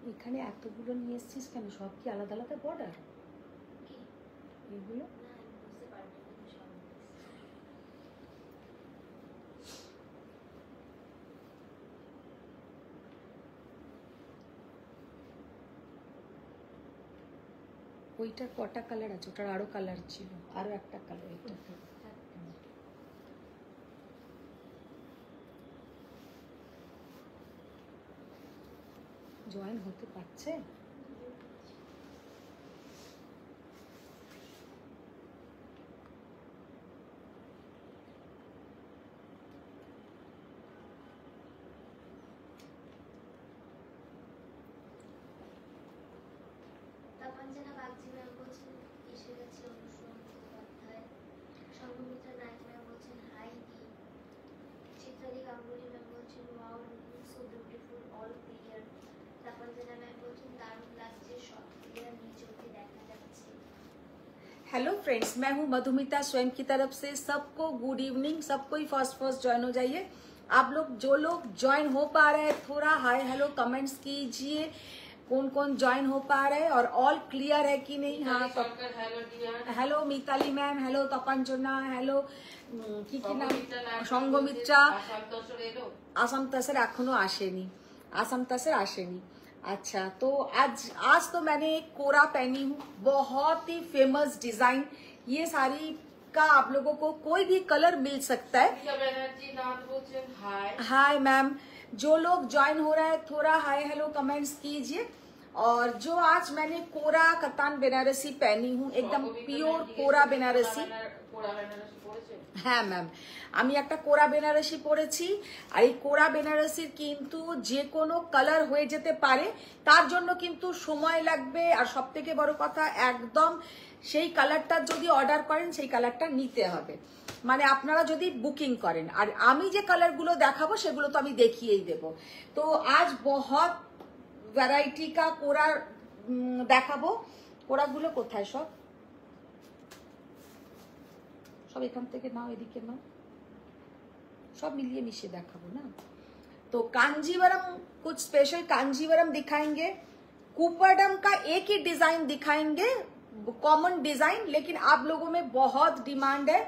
এখানে এতগুলো নিয়ে এসেছিস কেন? সব কি আলাদা আলাদা বর্ডার? এগুলো ওইটার কটা কালার আছে? ওটার আরো কালার ছিল, আরো একটা কালার। এটা জয়েন হতে পারছে? हेलो फ्रेंड्स, मैं हूं मधुमिता स्वयं की तरफ से। सबको गुड इवनिंग। सबको ही फर्स्ट ज्वाइन हो जाइए। आप लोग जो लोग ज्वाइन हो पा रहे हैं थोड़ा हाय हेलो कमेंट्स कीजिए। कौन कौन ज्वाइन हो पा रहे हैं और ऑल क्लियर है कि नहीं? हाँ, हेलो मिताली मैम, हेलो तपन चुना, हेलो কি কি নাম, সঙ্গমিত্রা। আসাম তাসের এখনো আসেনি, আসাম তাসের আসেনি। अच्छा, तो आज तो मैंने एक कोरा पहनी हूँ, बहुत ही फेमस डिजाइन। ये साड़ी का आप लोगों को कोई भी कलर मिल सकता है। हाय मैम, जो लोग ज्वाइन हो रहे हैं थोड़ा हाय हेलो कमेंट्स कीजिए। और जो आज मैंने कोरा कतान बेनारसी पहनी हूँ, एकदम प्योर कोरा बेनारसी। হ্যাঁ ম্যাম, আমি একটা কোরা বেনারসি পরেছি। আর এই কোরা বেনারসির কিন্তু যে কোনো কালার হয়ে যেতে পারে, তার জন্য কিন্তু সময় লাগবে। আর সব থেকে বড় কথা, একদম সেই কালারটা যদি অর্ডার করেন সেই কালারটা নিতে হবে, মানে আপনারা যদি বুকিং করেন। আর আমি যে কালারগুলো দেখাবো সেগুলো তো আমি দেখিয়েই দেব। তো আজ বহুত ভ্যারাইটি কা কোরা দেখাবো। কোরাগুলো কোথায়? সব এখান থেকে নাও, এদিকে নাও, सब मिलिए मिशिए देखाबो ना। तो कांजीवरम, कुछ स्पेशल कांजीवरम दिखाएंगे। कूपरडम का एक ही डिजाइन दिखाएंगे, कॉमन डिजाइन, लेकिन आप लोगों में बहुत डिमांड है।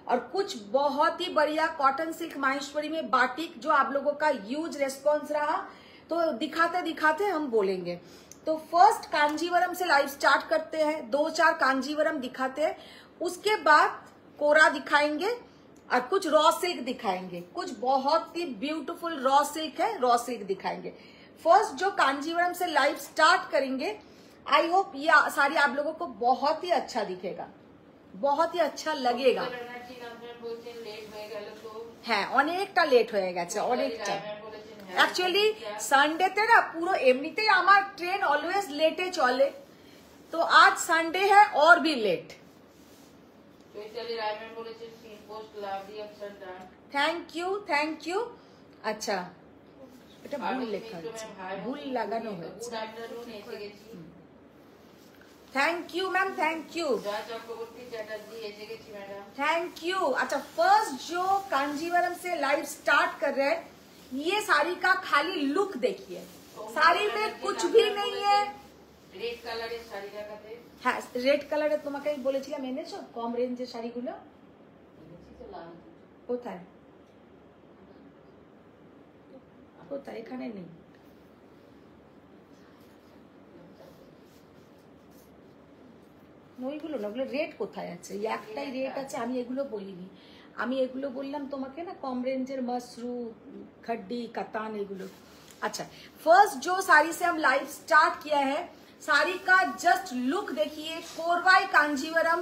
और कुछ बहुत ही बढ़िया कॉटन सिल्क माहेश्वरी में बाटिक, जो आप लोगों का ह्यूज रेस्पॉन्स रहा, तो दिखाते दिखाते हम बोलेंगे। तो फर्स्ट कांजीवरम से लाइव स्टार्ट करते हैं, 2-4 कांजीवरम दिखाते हैं, उसके बाद कोरा दिखाएंगे और कुछ रॉ सिल्क दिखाएंगे। कुछ बहुत ही ब्यूटीफुल रॉ सिल्क है, रॉ सिल्क दिखाएंगे। फर्स्ट जो कांजीवरम से लाइव स्टार्ट करेंगे, आई होप ये साड़ी आप लोगों को बहुत ही अच्छा दिखेगा, बहुत ही अच्छा लगेगा। হ্যাঁ, অনেকটা লেট হয়ে গেছে, অনেকটা। অ্যাকচুয়ালি সানডেতে না পুরো এমনিতেই আমার ট্রেন অলওয়েজ লেটে চলে, তো আজ সানডে है और भी late. Thank you, thank you. আচ্ছা, এটা ভুল লেখা আছে, ভুল লাগানো হয়েছে। Thank you ma'am, thank you, thank you. अच्छा, फर्स्ट जो कांजीवरम से लाइव स्टार्ट कर रहे हैं, ये साड़ी का खाली लुक देखिए। साड़ी में कुछ भी नहीं है। রেড কালারের শাড়ি দেখাতে। হ্যাঁ, রেড কালারের তোমাকে বলেছিলাম এনেছো কম রেঞ্জের শাড়িগুলো। কোথায় কোথায়? এখানে নেই। ওইগুলো না, ওগুলো রেট কোথায় আছে? একটাই রেট আছে। আমি এগুলো বলিনি, আমি এগুলো বললাম তোমাকে না, কম रेंजर मसरू, खड्डी, कतान, एगुलो। अच्छा, फर्स्ट जो साड़ी से हम लाइव स्टार्ट किया है, साड़ी का जस्ट लुक देखिए। कोरवाई कांजीवरम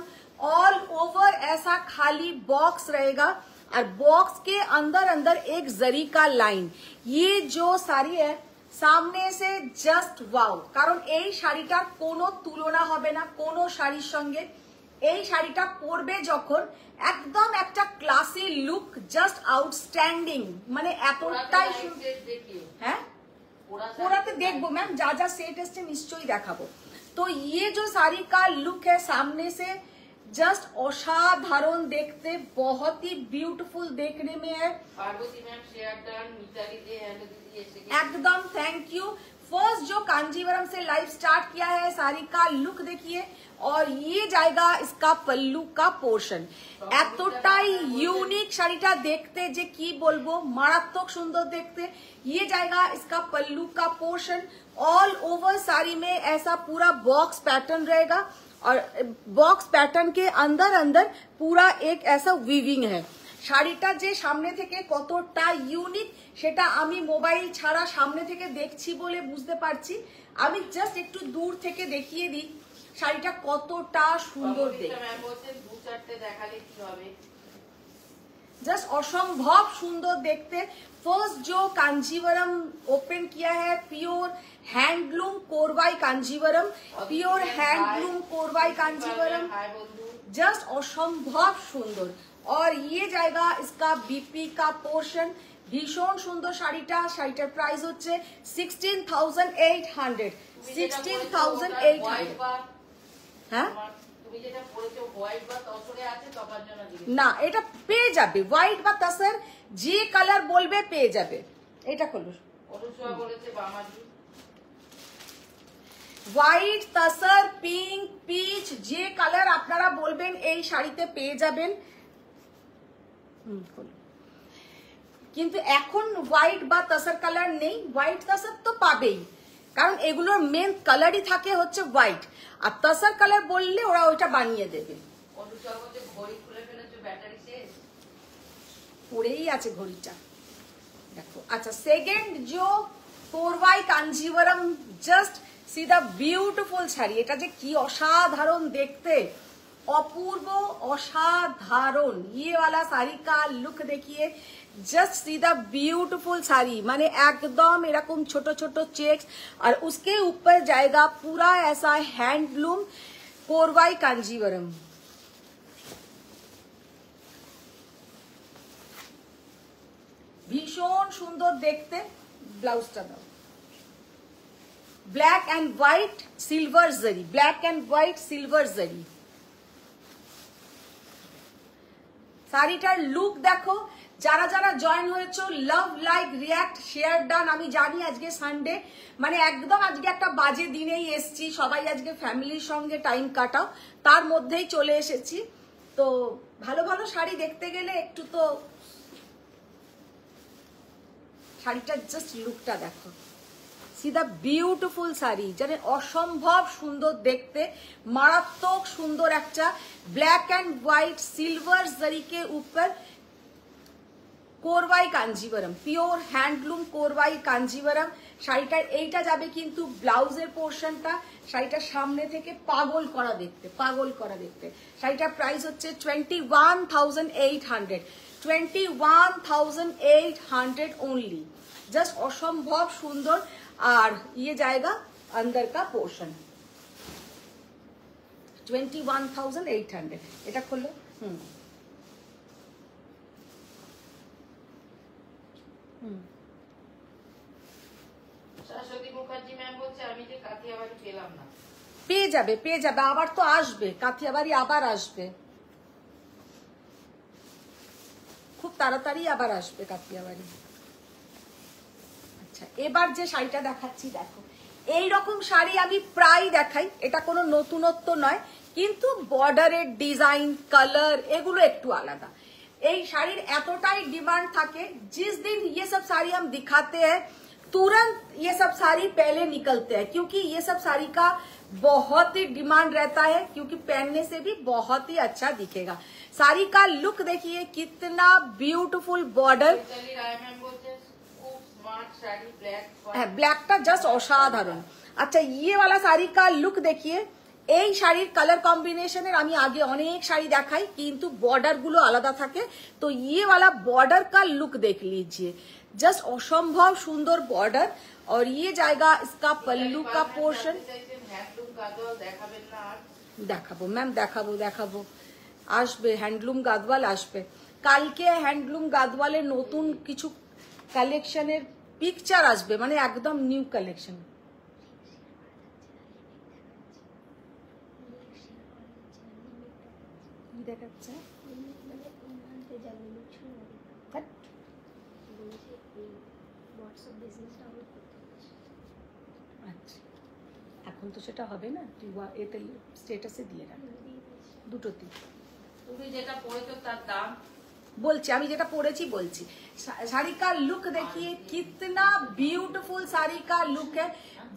ऑल ओवर, ऐसा खाली बॉक्स रहेगा और बॉक्स के अंदर अंदर एक जरी का लाइन। ये जो साड़ी है सामने से जस्ट वाओ, कारण এই শাড়িটার কোনো তুলনা হবে না কোনো শাড়ির সঙ্গে। এই শাড়িটা পরবে যখন একদম একটা ক্লাসি লুক, জাস্ট আউটস্ট্যান্ডিং, মানে এতটাই। হ্যাঁ, কোরাতে দেখবো ম্যাম, যা যা সেট এসছে নিশ্চয়ই দেখাবো। तो ये जो साड़ी का लुक है सामने से जस्ट असाधारण देखते, बहुत ही ब्यूटीफुल देखने में है। Parvati ma'am share done, Mitali दे हेलो दीदी, एकदम थैंक यू। फर्स्ट जो कांजीवरम से लाइव स्टार्ट किया है, साड़ी का लुक देखिए, और ये जाएगा इसका पल्लू का पोर्शन। এতটাই ইউনিক শাড়িটা দেখতে যে কি বলবো, মারাত্মক সুন্দর দেখতে। ये जाएगा इसका पल्लू का पोर्शन। ऑल ओवर साड़ी में ऐसा पूरा बॉक्स पैटर्न रहेगा, और बॉक्स पैटर्न के अंदर अंदर पूरा एक ऐसा वीविंग है। শাড়িটা যে সামনে থেকে কতটা ইউনিক সেটা আমি মোবাইল ছাড়া সামনে থেকে দেখছি বলে বুঝতে পারছি। আমি জাস্ট একটু দূর থেকে দেখিয়ে দিই শাড়িটা কতটা সুন্দর দেখতে, जस्ट असंभव सुंदर देखते। फर्स्ट जो कांजीवरम ओपन किया है, pure handloom Korvai Kanjeevaram, pure handloom Korvai Kanjeevaram, just असंभव सुंदर। और ये जाएगा इसका बीपी का पोर्शन। भीषण सुंदर শাড়িটা, শাড়িটার প্রাইস হচ্ছে 16,800, 16,800। হ্যাঁ না, এটা পেয়ে যাবে, হোয়াইট বা তাসার যে কালার বলবে পেয়ে যাবে। এটা খোলো, হোয়াইট তাসার পিঙ্ক পিচ যে কালার আপনারা বলবেন এই শাড়িতে পেয়ে যাবেন। কিন্তু এখন হোয়াইট বা তাসার কালার নেই, হোয়াইট তাসার তো পাবেই, কারণ এগুলোর মেন কালারই থাকে হচ্ছে হোয়াইট, আর তাসার কালার বললে ওরা ওইটা বানিয়ে দেবে। পড়েই আছে ঘড়িটা, দেখো। আচ্ছা, সেকেন্ড जो Korvai Kanjeevaram, just see the beautiful sari. এটা যে কি অসাধারণ দেখতে, অপূর্ব অসাধারণ। ये वाला साड़ी का लुक देखिए, just see the beautiful sari, माने एकदम এরকম ছোট ছোট চেक्स, और उसके ऊपर जाएगा पूरा ऐसा हैंडलूम कोरवाई कांजीवरम। ভীষণ সুন্দর দেখতে। ব্লাউজটা দাও, ব্ল্যাক এন্ড হোয়াইট সিলভার জরি, ব্ল্যাক এন্ড হোয়াইট সিলভার জরি। শাড়িটার লুক দেখো। যারা যারা জয়েন হয়েছো, love like react share done. আমি জানি আজকে সানডে, মানে একদম আজকে একটা বাজে দিনেই এসছি, সবাই আজকে ফ্যামিলির সঙ্গে টাইম কাটাও, তার মধ্যেই চলে এসেছি। তো ভালো ভালো শাড়ি দেখতে গেলে একটু তো শাড়িটার জাস্ট লুকটা দেখো। সি দা বিউটিফুল শাড়ি, জানেন অসম্ভব সুন্দর দেখতে, মারাত্মক সুন্দর একটা ব্ল্যাক এন্ড হোয়াইট সিলভার জরি के ऊपर কোরবাই কাঞ্জিবরম, পিওর হ্যান্ডলুম কোরবাই কাঞ্জিবরম। শাড়িটার এইটা যাবে কিন্তু ব্লাউজের পোর্শনটা, শাড়িটার সামনে থেকে পাগল করা দেখতে, পাগল করা দেখতে। শাড়িটার প্রাইস হচ্ছে 21,800, 21,800 ओनली। जस्ट असंभव सुंदर। और ये जाएगा अंदर का पोर्शन 21,800। এটা खोलो। শাশ্বতী মুখার্জি ম্যাম বলছে আমি যে কাথিয়াবাড়ি পেলাম না। পেয়ে যাবে, পেয়ে যাবে, আবার তো আসবে কাথিয়াবাড়ি, আবার আসবে খুব তাড়াতাড়ি, আবার আসবে কাথিয়াবাড়ি। আচ্ছা, এবার যে শাড়িটা দেখাচ্ছি দেখো, এই রকম শাড়ি আমি প্রায় দেখাই, এটা কোনো নতুনত্ব নয়, কিন্তু বর্ডারের ডিজাইন কালার এগুলো একটু আলাদা। এই শাড়ির এতটাই ডিমান্ড থাকে, जिस दिन ये सब साड़ी हम दिखाते हैं तुरंत ये सब साड़ी पहले निकलते हैं, क्योंकि ये सब साड़ी का बहुत ही डिमांड रहता है, क्योंकि पहनने से भी बहुत ही अच्छा दिखेगा। साड़ी का लुक देखिए कितना ब्यूटीफुल बॉर्डर, ব্ল্যাকটা জাস্ট অসাধারণ। আচ্ছা, ये वाला শাড়ি का लुक देखिए। এই শাড়ির কালার কম্বিনেশনের আমি আগে অনেক শাড়ি দেখাই, কিন্তু বর্ডার গুলো আলাদা থাকে। তো ये वाला बॉर्डर का लुक देख लीजिए, जस्ट असंभव सुंदर बॉर्डर। और ये जाएगा इसका पल्लू का पोर्शन। দেখাবো ম্যাম, দেখাবো দেখাবো, আসবে হ্যান্ডলুম গাদওয়াল আসবে কালকে। হ্যান্ডলুম গাদওয়ালের নতুন কিছু কালেকশনের পিকচার আসবে, মানে একদম নিউ কালেকশন। দেখাচ্ছে আচ্ছা, এখন তো সেটা হবে না, তুই এতে স্ট্যাটাসে দিয়ে রাখ দুটোতে। তুমি যেটা পড়েছো তার দাম বলছি, আমি যেটা পরেছি বলছি। শাড়ি का लुक देखिए, कितना ब्यूटीफुल শাড়ি का लुक है,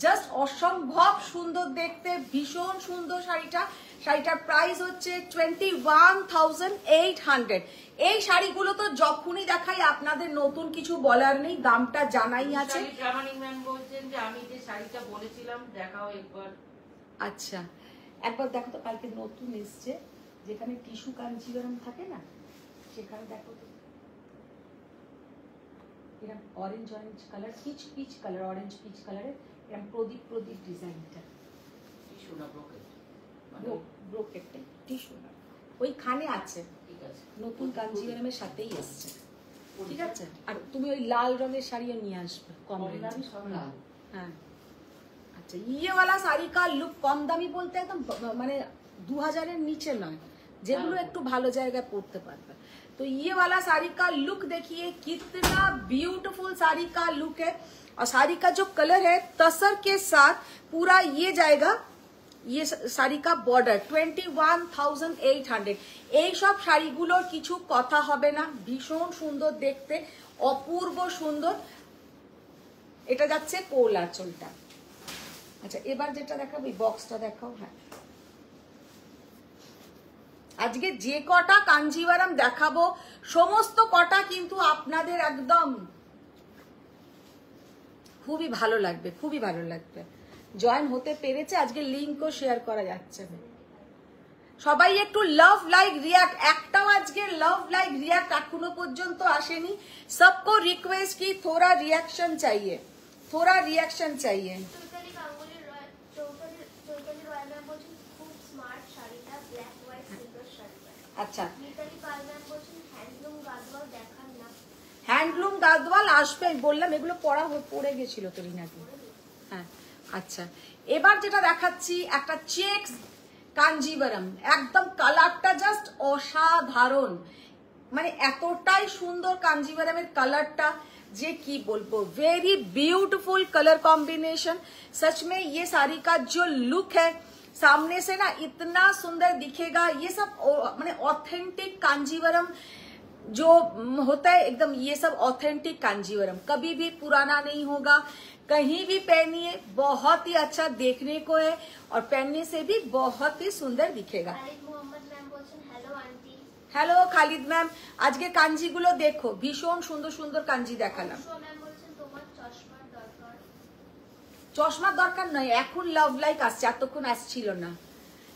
জাস্ট অসম্ভব সুন্দর দেখতে, ভীষণ সুন্দর শাড়িটা। শাড়িটার প্রাইস হচ্ছে 21,800। এই শাড়িগুলো তো যখনই দেখাই আপনাদের নতুন কিছু বলার নেই, দামটা জানাই আছে। প্রামাণিক ম্যাম বলছেন যে আমি যে শাড়িটা বলেছিলাম দেখাও একবার। আচ্ছা, একবার দেখো তো, কালকে নতুন এসছে যেখানে টিস্যু কাঞ্জিভরম থাকে না, সেখানে দেখো তো এরকম orange orange colour, peach peach colour, orange peach কালারের এরকম প্রদীপ প্রদীপ ডিজাইনটা, টিস্যু না ব্রোকেট, ব্রোকেটটা টিস্যু না, ওইখানে আছে। ঠিক আছে, নতুন কাঞ্জিভরমের সাথেই এসছে, ঠিক আছে। আর তুমি ওই লাল রঙের শাড়িও নিয়ে আসবে, কম রেঞ্জে। হ্যাঁ, আচ্ছা, ইয়ে वाला শাড়ি का লুক কম দামি বলতে একদম মানে 2000-এর নিচে নয়, যেগুলো একটু ভালো জায়গায় পড়তে পারবে। तो ये वाला साड़ी का लुक देखिए, कितना ब्यूटीफुल साड़ी का लुक है। और साड़ी का जो कलर है तसर के साथ पूरा ये जाएगा। ये শাড়ি का বর্ডার 21,800। এই সব শাড়িগুলোর কিছু কথা হবে না, ভীষণ সুন্দর দেখতে, অপূর্ব সুন্দর। এটা যাচ্ছে কোল আঁচলটা। আচ্ছা, এবার যেটা দেখাবো, বক্সটা দেখাও। হ্যাঁ, আজকে যে কটা কাঞ্জিভারম দেখাবো সমস্ত কটা কিন্তু আপনাদের একদম খুবই ভালো লাগবে, খুবই ভালো লাগবে। জয়েন হতে পেরেছে, আজকে লিঙ্কও শেয়ার করা যাচ্ছে না। সবাই একটু লাভ লাইক রিয়াক্ট, একটাও আজকে লাভ লাইক রিয়াক্ট এখনো পর্যন্ত আসেনি। सबको रिक्वेस्ट की थोड़ा रिएक्शन चाहिए, थोड़ा रिएक्शन चाहिए। আচ্ছা, হ্যান্ডলুম গাদওয়াল আসবে, বললাম এগুলো পড়ে গেছিল তো রিনাদি। হ্যাঁ, আচ্ছা, এবার যেটা দেখাচ্ছি একটা চেকস কাঞ্জিভারম, একদম কালারটা জাস্ট অসাধারণ, মানে এতটাই সুন্দর কাঞ্জিভারমের কালারটা যে কি বলবো, वेरी ब्यूटीफुल कलर कॉम्बिनेशन। सच में ये साड़ी का जो लुक है सामने से ना इतना सुंदर दिखेगा। ये सब माने ऑथेंटिक कांजीवरम जो होता है एकदम, ये सब ऑथेंटिक कांजीवरम कभी भी पुराना नहीं होगा। कहीं भी पहनिए बहुत ही अच्छा देखने को है और पहनने से भी बहुत ही सुंदर दिखेगा। হ্যালো খালিদ ম্যাম, আজকে কাঞ্জিগুলো দেখো, ভীষণ সুন্দর সুন্দর কাঞ্জি দেখালাম। চশমার দরকার নয়, এখন লাভ লাইক আসছে, এতক্ষণ আসছিল না।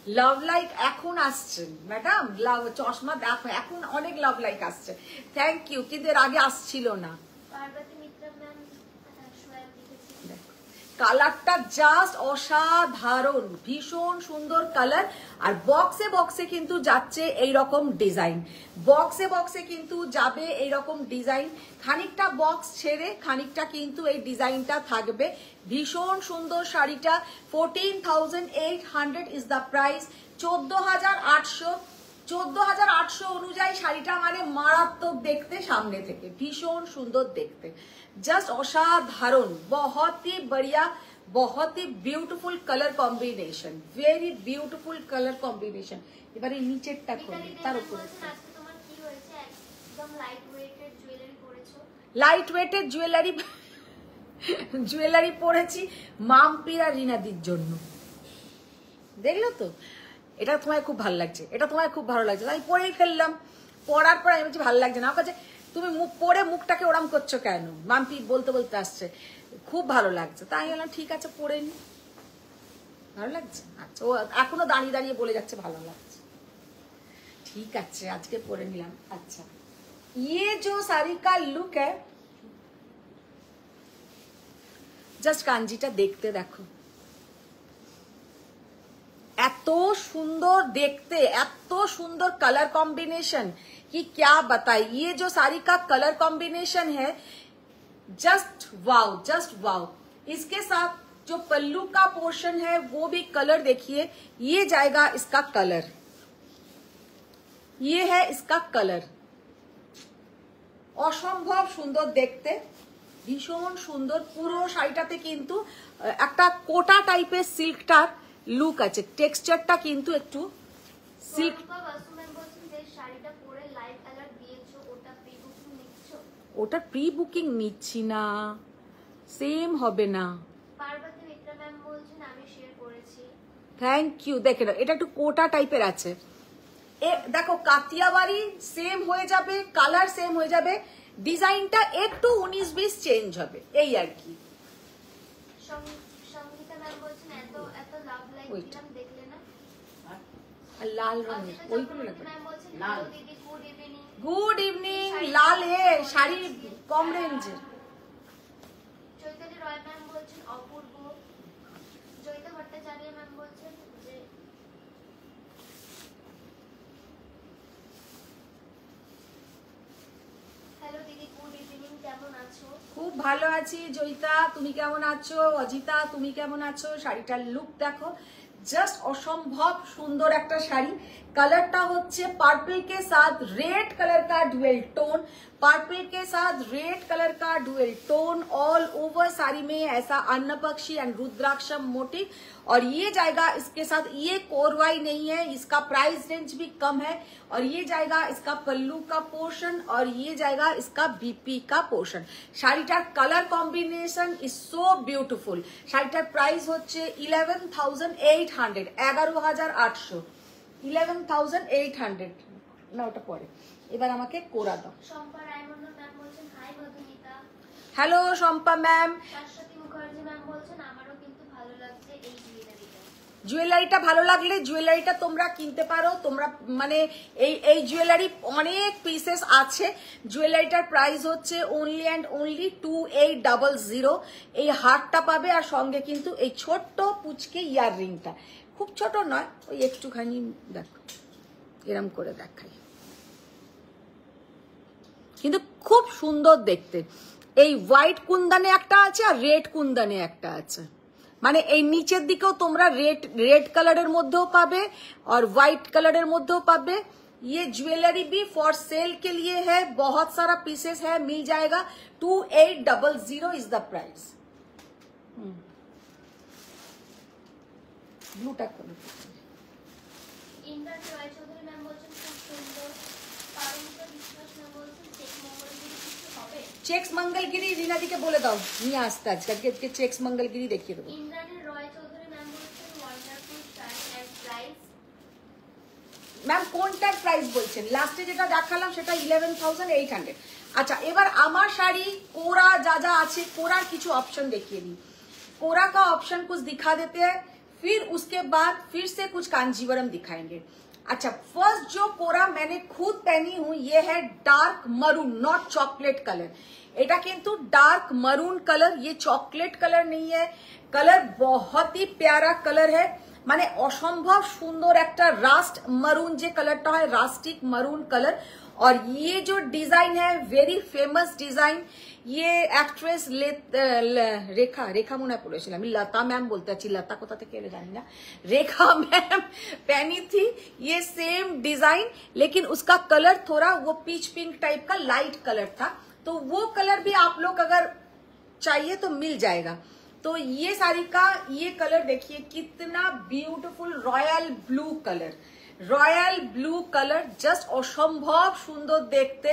লাভ লাইক এখন আসছে ম্যাডাম, লাভ চশমা দেখো, এখন অনেক লাভ লাইক আসছে। থ্যাংক ইউ, কিন্তু এর আগে আসছিল না। কালারটা জাস্ট অসাধারণ, ভীষণ সুন্দর কালার। আর বক্সে বক্সে কিন্তু যাচ্ছে এইরকম ডিজাইন, বক্সে বক্সে কিন্তু যাবে এইরকম ডিজাইন। খানিকটা বক্স ছেড়ে খানিকটা কিন্তু এই ডিজাইনটা থাকবে। ভীষণ সুন্দর শাড়িটা 14,800 ইজ দ্য প্রাইস। 14,800 অনুযায়ী শাড়িটা মানে মারাত্মক দেখতে, সামনে থেকে ভীষণ সুন্দর দেখতে, জাস্ট অসাধারণ, बहुत ही बढ़िया, बहुत ही beautiful colour combination, very beautiful colour combination. এবারে নিচেরটা করি, তার উপরে লাইট ওয়েটের জুয়েলারি পরেছি মাম্পি আর রিনাদির জন্য। দেখলো তো, এটা তোমায় খুব ভালো লাগছে, এটা তোমায় খুব ভালো লাগছে, আমি পরেই ফেললাম। পরার পর আমি বলছি ভালো লাগছে না, আমার কাছে তুমি মুখ পরে মুখটাকে ওরম করছো কেন, মাম্পি বলতে বলতে আসছে খুব ভালো লাগছে, তাই বললাম ঠিক আছে পরে নি, ভালো লাগছে। আচ্ছা, ও এখনো দাঁড়িয়ে দাঁড়িয়ে বলে যাচ্ছে ভালো লাগছে, ঠিক আছে আজকে পরে নিলাম। আচ্ছা, ये जो साड़ी का लुक है, জাস্ট কাঞ্জিটা দেখতে দেখো, এত সুন্দর দেখতে, এত সুন্দর कलर कॉम्बिनेशन कि क्या बताए। ये जो साड़ी का कलर कॉम्बिनेशन है जस्ट वाओ, जस्ट वाओ। इसके साथ जो पल्लू का पोर्शन है वो भी कलर देखिए, ये जाएगा इसका कलर, ये है इसका कलर, অসম্ভব সুন্দর দেখতে, ভীষণ সুন্দর। পুরো শাড়িটাতে কিন্তু একটা কোটা টাইপের সিল্কটার লুক আছে, টেক্সচারটা কিন্তু একটু সিল্ক। ওটা প্রি বুকিং নিচ্ছি না, সেম হবে না। Thank you. দেখে নাও, এটা একটু কোটা টাইপের আছে। দেখো কাতিয়াবাড়ি সেম হয়ে যাবে, কালার সেম হয়ে যাবে, ডিজাইনটা একটু 19-20 চেঞ্জ হবে, এই আর কি। লাল রঙের ওইগুলো লাগবে। Good evening. লাল শাড়ি কম রেঞ্জের। চৈতালি রয় ম্যাম বলছেন অপূর্ব। জয়িতা ভট্টাচার্য ম্যাম বলছেন যে হ্যালো দিদি, গুড ইভিনিং, কেমন আছো? খুব ভালো আছি জয়িতা, তুমি কেমন আছো? অজিতা তুমি কেমন আছো? শাড়িটার লুক দেখো, জাস্ট অসম্ভব সুন্দর একটা শাড়ি। कलरটা হচ্ছে पर्पल के साथ रेड कलर का डुअल टोन, पर्पल के साथ रेड कलर का dual tone. All over sari में ऐसा अन्न पक्षी एंड रुद्राक्षम मोटिव, और ये जाएगा इसके साथ, ये कोरवाई नहीं है, इसका प्राइस रेंज भी कम है, और ये जाएगा इसका पल्लू का पोर्शन, और ये जाएगा इसका बीपी का पोर्शन। শাড়িটার colour combination is so beautiful. শাড়িটার প্রাইস হচ্ছে 11,800, 11,800, 11,800 না, ওটা পরে। এবার আমাকে কোরা দাও। শম্পা রায়মন্ডল ম্যাম বলছেন hi Madhumita. Hello Shampa ma'am. Shashwati Mukherjee ma'am বলছেন আমারও কিন্তু ভালো লাগছে এই জুয়েলারিটা। জুয়েলারিটা ভালো লাগলে জুয়েলারিটা তোমরা কিনতে পারো। তোমরা মানে এই জুয়েলারি অনেক পিসেস আছে। জুয়েলারিটার প্রাইস হচ্ছে অনলি অ্যান্ড অনলি 2800। এই হারটা পাবে, আর সঙ্গে কিন্তু এই ছোট্ট পুচকে ইয়াররিংটা, খুব ছোট নয়, ওই একটুখানি দেখো এরম করে দেখাই, কিন্তু খুব সুন্দর দেখতে। এই হোয়াইট কুন্দানে একটা আছে আর রেড কুন্দানে একটা আছে, মানে এই নিচের দিকেও তোমরা रेड कलर মধ্যেও পাবে और व्हाइट कलर মধ্যেও পাবে। ये ज्वेलरी भी फॉर सेल के लिए है, बहुत सारा पीसेस है, मिल जाएगा। 2800 is the price. Blue tag करो। ইন্দ্রাণী রয় চৌধুরী ম্যাম বলছেন খুব সুন্দর। পারমিতা বিশ্বাস ম্যাম বলছেন চেক মঙ্গলগিরি কিছু হবে? চেক্স মঙ্গলগিরি রিনাদিকে বলে দাও নিয়ে আসতে, আজকে চেক্স মঙ্গলগিরি দেখিয়ে দেবো। ইন্দ্রাণী রয় চৌধুরী ম্যাম বলছেন wonderful sari and price. Ma'am কোনটার প্রাইস বলছেন? লাস্টে যেটা দেখালাম সেটা 11,800। আচ্ছা, এবার আমার শাড়ি কোরা যা যা আছে, কোরার কিছু অপশন দেখিয়ে দিই। कोरा का ऑप्शन कुछ दिखा देते हैं, फिर उसके बाद फिर से कुछ कांजीवरम दिखाएंगे। अच्छा, फर्स्ट जो कोरा मैंने खुद पहनी हूं ये है dark maroon, not chocolate colour. এটা কিন্তু डार्क मरून कलर, ये चॉकलेट कलर नहीं है। कलर बहुत ही प्यारा कलर है, মানে অসম্ভব সুন্দর একটা রাস্ট मरून যে কালারটা হয়, রাস্টিক मरून कलर। और ये जो डिजाइन है वेरी फेमस डिजाइन, ये एक्ट्रेस रेखा মনে পড়েছিল, আমি लता मैम बोलते अच्छी, लता कोथा থেকে এলো জানি না, रेखा मैम पहनी थी ये सेम डिजाइन, लेकिन उसका कलर थोड़ा वो पीच पिंक टाइप का लाइट कलर था। तो वो कलर भी आप लोग अगर चाहिए तो मिल जाएगा। तो ये साड़ी का ये कलर देखिए कितना beautiful, royal blue colour, royal blue colour, just অসম্ভব সুন্দর দেখতে।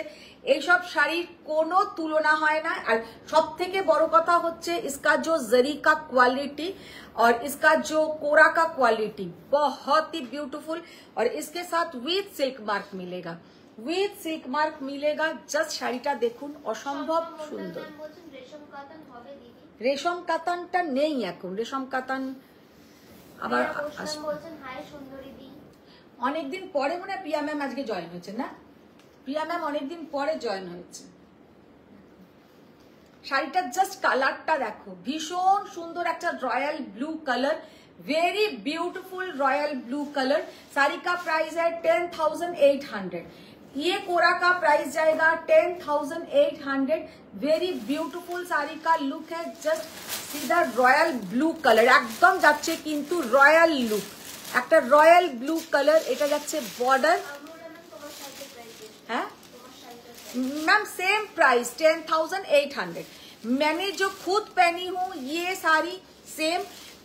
এইসব শাড়ির কোনো তুলনা হয় না। আর সব থেকে বড় কথা হচ্ছে इसका जो जरी का क्वालिटी और इसका जो कोरा का क्वालिटी बहुत ही ब्यूटीफुल, और इसके साथ विथ सिल्क मार्क मिलेगा, विथ सिल्क मार्क मिलेगा। জাস্ট শাড়িটা দেখুন, অসম্ভব সুন্দর। রেশম কাতান হবে দিদি? রেশম কাতানটা নেই এখন, রেশম কাতান আবার বলছেন হাই সুন্দরী দি। অনেকদিন পরে মনে হয় প্রিয়া ম্যাম আজকে জয়েন হয়েছে না? প্রিয়া ম্যাম অনেকদিন পরে জয়েন হয়েছে। শাড়িটার জাস্ট কালারটা দেখো, ভীষণ সুন্দর একটা royal blue colour, very beautiful royal blue colour. Sari का प्राइस है 10,800। ये कोरा का प्राइस जाएगा 10,800। वेरी ब्यूटीफुल साड़ी का लुक है, जस्ट सीधा रॉयल ब्लू कलर एकदम যাচ্ছে কিন্তু রয়্যাল লুক, একটা রয়্যাল ব্লু কালার। এটা যাচ্ছে বর্ডার, হ্যাঁ ম্যাম সেম প্রাইস 10,800। मैंने जो खुद पहनी हूँ ये साड़ी सेम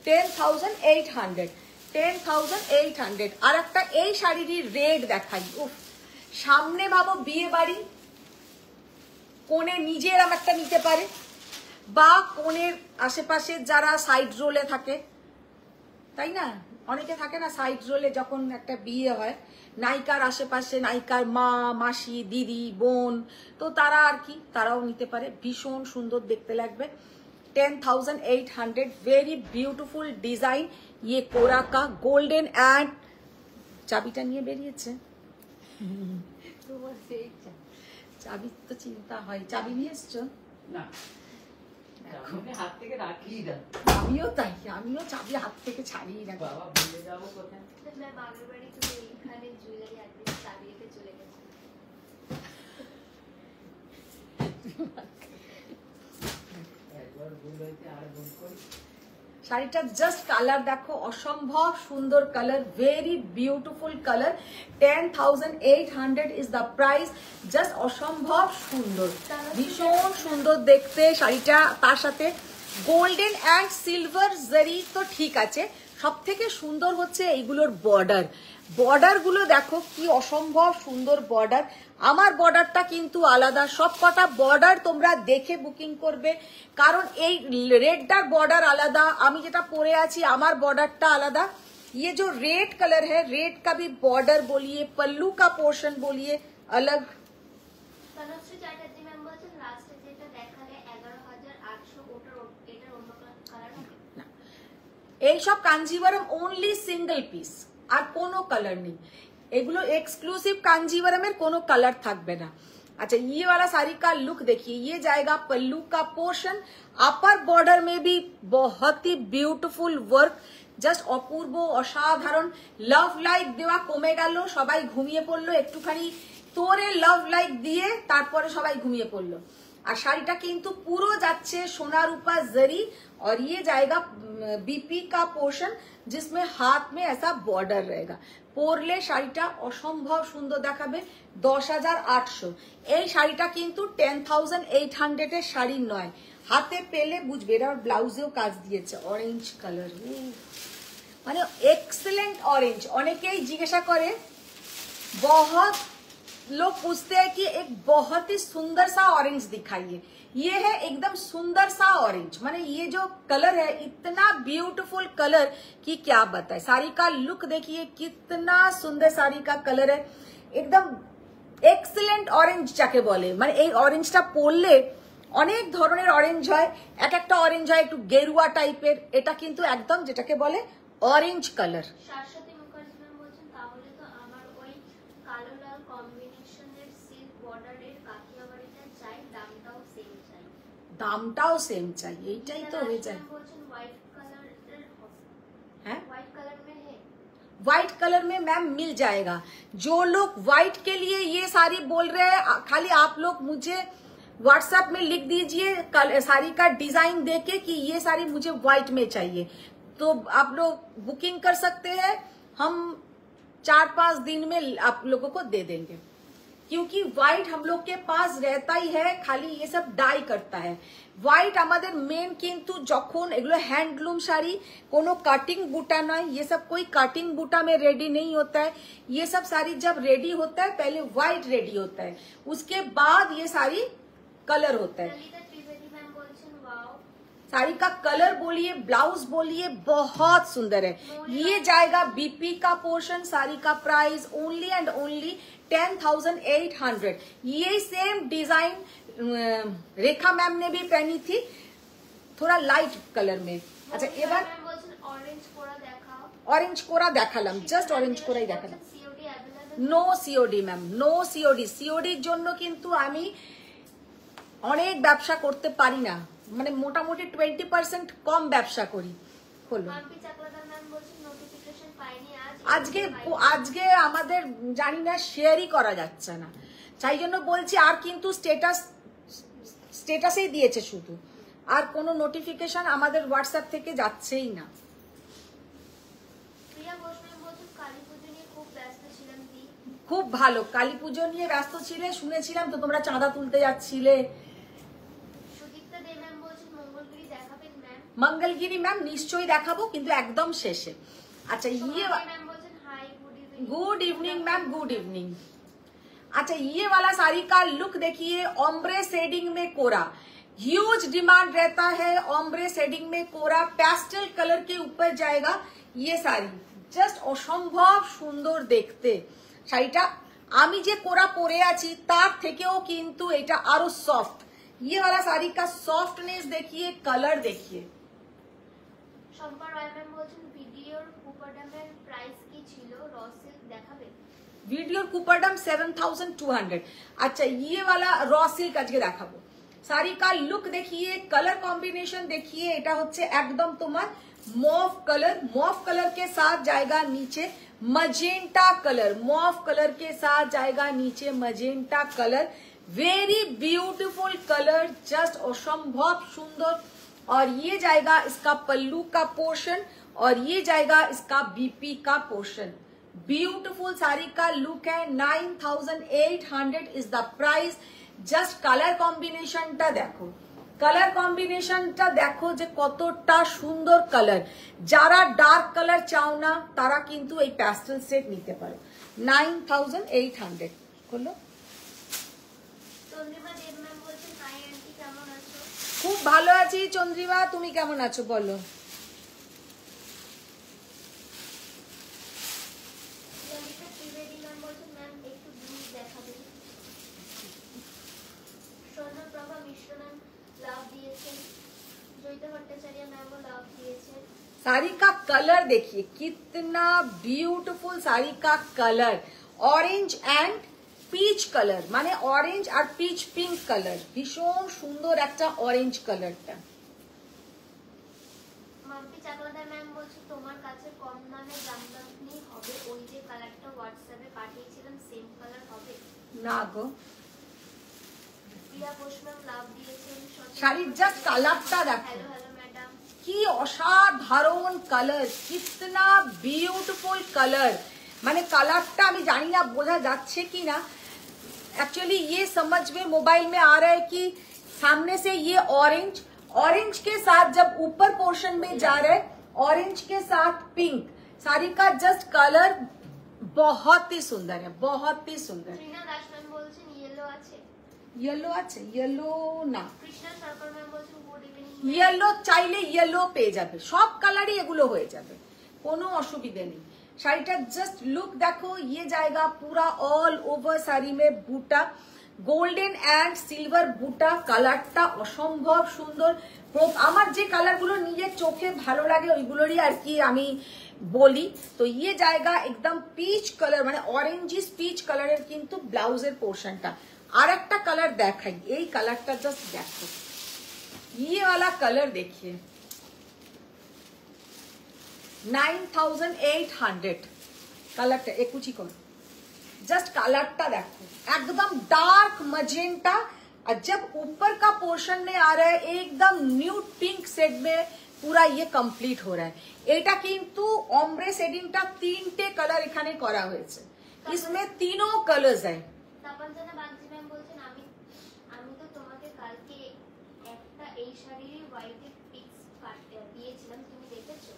10,800 10,800 আর একটা এই শাড়ির রেড দেখাই। উফ, সামনে ভাবো বিয়ে বাড়ি, কোণে নিজে এরম একটা নিতে পারে, বা কোণের আশেপাশে যারা সাইড রোলে থাকে, তাই না, অনেকে থাকে না সাইড রোলে, যখন একটা বিয়ে হয় নায়িকার আশেপাশে নায়িকার মা, মাসি, দিদি, বোন, তো তারা আর কি, তারাও নিতে পারে। ভীষণ সুন্দর দেখতে লাগবে। 10,800, वेरी ब्यूटीफुल डिजाइन। ये कोरा का गोल्डन एंड চাবিটা নিয়ে বেরিয়েছে। তোমার সেই চাবি তো চিন্তা হয়, চাবি নিয়ে এসছো? না, আমি হাত থেকে রাখি না। আমিও তাই, আমিও চাবি হাত থেকে ছাড়িয়ে রাখি। বাবা ভুলে যাবো কোথায়। मैं बाबू बाड़ी तो एखाने ज्वेलरी आते चाबी लेके चले गए। একবার ভুল হয়েছে আর ভুল করি। শাড়িটা জাস্ট কালার দেখো, অসম্ভব সুন্দর colour, very beautiful colour. 10,800 is the price. Just অসম্ভব সুন্দর, ভীষণ সুন্দর দেখতে শাড়িটা। তার সাথে গোল্ডেন অ্যান্ড সিলভার জারি তো ঠিক আছে, সব থেকে সুন্দর হচ্ছে এইগুলোর বর্ডার। বর্ডার গুলো দেখো কি অসম্ভব সুন্দর বর্ডার। আমার বর্ডারটা কিন্তু আলাদা, সব কটা বর্ডার তোমরা দেখে বুকিং করবে, কারণ এই রেডটার বর্ডার আলাদা, আমি যেটা পরে আছি আমার বর্ডারটা আলাদা। ये जो रेड कलर है, रेड का भी बॉर्डर बोलिए, पल्लू का पोर्शन बोलिए अलग। তনুশ্রী চ্যাটার্জি ম্যাম বলছেন লাস্টে যেটা দেখালে 11,800 ওটার এটার অন্য কালার হবে না, এইসব কাঞ্জিভারম ओनली সিঙ্গেল পিস, আর কোনো কালার নেই। এগুলো एक्सक्लूसिव कांजीवरमेर কোনো কালার থাকবে না। अच्छा, ये वाला साड़ी का लुक देखिए, ये जाएगा पल्लू का पोर्शन, अपर बॉर्डर में भी बहुत ही ब्यूटीफुल वर्क, জাস্ট অপূর্ব অসাধারণ। লাভ লাইক দেওয়া কমে গেল, সবাই ঘুমিয়ে পড়লো, একটুখানি তোরে লাভ লাইক দিয়ে তারপরে সবাই ঘুমিয়ে পড়লো। আর শাড়িটা কিন্তু পুরো যাচ্ছে সোনা রূপা জরি, और ये जाएगा बीपी का पोर्शन जिसमें हाथ में ऐसा बॉर्डर रहेगा। পরলে শাড়িটা অসম্ভব সুন্দর দেখাবে। 10,800 এই শাড়িটা কিন্তু 10,800 এর শাড়ি নয়, হাতে পেলে বুঝবে। এটা ব্লাউজেও কাজ দিয়েছে, অরেঞ্জ কালার, মানে এক্সেলেন্ট অরেঞ্জ। অনেকেই জিজ্ঞাসা করে, बहुत लोग पूछते हैं कि एक बहुत ही सुंदर सा ऑरेंज दिखाइए। ये है एकदम सुंदर सा ऑरेंज, माने ये जो कलर है इतना ब्यूटीफुल कलर कि क्या बताए। साड़ी का लुक देखिए कितना सुंदर साड़ी का कलर है, एकदम एक्सেলেন্ট অরেঞ্জ যাকে বলে। মানে এই অরেঞ্জটা পরলে অনেক ধরনের অরেঞ্জ হয়, এক একটা অরেঞ্জ হয় একটু গেরুয়া টাইপের, এটা কিন্তু একদম যেটাকে বলে orange colour. Shashwati Mukherjee ma'am বলছেন তাহলে তো আমার ওই কালো লাল কম্বিনেশনের সিল্ক বর্ডারের কাকিয়া বাড়িটা চাই, দামটাও সেম চাই। দামটাও সেম চাই, এইটাই তো হয়ে যায়। বলছেন হোয়াইট কালারের হ্যাঁ, হোয়াইট কালার में है, व्हाइट कलर में मैम मिल जाएगा। जो लोग व्हाइट के लिए ये साड़ी बोल रहे हैं, खाली आप लोग मुझे व्हाट्सएप में लिख दीजिए साड़ी का डिजाइन देके कि ये साड़ी मुझे व्हाइट में चाहिए, तो आप लोग बुकिंग कर सकते हैं। हम 4-5 दिन में आप लोगों को दे देंगे, क्योंकि व्हाइट हम लोग के पास रहता ही है, खाली ये सब डाई करता है। व्हाइट আমাদের মেন, কিন্তু যখন এগুলো হ্যান্ডলুম শাড়ি, কোনো কাটিং বুটা নয়, ये सब कोई काटिंग बूटा में रेडी नहीं होता है। ये सब साड़ी जब रेडी होता है पहले व्हाइट रेडी होता है, उसके बाद ये साड़ी कलर होता है। ललिता त्रिवेदी मैम বলছেন वाओ, साड़ी का कलर बोलिए, ब्लाउज बोलिए, बहुत सुंदर है। ये जाएगा बीपी का पोर्शन। साड़ी का प्राइस ओनली एंड ओनली 10,800। ये सेम डिजाइन रेखा मैम ने भी पहनी थी, थोड़ा लाइट कलर में। अच्छा, এবার ম্যাম বলছেন অরেঞ্জ কোরা দেখাও। অরেঞ্জ কোরা দেখালাম, জাস্ট অরেঞ্জ কোরাই দেখালাম। COD available, no COD ma'am, no COD. সিওডির জন্য কিন্তু আমি অনেক ব্যবসা করতে পারি না, মানে মোটামুটি 20% কম ব্যবসা করি। হলো, মাম্পি চাকলাদার ম্যাম বলছেন নোটিফিকেশন পাইনি আজকে আমাদের জানি না শেয়ারই করা যাচ্ছে না, তাই জন্য বলছি। আর কিন্তু স্টেটাসেই দিয়েছে শুধু, আর কোনো নোটিফিকেশন আমাদের হোয়াটসঅ্যাপ থেকে যাচ্ছেই না। প্রিয়া ঘোষ ম্যাম বলছেন কালী পুজো নিয়ে খুব ব্যস্ত ছিলাম দি। খুব ভালো, কালী পুজো নিয়ে ব্যস্ত ছিলে শুনেছিলাম, তো তোমরা চাঁদা তুলতে যাচ্ছিলে। সুদীপ্তা দে ম্যাম মঙ্গলগিরি ম্যাম নিশ্চয়ই দেখাবো, কিন্তু একদম শেষে। আচ্ছা ইয়ে ম্যাম বলছেন hi good evening. Good evening ma'am, good evening. अच्छा ये वाला साड़ी का लुक देखिए, ओम्ब्रे शेडिंग में कोरा, ह्यूज डिमांड रहता है ओम्ब्रे शेडिंग में कोरा, पेस्टल कलर के ऊपर जाएगा ये साड़ी, জাস্ট অসম্ভব সুন্দর দেখতে শাড়িটা। আমি যে কোরা পরে আছি তার থেকেও কিন্তু এটা আরো সফট। ये वाला साड़ी का सॉफ्टनेस देखिए, कलर देखिए। শম্পা রায় ম্যাম বলছেন ভিডিওর কুপাডামের প্রাইস কি ছিল, র সিল্ক দেখাবে? ভিডিওর কুপারডাম 7200। अच्छा ये वाला रॉ सिल्क আজকে দেখাবো। শাড়ি का लुक देखिए, कलर कॉम्बिनेशन देखिए, এটা হচ্ছে একদম তোমার मॉव कलर, मॉव कलर के साथ जाएगा नीचे मजेंटा कलर, मॉव कलर के साथ जाएगा नीचे magenta colour, very beautiful colour, just असंभव सुंदर। और ये जाएगा इसका पल्लू का पोर्शन, और ये जाएगा इसका बीपी का पोर्शन। ब्यूटीफुल साड़ी का लुक है। 9800 is the price. Just colour কম্বিনেশনটা দেখো, কালার কম্বিনেশনটা দেখো যে কতটা সুন্দর কালার। যারা ডার্ক কালার চাও না তারা কিন্তু এই প্যাস্টেল সেট নিতে পারো। 9800 হলো। চন্দ্রিমা দেব ম্যাম বলছেন হাই আন্টি কেমন আছো? খুব ভালো আছি চন্দ্রিমা, তুমি কেমন আছো বলো? ললিতা ত্রিবেদী ম্যাম বলছেন ম্যাম একটু ব্লুজ দেখাবেন। স্বর্ণপ্রভা মিশ্র ম্যাম লাভ দিয়েছেন। জয়িতা ভট্টাচার্য ম্যামও লাভ দিয়েছেন। साड़ी का कलर देखिए कितना ब्यूटीफुल, साड़ी का colour orange and peach colour, মানে অরেঞ্জ আর পিচ পিঙ্ক কালার, ভীষণ সুন্দর একটা অরেঞ্জ কালারটা। মাম্পি চাকলাদার ম্যাম বলছে তোমার কাছে কম দামে জামদানি হবে, ওই যে কালারটা হোয়াটসঅ্যাপে পাঠিয়েছিলাম সেম কালার হবে না গো, প্রিয়া ঘোষ ম্যাম লাভ দিয়েছেন। শাড়ির জাস্ট কালারটা দেখো, হ্যালো হ্যালো ম্যাডাম। কি অসাধারণ কালার, কিতনা বিউটিফুল কালার। মানে কালারটা আমি জানি না বোঝা যাচ্ছে কি না। एक्चुअली ये समझ में मोबाइल में आ रहा है कि सामने से ये ऑरेंज, ऑरेंज के साथ जब ऊपर पोर्शन में जा रहा है ऑरेंज के साथ पिंक, साड़ी का जस्ट कलर बहुत ही सुंदर है, बहुत ही सुंदर। ত্রিনা দাস ম্যাম বলছেন ইয়েলো আছে। येलो আছে, येलो না, কৃষ্ণা সরকার ম্যাম বলছেন গুড ইভিনিং। येलो চাইলে येलो পেয়ে যাবে, সব কালারই এগুলো হয়ে যাবে, কোনো অসুবিধা নেই। শাড়িটা জাস্ট লুক দেখো, ये जाएगा पूरा ऑल ओवर শাড়ি में বুটা, গোল্ডেন অ্যান্ড সিলভার বুটা, কালারটা অসম্ভব সুন্দর। আমার যে কালারগুলো নিজের চোখে ভালো লাগে ওইগুলোরই আর কি আমি বলি। তো ये जाएगा एकदम পিচ কালার, মানে অরেঞ্জিস পিচ কালারের কিন্তু ব্লাউজের পোর্শনটা। আর একটা কালার দেখাই, এই কালারটা জাস্ট দেখো, ये वाला कलर देखिए 9800 কালারটা একুচি করো, जस्ट कलरটা देखो एकदम डार्क मजेंटा, और जब ऊपर का पोर्शन में आ रहा है एकदम न्यूड पिंक शेड में पूरा ये कंप्लीट हो रहा है। এটা কিন্তু ombre শেডিংটা তিনটে কালার এখানে করা হয়েছে, इसमें तीनों कलर्स है। তাপঞ্জনা বাগজি ম্যাম বলছেন আমি তো তোমাকে কালকে একটা এই শাড়ির হোয়াইটে পিক্স দিয়েছিলাম, তুমি দেখেছো?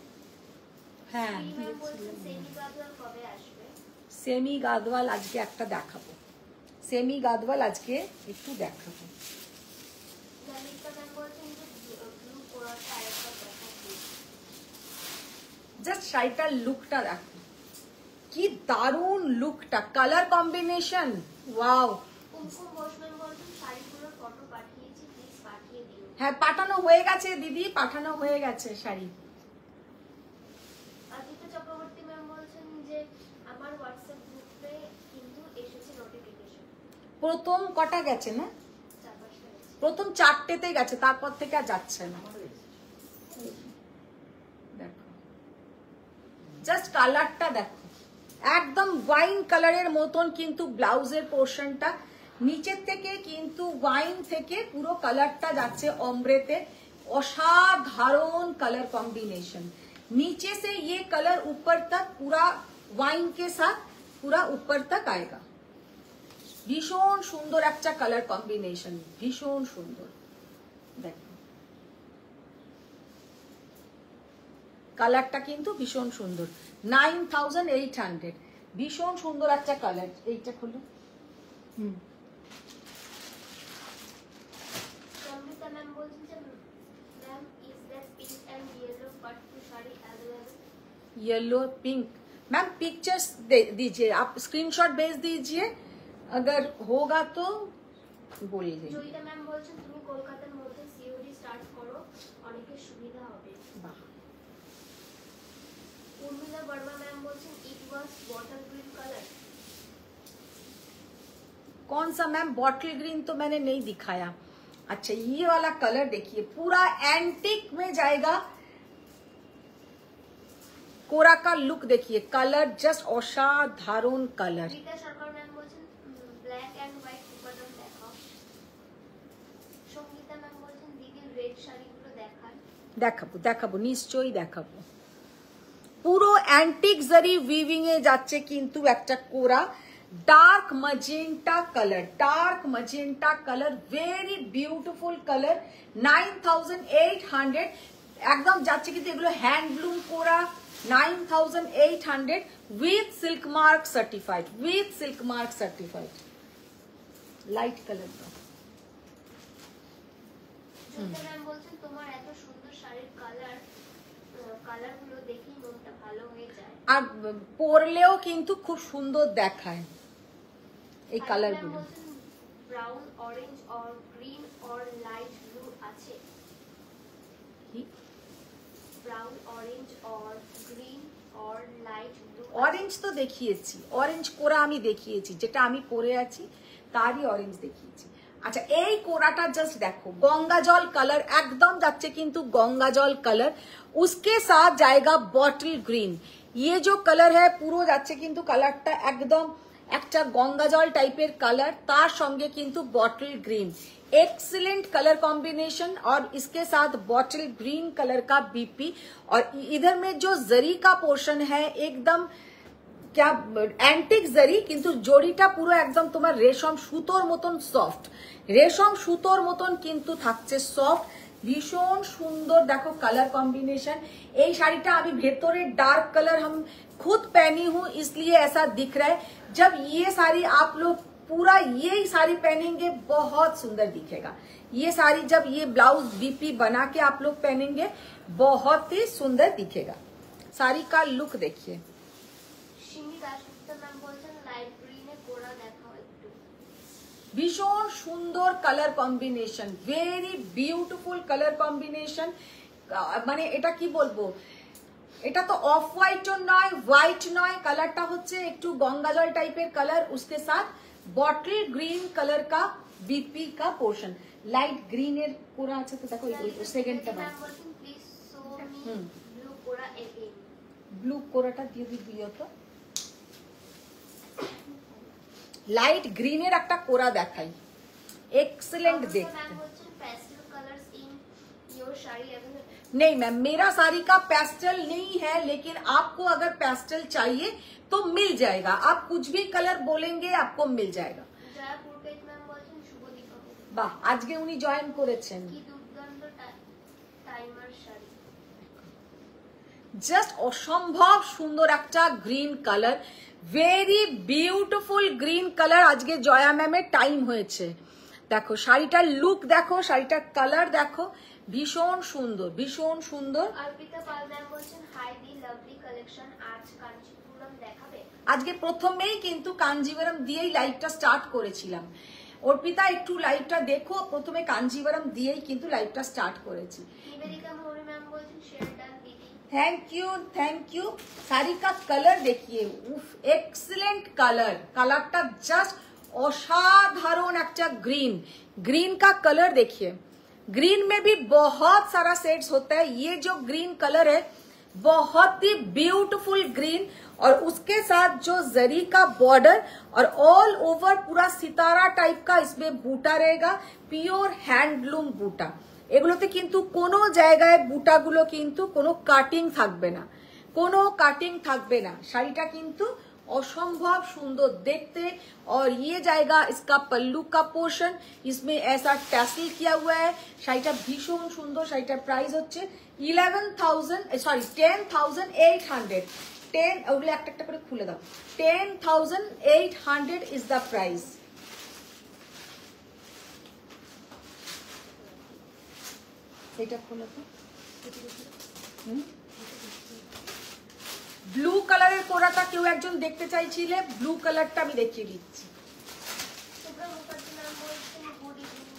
হ্যাঁ, ম্যাম বলছেন সেমি গাদওয়াল কবে আসবে? সেমি গাদওয়াল আজকে একটা দেখাবো, সেমি গাদওয়াল আজকে একটু দেখাবো। ললিতা ম্যাম বলছেন যে ব্লু কোরাটা আরেকবার দেখাচ্ছি। জাস্ট শাড়িটার লুকটা দেখো, কি দারুণ লুকটা, কালার কম্বিনেশন ওয়াও। কুমকুম ঘোষ ম্যাম বলছেন শাড়িগুলোর ফটো পাঠিয়েছি, প্লিজ পাঠিয়ে দিও। হ্যাঁ পাঠানো হয়ে গেছে দিদি, পাঠানো হয়ে গেছে শাড়ি। আদিত্য চক্রবর্তী ম্যাম বলছেন যে আমার হোয়াটসঅ্যাপ গ্রুপে কিন্তু এসেছে নোটিফিকেশন। প্রথম কটা গেছে না, 4-5টা এসেছে। প্রথম 4টেতে গেছে, তারপর থেকে আর যাচ্ছে না। দেখো জাস্ট কালারটা দেখো, একদম ওয়াইন কালারের মতন কিন্তু ব্লাউজের পোর্শনটা, নিচের থেকে কিন্তু ওয়াইন থেকে পুরো কালারটা যাচ্ছে অম্ব্রেতে, असाधारण कलर कॉम्बिनेशन। नीचे से ये कलर ऊपर तक पूरा वाइन के साथ पूरा ऊपर तक आएगा। भीषण सुंदर একটা কালার কম্বিনেশন, ভীষণ সুন্দর। দেখো কালারটা কিন্তু ভীষণ সুন্দর, 9800, ভীষণ সুন্দর একটা কালার। এইটা খুলো। সম্মিতা ম্যাম বলছেন যে ma'am is that pink and yellow pattu sari available? Yellow pink ma'am pictures दीजिए, आप स्क्रीनशॉट भेज दीजिए, अगर होगा तो बोलिए। জয়িতা ম্যাম বলছেন তুমি কলকাতার মধ্যে সিওডি স্টার্ট করো, অনেকের সুবিধা হবে। वाह, উর্মিলা বর্মা ম্যাম বলছেন ইট ওয়াজ বটল গ্রিন কালার। कौन सा मैम? बॉटल ग्रीन तो मैंने नहीं दिखाया। अच्छा, ये वाला कलर देखिए, पूरा एंटिक में जाएगा। कोरा का लुक देखिए, कलर जस्ट असाधारण कलर। রীতা সরকার ম্যাম বলছেন ব্ল্যাক এন্ড হোয়াইট উপাদান দেখাও। সঙ্গীতা ম্যাম বলছেন দিদি রেড শাড়িগুলো দেখান। দেখাবো দেখাবো, নিশ্চয়ই দেখাবো। পুরো অ্যান্টিক জারি উইভিং এ যাচ্ছে কিন্তু একটা কোরা, dark magenta colour, very beautiful colour, 9800 একদম যাচ্ছে কিন্তু এগুলো হ্যান্ডলুম কোরা, 9800 with silk mark certified, light colour. Joyita ma'am বলছেন তোমার এত সুন্দর শাড়ির কালারগুলো দেখেই মনটা ভালো হয়ে যায়। আর পরলেও কিন্তু খুব সুন্দর দেখায় এই কালারগুলো। Brown orange or green or light blue আছে? Brown orange or green or light blue? Orange তো দেখিয়েছি, অরেঞ্জ কোরা আমি দেখিয়েছি, যেটা আমি পরে আছি তারই অরেঞ্জ দেখিয়েছি। अच्छा, এই কোরাটা জাস্ট দেখো, गंगा जल कलर एकदम যাচ্ছে কিন্তু गंगा जल कलर, उसके साथ जाएगा बॉटल ग्रीन। ये जो कलर है পুরো যাচ্ছে কিন্তু কালারটা একদম একটা गंगा जल टाइपेर कलर, तार संगे किंतु bottle green, excellent colour combination, और इसके साथ बॉटल ग्रीन कलर का बीपी, और इधर में जो जरी का पोर्शन है एकदम क्या एंटिक जरी, किंतु जड़ीटा पुरो एकदम तुम्हार रेशम सुतोर मतन सफ्ट, रेशम सुतोर मतन किंतु थाकছে सफ्ट, भीषण सुंदर। देखो कलर कॉम्बिनेशन, এই শাড়িটা আমি ভেতরে डार्क कलर हम खुद पहनी हूँ इसलिए ऐसा दिख रहा है। जब ये साड़ी आप लोग पूरा ये साड़ी पहनेंगे बहुत सुंदर दिखेगा। ये साड़ी जब ये ब्लाउज बीपी बना के आप लोग पहनेंगे बहुत ही सुंदर दिखेगा। साड़ी का लुक देखिए। সিমি দাশগুপ্তা ম্যাম বলছেন লাইট গ্রিনে কোরা দেখাও একটু। ভীষণ সুন্দর colour combination, very beautiful colour combination. মানে এটা কি বলবো, এটা তো অফ হোয়াইটও নয়, হোয়াইট নয়, কালারটা হচ্ছে একটু गंगा जल टाइपेर कलर, उसके साथ बॉटल ग्रीन कलर का बीपी का पोर्शन। लाइट ग्रीन এর কোরা আছে তো দেখো, সেকেন্ডটা ম্যাম বলছেন প্লিজ শো মি ব্লু কোরা এগেইন। ব্লু কোরাটা দিয়ে দিও তো। লাইট গ্রিনের একটা কোরা দেখাই, एक्सीलेंट देखते। ম্যাম বলছেন pastel colours in your sari available? नहीं मैम, मेरा साड़ी का पेस्टल नहीं है, लेकिन आपको अगर पेस्टल चाहिए तो मिल जाएगा, आप कुछ भी कलर बोलेंगे आपको मिल जाएगा। জয়া পুরকাইত ম্যাম বলছেন শুভ দীপাবলি। বাহ, আজকে উনি জয়েন করেছেন। কি দুর্দান্ত টাইমার শাড়ি। জাস্ট অসম্ভব সুন্দর একটা green colour, very beautiful green colour. আজকে জয়া ম্যামের টাইম হয়েছে। দেখো শাড়িটার লুক দেখো, শাড়িটার কালার দেখো, ভীষণ সুন্দর, ভীষণ সুন্দর। অর্পিতা পাল ম্যাম বলছেন হাই দি লাভলি কালেকশন, আজ কাঞ্চিপুরম দেখাবে? আজকে প্রথমেই কিন্তু কাঞ্জিভারাম দিয়েই লাইভটা স্টার্ট করেছিলাম। অর্পিতা একটু লাইভটা দেখো, প্রথমে কাঞ্জিভারাম দিয়েই কিন্তু লাইভটা স্টার্ট করেছি। নিবেদিকা মৌরি ম্যাম বলছেন শেয়ার ডান দিদি। Thank you. साड़ी का कलर देखिए, उफ, एक्सीलेंट कलर, कलरটা जस्ट असाधारण একটা ग्रीन, ग्रीन का कलर देखिए। ग्रीन में भी बहुत सारा शेड्स होता है, ये जो ग्रीन कलर है बहुत ही ब्यूटीफुल ग्रीन, और उसके साथ जो जरी का बॉर्डर और ऑल ओवर पूरा सितारा टाइप का इसमें बूटा रहेगा, प्योर हैंडलूम बूटा। এগুলোতে কিন্তু কোনো জায়গায় বুটাগুলো কিন্তু কোনো কাটিং থাকবে না, কোনো কাটিং থাকবে না। শাড়িটা কিন্তু असंभव सुंदर देखते। और ये जाएगा इसका पल्लू का पोर्शन, इसमें ऐसा टैसल किया हुआ है। শাড়িটা ভীষণ সুন্দর। শাড়িটার প্রাইস হচ্ছে 10,800। 10 ওগুলো একটা একটা করে খুলে দাও। 10,800 ইজ দ্য প্রাইস। এটা খুলে তো। ব্লু কালারের কোরাটা কেউ একজন দেখতে চাইছিলে, ব্লু কালারটা আমি দেখিয়ে দিচ্ছি। শুভ্রা মুখার্জি ম্যাম বলছেন good evening.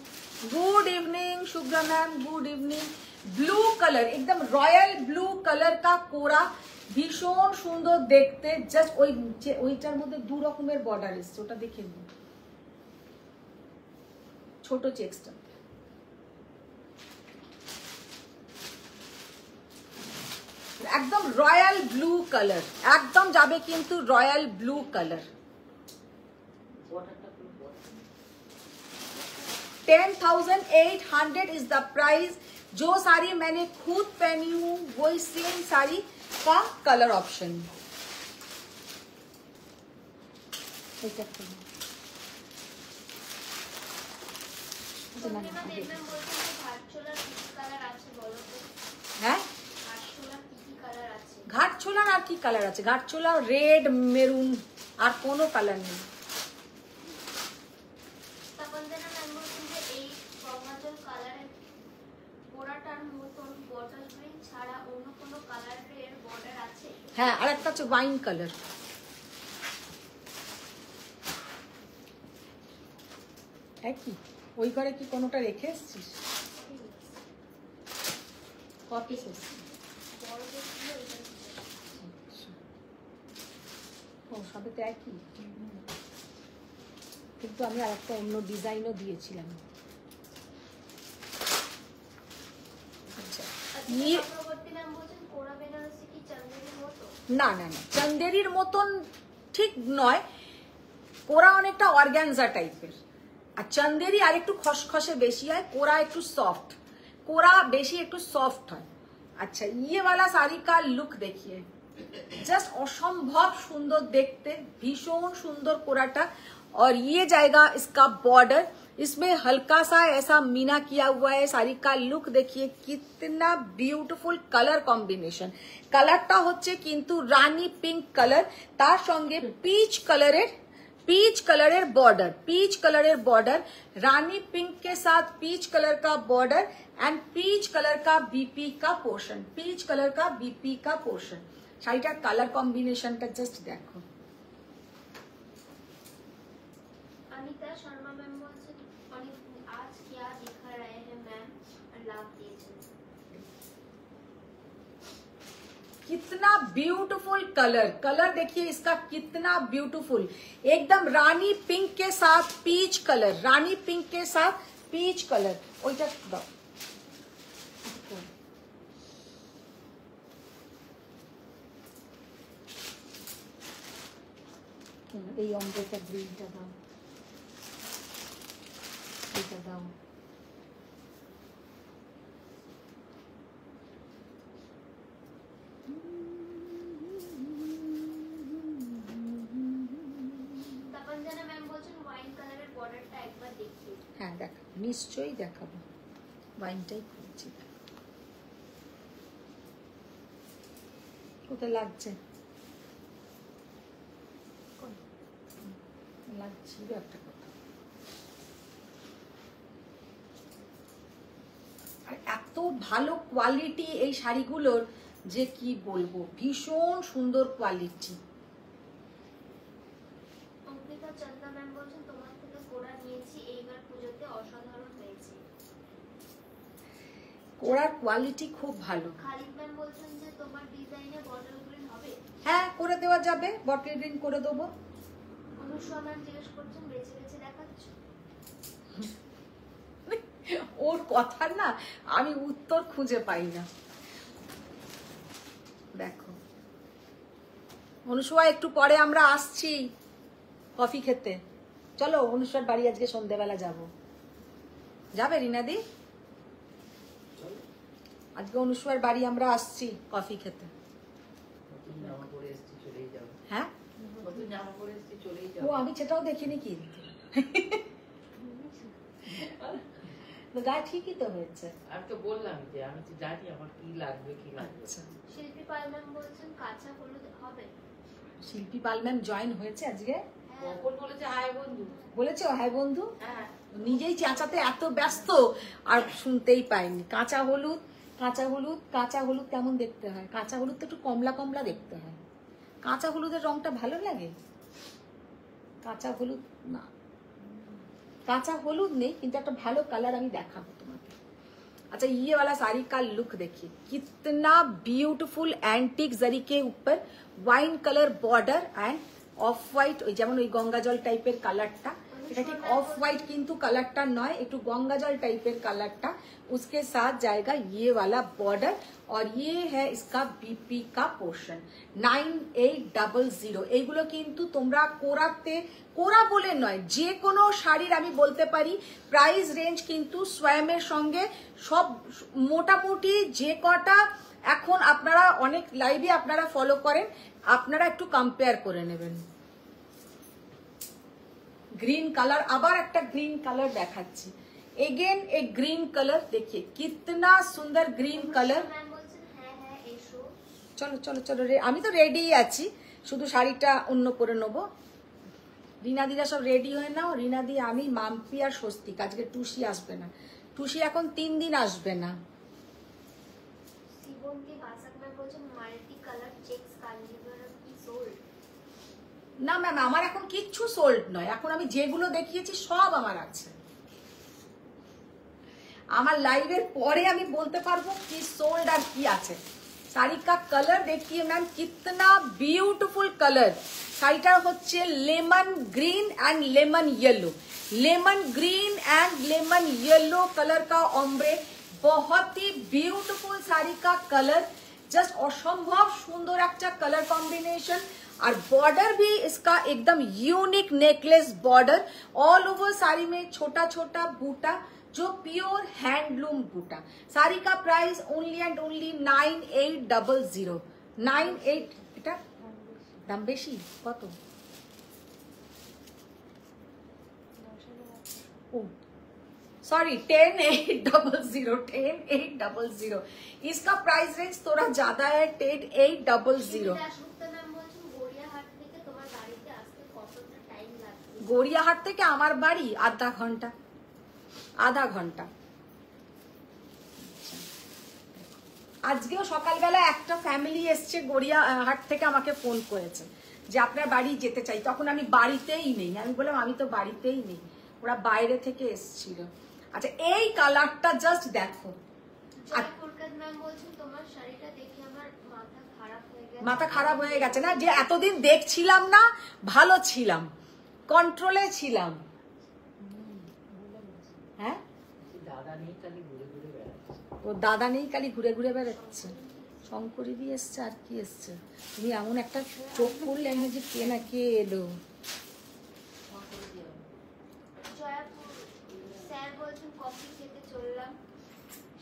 Good evening Shubhra ma'am, good evening. Blue colour एकदम रॉयल ब्लू कलर का कोरा, ভীষণ সুন্দর দেখতে। জাস্ট ওইটার মধ্যে দু রকমের বর্ডার এসছে, ওটা দেখে নিন। ছোট চেক্সটা একদম রয়্যাল ব্লু কালার, একদম যাবে কিন্তু royal blue colour. 10,800 is the price. जो साड़ी मैंने खुद पहनी हूँ वही सेम साड़ी का कलर ऑप्शन। পূর্ণিমা দেব ম্যাম বলছেন যে ঘাটচোলার কি কি কালার আছে বলো তো। হ্যাঁ, ঘাটচোলার কি কি কালার আছে? ঘাটছোলার আর কি কালার আছে? ঘাটছোলা রেড, মেরুন, আর কোনো কালার নেই। তপনজনা ম্যাম বলছেন যে এই গঙ্গাজল কালারের পোড়াটার মতন বটল গ্রিন ছাড়া অন্য কোনো কালারের বর্ডার আছে? হ্যাঁ, আর একটা হচ্ছে ওয়াইন কালার। একই ওই ঘরে কি কোনোটা রেখে এসছিস? কপি এসছি। বড় দেখলে এটা ও সবে তো একই, কিন্তু আমি আর একটা অন্য ডিজাইনও দিয়েছিলাম। আচ্ছা, ये চক্রবর্তী ম্যাম বলছেন কোরা বেনারসি কি চন্দেরির মতো? না না না, চন্দেরির মতন ঠিক নয়, কোরা অনেকটা অর্গানজা টাইপের, আর চন্দেরি আর একটু খসখসে বেশি হয়, কোরা একটু সফট, কোরা বেশি একটু সফট হয়। अच्छा, ये वाला साड़ी का लुक देखिए, जस्ट असंभव सुंदर देखते, भीषण सुंदर कोराटा। और ये जाएगा इसका बॉर्डर, इसमें हल्का सा ऐसा मीना किया हुआ है। साड़ी का लुक देखिए कितना ब्यूटीफुल कलर कॉम्बिनेशन। कलरटा होच्छे किन्तु रानी पिंक कलर, तार संगे पीच कलरेर बॉर्डर, पीच कलरेर बॉर्डर, रानी पिंक के साथ पीच कलर का बॉर्डर एंड पीच कलर का बीपी का पोर्शन, पीच कलर का बीपी का पोर्शन। शाड़ीटार कलर कॉम्बिनेशनटा जस्ट देखो। अनीता शर्मा मैम बोलছেন आज क्या दिखा रहे हैं मैम लाभ दिएছেন। कितना ब्यूटीफुल कलर, कलर देखिए इसका कितना ब्यूटीफुल, एकदम रानी पिंक के साथ पीच कलर, रानी पिंक के साथ पीच कलर। ওইটা দাও, এই অমৃতা গ্রিনটা দাও, এটা দাও। তপনজনা ম্যাম বলছেন ওয়াইন কালারের বর্ডারটা একবার দেখিয়ে। হ্যাঁ দেখ, নিশ্চয়ই দেখাবো, ওয়াইনটাই খুঁজছি। কোথায় লাগছে? লাগছিল একটা কথা। আর এত ভালো কোয়ালিটি এই শাড়িগুলোর যে কি বলবো, ভীষণ সুন্দর কোয়ালিটি। অঙ্কিতা চন্দা ম্যাম বলছেন তোমার থেকে কোরা নিয়েছি, এইবার পুজোতে অসাধারণ হয়েছে। কোরার কোয়ালিটি খুব ভালো। খালিদ ম্যাম বলছেন যে তোমার ডিজাইনে বটল গ্রিন হবে। হ্যাঁ, করে দেওয়া যাবে, বটল গ্রিন করে দেবো। অনুষ্কা ম্যাম জিজ্ঞেস করছেন বেছে বেছে দেখাচ্ছ? ওর কথার না আমি উত্তর খুঁজে পাই না। দেখো অনুষ্কা, একটু পরে আমরা আসছি কফি খেতে, চলো অনুষ্কার বাড়ি আজকে সন্ধ্যেবেলা যাব। যাবে রিনাদি? আজকে অনুষ্কার বাড়ি আমরা আসছি কফি খেতে। হ্যাঁ, নতুন জামা পরে এসেছি, চলেই ও যাবো। আমি সেটাও দেখিনি কিন্তু। তো গায়ে ঠিকই তো হয়েছে। আমি তো বললাম যে আমি তো জানি আমার কি লাগবে কি লাগবে। আচ্ছা, শিল্পী পাল ম্যাম বলছেন কাঁচা হলুদ হবে। শিল্পী পাল ম্যাম জয়েন হয়েছে আজকে, হ্যাঁ, কখন বলেছে হাই বন্ধু? বলেছে হাই বন্ধু। হ্যাঁ, নিজেই চেঁচাতে এত ব্যস্ত আর শুনতেই পাইনি। কাঁচা হলুদ, কাঁচা হলুদ, কাঁচা হলুদ কেমন দেখতে হয়? কাঁচা হলুদ তো একটু কমলা কমলা দেখতে হয়। কাঁচা হলুদের রংটা ভালো লাগে? কাঁচা হলুদ না, কাঁচা হলুদ নেই, কিন্তু একটা ভালো কালার আমি দেখাবো তোমাকে। अच्छा ये वाला साड़ी का लुक देखिए, कितना ब्यूटीफुल एंटीक जरी के ऊपर wine colour border and off white, ওই যেমন ওই গঙ্গা জল টাইপের কালারটা, এটা ঠিক অফ হোয়াইট কিন্তু কালারটা নয়, একটু গঙ্গা জল টাইপের কালারটা। उसके साथ जाएगा ये वाला बॉर्डर और ये है इसका बीपी का पोर्शन 9800। এইগুলো কিন্তু তোমরা কোরাতে, কোরা বলে নয়, যে কোনো শাড়ির আমি বলতে পারি প্রাইস রেঞ্জ কিন্তু সোয়ামের সঙ্গে সব মোটামুটি যে কটা এখন আপনারা অনেক লাইভে আপনারা ফলো করেন, আপনারা একটু কম্পেয়ার করে নেবেন। ग्रीन कलर, আবার একটা গ্রিন কালার দেখাচ্ছি। এগেন এ গ্রিন কালার देखिए कितना सुंदर ग्रीन कलर। ম্যাম বলছেন হ্যাঁ হ্যাঁ এসো। চলো চলো চলো, আমি তো রেডি আছি, শুধু শাড়িটা অন্য করে নেবো। রিনা দিদা সব রেডি হয়ে নাও। রিনা দি, আমি, মাম্পি আর স্বস্তিক। আজকে টুসি আসবে না, টুসি এখন 3 দিন আসবে না। শিবন্তী বাসাক ম্যাম বলছেন মাল্টি কালার চেকস কাঞ্জিভার কি সোল্ড। না ম্যাম, আমার এখন কিচ্ছু সোল্ড নয়, এখন আমি যেগুলো দেখিয়েছি সব আমার আছে। আমার লাইভের পরে আমি বলতে পারবো কি সোল্ড আর কি আছে। শাড়ি কা কালার देखिए मैम कितना ब्यूटीफुल कलर। শাড়িটা হচ্ছে lemon green and lemon yellow, lemon green and lemon yellow colour का ओम्ब्रे, बहुत ही ब्यूटीफुल শাড়ি का कलर, जस्ट असंभव सुंदर একটা कलर कॉम्बिनेशन। और बॉर्डर भी इसका एकदम unique necklace border, all over sari में छोटा छोटा बूटा, जो प्योर हैंडलूम बूटा। साड़ी का प्राइस ओनली एंड ओनली 9800। 98 এটা দাম বেশি কত? ও सॉरी 10800, 10800। इसका प्राइस रेंज थोड़ा ज्यादा है, 10800। দাশগুপ্তা ম্যাম বলছেন গড়িয়াহাট থেকে তোমার বাড়িতে আসতে কতটা টাইম লাগবে। গড়িয়াহাট থেকে আমার বাড়ি আধা ঘন্টা, আধা ঘন্টা। আজকেও সকালবেলা একটা ফ্যামিলি এসছে গড়িয়াহাট থেকে, আমাকে ফোন করেছে যে আপনার বাড়ি যেতে চাই। তখন আমি বাড়িতেই নেই, আমি বললাম আমি তো বাড়িতেই নেই, ওরা বাইরে থেকে এসছিল। আচ্ছা এই কালারটা জাস্ট দেখো, জয় ফুরকাত ম্যাম বলছেন তোমার শাড়িটা দেখে আমার মাথা খারাপ হয়ে গেছে। মাথা খারাপ হয়ে গেছে না, যে এতদিন দেখছিলাম না, ভালো ছিলাম, কন্ট্রোলে ছিলাম। হ্যাঁ, দাদা নেই, খালি ঘুরে ঘুরে বেড়াচ্ছে। ও দাদা নেই, খালি ঘুরে ঘুরে বেড়াচ্ছে। শঙ্করী দিয়ে এসছে, আর কি এসছে? তুমি এমন একটা চোখ করলে আমি যে কে না কে এলো। জয়াপুর স্যার বলছেন কফি খেতে চললাম।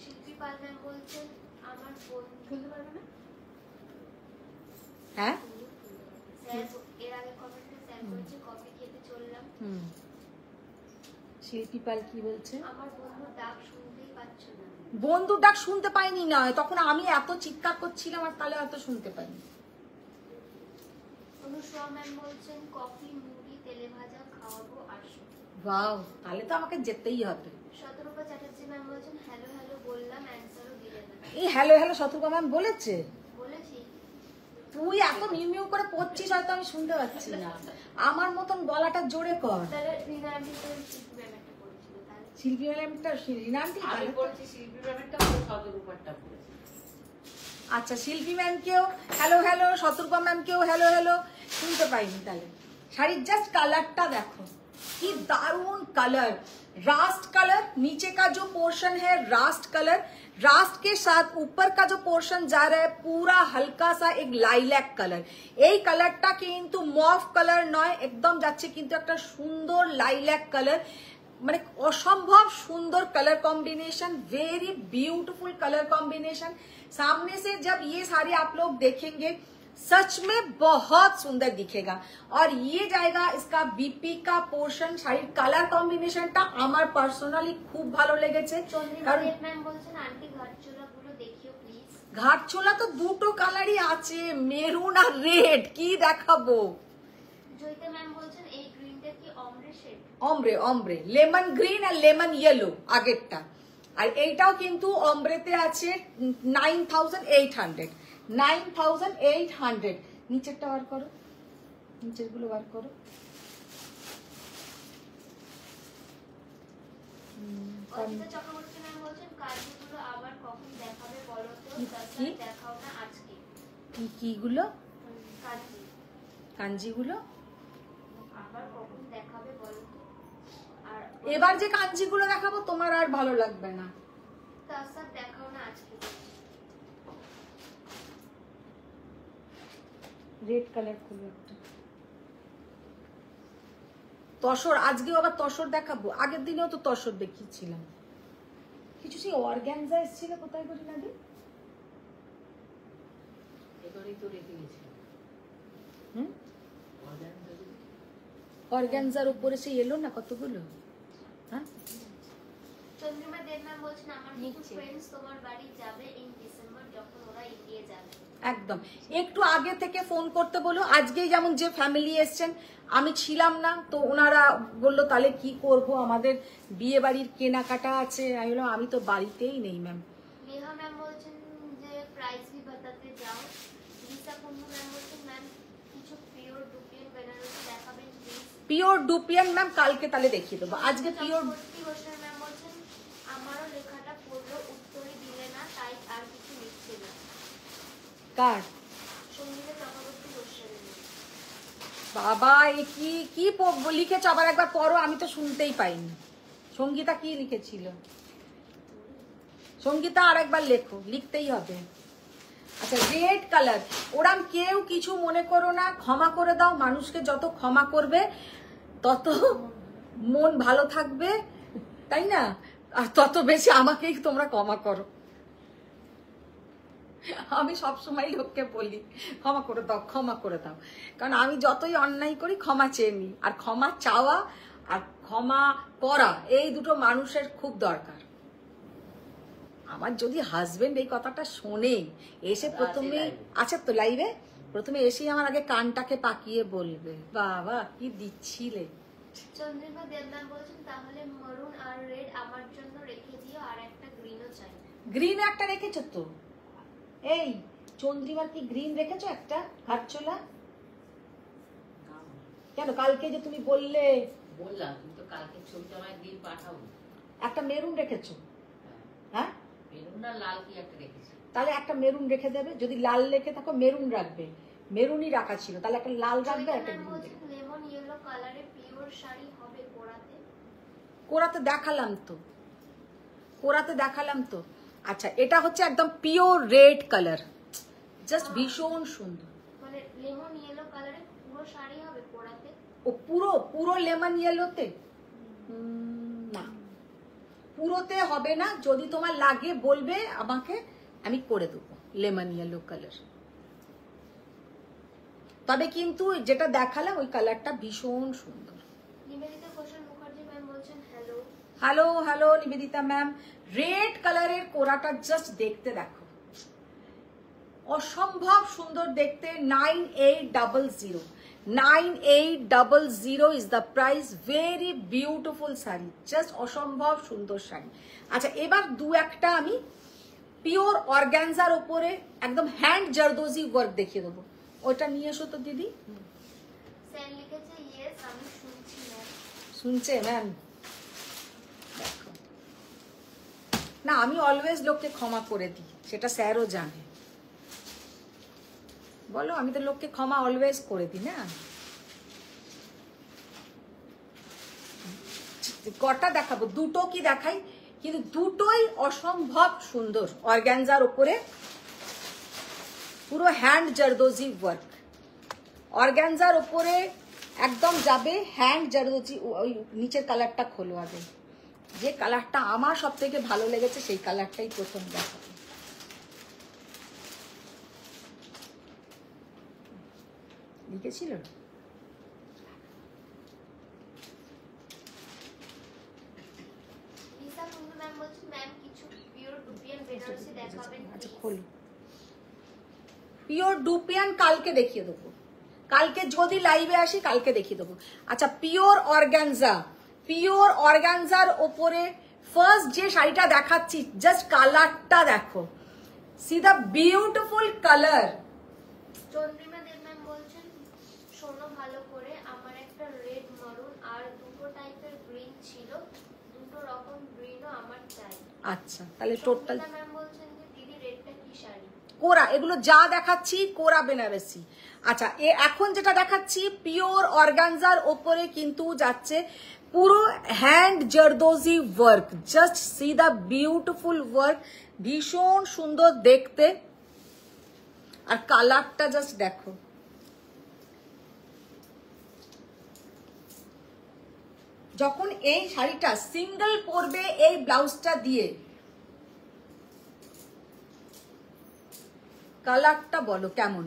শিল্পী পাল ম্যাম বলছেন আমার বন্ধু খুলতে পারবে না। হ্যাঁ, স্যার এর আগে কমেন্টে স্যার বলছে কফি খেতে চললাম। হুম। শিল্পী পাল কি বলছে? আমার বন্ধু ডাক শুনতেই পাচ্ছ না। বন্ধু ডাক শুনতে পাইনি না, তখন আমি এত চিৎকার করছিলাম আর তাহলে এত শুনতে পাইনি। অনুসুয়া ম্যাম বলছেন কফি মুড়ি তেলে ভাজা খাওয়াবো আসো। ওয়াও, তাহলে তো আমাকে যেতেই হবে। শতরূপা চ্যাটার্জি ম্যাম বলছেন হ্যালো হ্যালো বললাম অ্যান্সারও দিলেন না। এই হ্যালো হ্যালো শতরূপা ম্যাম বলেছে? বলেছি তুই এত মিউ মিউ করে পড়ছিস হয়তো আমি শুনতে পাচ্ছি না। আমার মতন গলাটা জোরে কর। তাহলে রিনা আন্টি তো শিল্পী ম্যাম একটা বলেছিল তাহলে। শিল্পী ম্যামটা রিনা আন্টি আমি পড়েছি শিল্পী ব্যাপারটা, শতরূপারটা পড়েছি। আচ্ছা, শিল্পী ম্যামকেও হ্যালো হ্যালো, শতরূপা ম্যামকেও হ্যালো হ্যালো, শুনতে পাইনি। তাহলে শাড়ির জাস্ট কালারটা দেখো কি दारुण कलर, रास्ट कलर, नीचे का जो पोर्शन है रास्ट कलर, रास्ट के साथ ऊपर का जो पोर्शन जा रहा है पूरा हल्का सा एक लाइलैक कलर। এই কালারটা কিন্তু মফ কালার নয়, একদম যাচ্ছে কিন্তু একটা সুন্দর লাইলैक कलर, মানে অসম্ভব সুন্দর colour combination, very beautiful colour combination. सामने से जब ये साड़ी आप लोग देखेंगे सच में बहुत सुंदर दिखेगा। और ये जाएगा इसका बीपी का पोर्शन। শাড়ির কালার কম্বিনেশনটা আমার পার্সোনালি খুব ভালো লেগেছে। কারণ ম্যাম বলছেন আন্টি ঘাটচোলাগুলো দেখিও প্লিজ। ঘাটচোলা তো দুটো কালারই আছে, মেরুন আর রেড, কি দেখাবো। জয়িতা ম্যাম বলছেন এই গ্রিনটা কি অমরে শেড? অমব্রে, অমব্রে, লেমন গ্রিন আর লেমন ইয়েলো আগেরটা। আর এইটাও কিন্তু অমব্রেতে আছে 9800, 9800। নিচেরটা বার করো, নিচের গুলো বার করো। অজিতা চক্রবর্তী ম্যাম বলছেন কাজগুলো আবার কখন দেখাবে বলো তো, কি? দেখাও না আজকে। কি কি গুলো? কাজী কাঞ্জিগুলো আবার কখন দেখাবে বলো তো। আর এবার যে কাঞ্জিগুলো দেখাবো তোমার আর ভালো লাগবে না। তাসার দেখাও না আজকে। রেড কালার খুলো একটা। তসর, আজকেও আবার তসর দেখাবো। আগের দিনেও তো তসর দেখিয়েছিলাম। কিছু সেই অর্গানজা এসেছিল কোথায় করি না দি? এবারেই তো রেখে গেছিলাম। অর্গানজার উপরে সে এলো না কতগুলো। হ্যাঁ, চন্দ্রিমা দেব ম্যাম বলছেন আমার কিছু নিচে। ফ্রেন্ডস তোমার বাড়ি যাবে ইন ডিসেম্বর যখন ওরা ইন্ডিয়া যাবে। একদম একটু আগে থেকে ফোন করতে বলো। আজকেই যেমন যে ফ্যামিলি এসছেন, আমি ছিলাম না, তো ওনারা বললো তাহলে কি করব, আমাদের বিয়ে বাড়ির কেনাকাটা আছে। আমি বললাম আমি তো বাড়িতেই নেই ম্যাম। নেহা ম্যাম বলছেন যে প্রাইস ভি বাতাতে যাও। লিসা কুন্ডু ম্যাম বলছেন ম্যাম কিছু পিওর ডুপিয়ান বেনারসি দেখাবেন প্লিজ। পিওর ডুপিয়ান ম্যাম কালকে তাহলে দেখিয়ে দেবো। আজকে পিওর ঘোষণা ম্যাম বলছেন আমারও লেখাটা পড়লো উত্তরে দিলে না তাই আর কিছু লিখছে না। কার? সঙ্গীতা চক্রবর্তী ঘোষণা। বাবা এ কি কি লিখেছ আবার একবার পড়ো, আমি তো শুনতেই পাইনি। সঙ্গীতা কি লিখেছিল? সঙ্গীতা আর একবার লেখো, লিখতেই হবে। আচ্ছা, রেড কালার। ওরাম কেউ কিছু মনে করো না, ক্ষমা করে দাও। মানুষকে যত ক্ষমা করবে তত মন ভালো থাকবে, তাই না? আর তত বেশি আমাকেই তোমরা ক্ষমা করো। আমি সবসময় লোককে বলি ক্ষমা করে দাও, ক্ষমা করে দাও। কারণ আমি যতই অন্যায় করি ক্ষমা চেয়ে নিই। আর ক্ষমা চাওয়া আর ক্ষমা করা এই দুটো মানুষের খুব দরকার। আমার যদি হাজবেন্ড এই কথাটা শোনে, এসে প্রথমে আচ্ছা তো লাইভে প্রথমে এসেই আমার আগে কানটাকে পাকিয়ে বলবে বাবা কি দিচ্ছিলে। চন্দ্রিমা দেবনাথ বলছেন তাহলে মারুন আর রেড আমার জন্য রেখে দিও, আর একটা গ্রিনও চাই। গ্রিন একটা রেখেছো তো? এই চন্দ্রিমার কি গ্রিন রেখেছো একটা ঘাটচোলা? কেন কালকে যে তুমি বললে বললাম তুমি তো কালকে ছবিটা আমায় দিন পাঠাও। একটা মেরুন রেখেছো? হ্যাঁ, মেরুন না লাল কি একটা রেখেছি। তাহলে একটা মেরুন রেখে দেবে। যদি লাল রেখে থাকো মেরুন রাখবে। মেরুনই রাখা ছিল, তাহলে একটা লাল রাখবে, একটা গ্রিন রাখবে। লেমন ইয়েলো কালারে পিওর শাড়ি হবে কোরাতে। কোরাতে দেখালাম তো, কোরাতে দেখালাম তো। আচ্ছা, এটা হচ্ছে একদম পিওর রেড কালার, জাস্ট ভীষণ সুন্দর। মানে লেমন ইয়েলো কালারে পুরো শাড়ি হবে কোরাতে? ও পুরো পুরো লেমন ইয়েলোতে না, পুরোতে হবে না। যদি তোমার লাগে বলবে আমাকে, আমি করে দেবো লেমন ইয়েলো কালার। তবে কিন্তু যেটা দেখালাম ওই কালারটা ভীষণ সুন্দর। নিবেদিতা ঘোষাল মুখার্জি ম্যাম বলছেন hello. Hello hello Nivedita ma'am. Red কালারের কোরাটা জাস্ট দেখতে দেখো, অসম্ভব সুন্দর দেখতে। 9800, 9800 is the price. Very beautiful sari, just অসম্ভব সুন্দর শাড়ি। আচ্ছা, এবার দু একটা আমি পিওর অর্গানজার ওপরে একদম হ্যান্ড জারদোজি ওয়ার্ক দেখিয়ে দেবো। ওইটা নিয়ে এসো তো দিদি। স্যার লিখেছে ইয়েস আমি শুনছি ম্যাম। শুনছে ম্যাম? দেখো না, আমি অলওয়েজ লোককে ক্ষমা করে দিই, সেটা স্যারও জানে। বলো, আমি তো লোককে ক্ষমা অলওয়েজ করে দিই না। কটা দেখাবো? দুটো কি দেখাই, কিন্তু দুটোই অসম্ভব সুন্দর। অর্গানজার উপরে পুরো হ্যান্ড জারদোজি ওয়ার্ক। অর্গানজার উপরে একদম যাবে হ্যান্ড জারদোজি। ওই নিচের কালারটা খোলো আগে। যে কালারটা আমার সব থেকে ভালো লেগেছে সেই কালারটাই প্রথম দেখাবো। লিখেছিল লিসা কুন্ডু ম্যাম বলছেন ম্যাম কিছু পিওর ডুপিয়ান বেনারসি দেখাবেন আচ্ছা please? খোলো। পিওর ডুপিয়ান কালকে দেখিয়ে দেবো, কালকে যদি লাইভে আসি কালকে দেখিয়ে দেবো। আচ্ছা পিওর অর্গানজার ওপরে ফার্স্ট যে শাড়িটা দেখাচ্ছি, জাস্ট কালারটা দেখো, see the beautiful colour. Chandrima Deb ma'am বলছেন শোনো ভালো করে, আমার একটা রেড মারুন আর দুটো টাইপের গ্রিন ছিল, দুটো রকম গ্রিনও আমার চাই। আচ্ছা তাহলে টোটাল সঙ্গীতা ম্যাম বলছেন যে দিদি রেডটা কি শাড়ি? কোরা, এগুলো যা দেখাচ্ছি কোরা বেনারসি। আচ্ছা এখন যেটা দেখাচ্ছি পিওর অর্গানজার ওপরে কিন্তু যাচ্ছে পুরো hand zardozi work, just see the beautiful work, ভীষণ সুন্দর দেখতে। আর কালারটা জাস্ট দেখো, যখন এই শাড়িটা সিঙ্গেল পরবে এই ব্লাউজটা দিয়ে, कलर बोलो कैमन,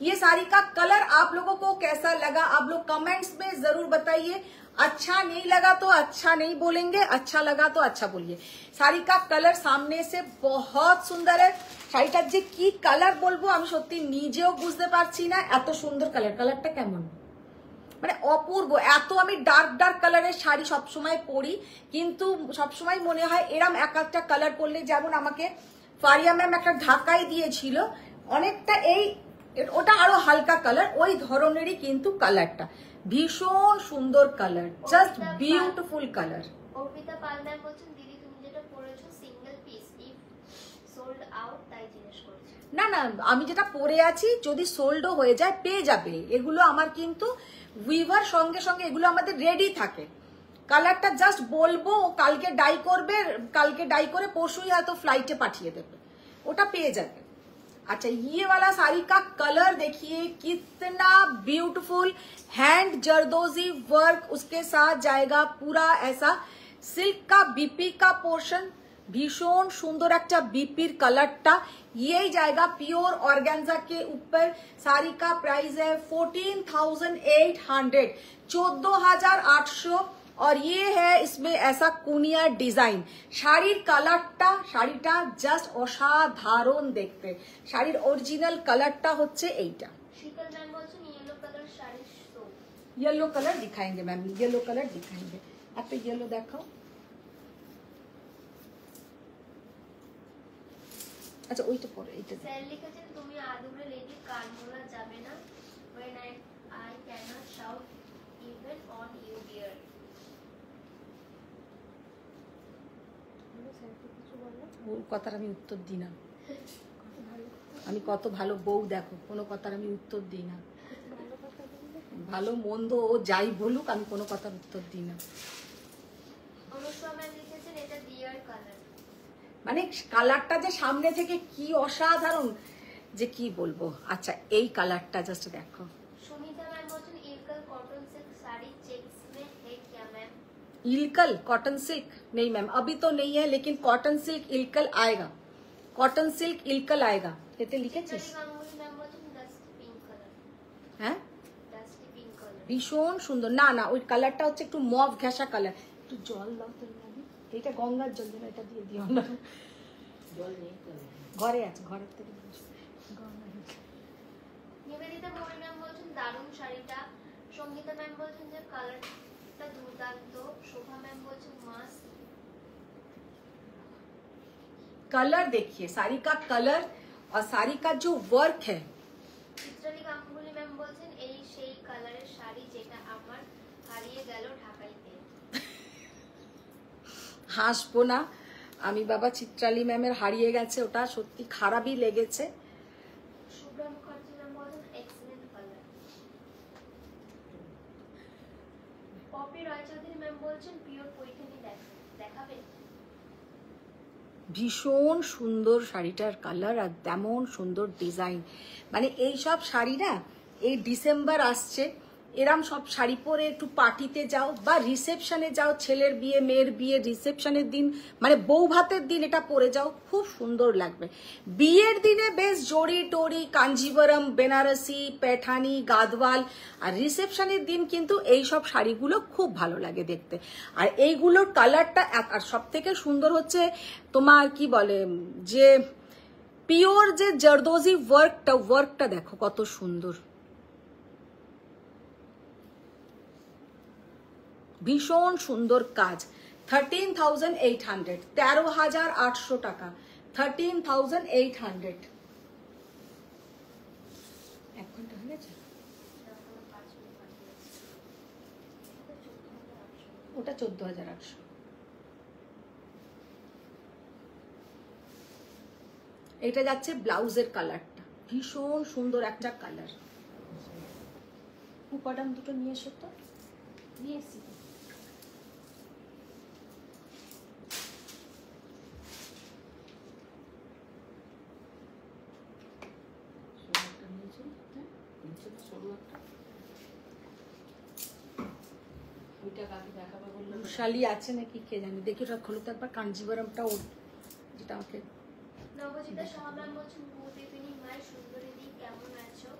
ये साड़ी का कलर आप लोगों को कैसा लगा आप लोग कमेंट्स में जरूर बताइए। अच्छा नहीं लगा तो अच्छा नहीं बोलेंगे, अच्छा लगा तो अच्छा बोलिए। শাড়ি का कलर सामने से बहुत सुंदर है। শাড়িটার যে কি কালার বলবো আমি সত্যি নিজেও বুঝতে পারছি না, এত সুন্দর কালার। কালারটা কেমন মানে অপূর্ব। এত আমি ডার্ক ডার্ক কালারের শাড়ি সবসময় পরি, কিন্তু সবসময় মনে হয় এরম এক একটা কালার পরলে, যেমন আমাকে ফারিয়া ম্যাম একটা ঢাকাই দিয়েছিল অনেকটা এই, ওটা আরো হালকা কালার, ওই ধরনেরই কিন্তু কালারটা ভীষণ সুন্দর colour, just beautiful colour. Arpita Pal ma'am বলছেন দিদি তুমি যেটা পরেছো single piece, if sold out তাই জিজ্ঞেস করছি। না না, আমি যেটা পরে আছি যদি সোল্ডও হয়ে যায় পেয়ে যাবে। এগুলো আমার কিন্তু উইভার সঙ্গে সঙ্গে এগুলো আমাদের রেডি থাকে। কালারটা জাস্ট বলবো, কালকে ডাই করবে, কালকে ডাই করে পরশুই হয়তো ফ্লাইটে পাঠিয়ে দেবে, ওটা পেয়ে যাবে। अच्छा ये वाला साड़ी का कलर देखिए कितना ब्यूटीफुल, हैंड जरदोजी वर्क, उसके साथ जाएगा पूरा ऐसा सिल्क का बीपी का पोर्शन, भीषण सुंदर एक बीपीर कलरटा ये जाएगा प्योर ऑर्गेन्जा के ऊपर। साड़ी का प्राइस है 14,800, 14,800, और ये है इसमें ऐसा कुनिया डिजाइन। শাড়ির কালারটা, শাড়িটা জাস্ট অসাধারণ দেখতে। শাড়ির অরিজিনাল কালারটা হচ্ছে এইটা। শীতল ম্যাম বলছেন yellow colour sari show. Yellow colour दिखाएंगे मैम, येलो कलर दिखाएंगे। একটা येलो দেখাও। আচ্ছা ওইটা পরে এইটা স্যার লিখেছেন তুমি আদুরে লেডি কান মোলা যাবে না, when I cannot shout even on you dear। ওর কথার আমি উত্তর দিই না, আমি কত ভালো বউ দেখো, কোনো কথার আমি উত্তর দিই না। ভালো মন্দ ও যাই বলুক আমি কোনো কথার উত্তর দিই না। অনুষ্কা ম্যাম লিখেছেন এটা ডিয়ার কালার, মানে কালারটা যে সামনে থেকে কি অসাধারণ যে কি বলবো। আচ্ছা এই কালারটা জাস্ট দেখো। সুমিতা ম্যাম বলছেন Ilkal cotton silk sari checks में है क्या मैम? इल्कल कॉटन सिल्क नहीं मैम, अभी तो नहीं है, लेकिन कॉटन सिल्क इल्कल आएगा, कॉटन सिल्क इल्कल आएगा। এতে লিখেছিস? গাঙ্গুলি ম্যাম বলছেন ডাস্টি পিঙ্ক কালার। হ্যাঁ ডাস্টি পিঙ্ক কালার ভীষণ সুন্দর। না না ওই কালারটা হচ্ছে একটু মভ ঘেঁষা কালার। একটু জল দাও তো লাগি, এটা গঙ্গার জল যেন, এটা দিয়ে দিও না। জল নেই তো। ঘরে আছে, ঘরের থেকে নিবেদিতা ভৌমি ম্যাম বলছেন দারুণ শাড়িটা। সঙ্গীতা ম্যাম বলছেন যে কালারটা দুর্দান্ত। শোভা ম্যাম বলছেন মাস্ট। कलर देखिए, साड़ी का कलर और साड़ी का जो वर्क है। চিত্রালী গাঙ্গুলি ম্যাম বলছেন এই সেই কালারের শাড়ি যেটা আমার হারিয়ে গেল ঢাকাইতে। হাসবো না আমি বাবা, চিত্রালী ম্যামের হারিয়ে গেছে, ওটা সত্যি খারাপই লেগেছে। শুভ্রা মুখার্জি ম্যাম বলছেন excellent colour. Poppy Raychaudhuri ma'am বলছেন পিওর পৈঠানি দেখাবে। ভীষণ সুন্দর শাড়িটার কালার আর তেমন সুন্দর ডিজাইন। মানে এই সব শাড়ি না, এই ডিসেম্বর আসছে, এরম সব শাড়ি পরে একটু পার্টিতে যাও বা রিসেপশনে যাও, ছেলের বিয়ে মেয়ের বিয়ে রিসেপশনের দিন মানে বউ ভাতের দিন এটা পরে যাও, খুব সুন্দর লাগবে। বিয়ের দিনে বেশ জড়ি টড়ি কাঞ্জিবরম বেনারসি পেঠানি গাদওয়াল, আর রিসেপশনের দিন কিন্তু এই সব শাড়িগুলো খুব ভালো লাগে দেখতে। আর এইগুলোর কালারটা আর সব থেকে সুন্দর হচ্ছে তোমার কি বলে যে পিওর যে জারদোজি ওয়ার্কটা দেখো কত সুন্দর, ভীষণ সুন্দর কাজ। 13,800, 13,800 টাকা, 13,800। এক ঘন্টা হয়ে গেছে, ওটা 14,800। এটা যাচ্ছে ব্লাউজের কালারটা, ভীষণ সুন্দর একটা কালার। উপাদান দুটো নিয়ে এসো তো, নিয়ে এসছি। শালি আছে নাকি কে জানে, দেখি ওটা খোলো তো একবার, কাঞ্জিবরমটা ওর যেটা আমাকে। নবজিতা সাহা ম্যাম বলছেন গুড ইভিনিং মাই সুন্দরী দি, কেমন আছো?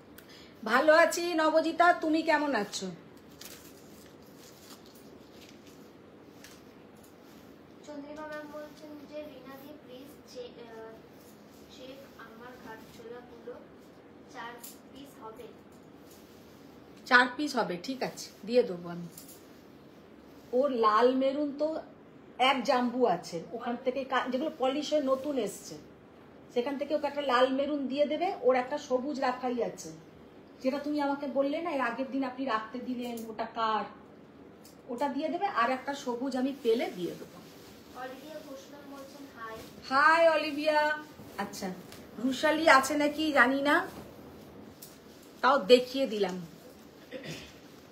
ভালো আছি নবজিতা, তুমি কেমন আছো? চন্দ্রিমা ম্যাম বলছেন যে রিনা দি প্লিজ চেক আমার ঘাটচোলাগুলো 4 পিস হবে। 4 পিস হবে, ঠিক আছে দিয়ে দেবো আমি। ওর লাল মেরুন তো এক জাম্বু আছে ওখান থেকে, যেগুলো পলিশে নতুন এসছে সেখান থেকে ওকে একটা লাল মেরুন দিয়ে দেবে। ওর একটা সবুজ রাখাই আছে, যেটা তুমি আমাকে বললে না এর আগের দিন আপনি রাখতে দিলেন, ওটা কার, ওটা দিয়ে দেবে। আর একটা সবুজ আমি পেলে দিয়ে দেবো। অলিভিয়া ঘোষ ম্যাম বলছেন হাই। Hi Olivia. আচ্ছা রুশালি আছে নাকি জানি না, তাও দেখিয়ে দিলাম।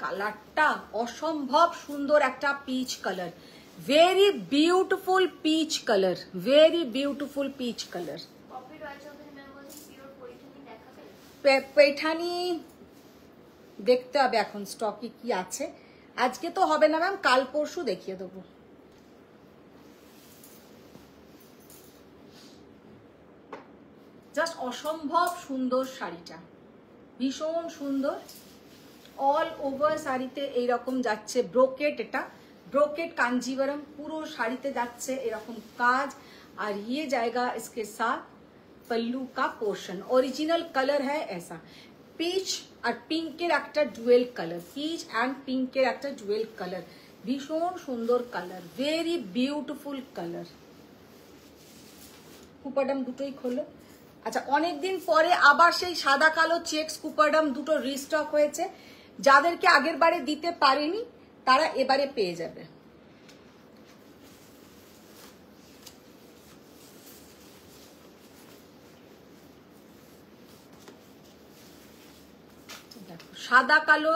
কালারটা অসম্ভব সুন্দর একটা peach colour, very beautiful peach colour, very beautiful peach colour. Poppy Raychaudhuri ma'am বলছেন পিওর পৈঠানি দেখাবে। পেঠানি দেখতে হবে এখন স্টকে কি আছে, আজকে তো হবে না ম্যাম, কাল পরশু দেখিয়ে দেবো। জাস্ট অসম্ভব সুন্দর শাড়িটা, ভীষণ সুন্দর। অল ওভার শাড়িতে এইরকম যাচ্ছে ব্রোকেট, এটা ব্রোকেট कांजीवरम পুরো শাড়িতে যাচ্ছে এরকম কাজ। আর ये जाएगा इसके साथ पल्लू का पोर्शन, ओरिजिनल कलर है ऐसा পিচ আর পিঙ্কের একটা ডুয়েল কালার, পিচ অ্যান্ড পিঙ্কের একটা ডুয়েল কালার, ভীষণ সুন্দর কালার, ভেরি বিউটিফুল কালার। কুপাডাম দুটোই খোলো। আচ্ছা অনেকদিন পরে আবার সেই সাদা কালো চেক্স কুপাডাম দুটো রিস্টক হয়েছে, যাদেরকে আগের বারে দিতে পারেনি তারা এবারে পেয়ে যাবে। সাদা কালো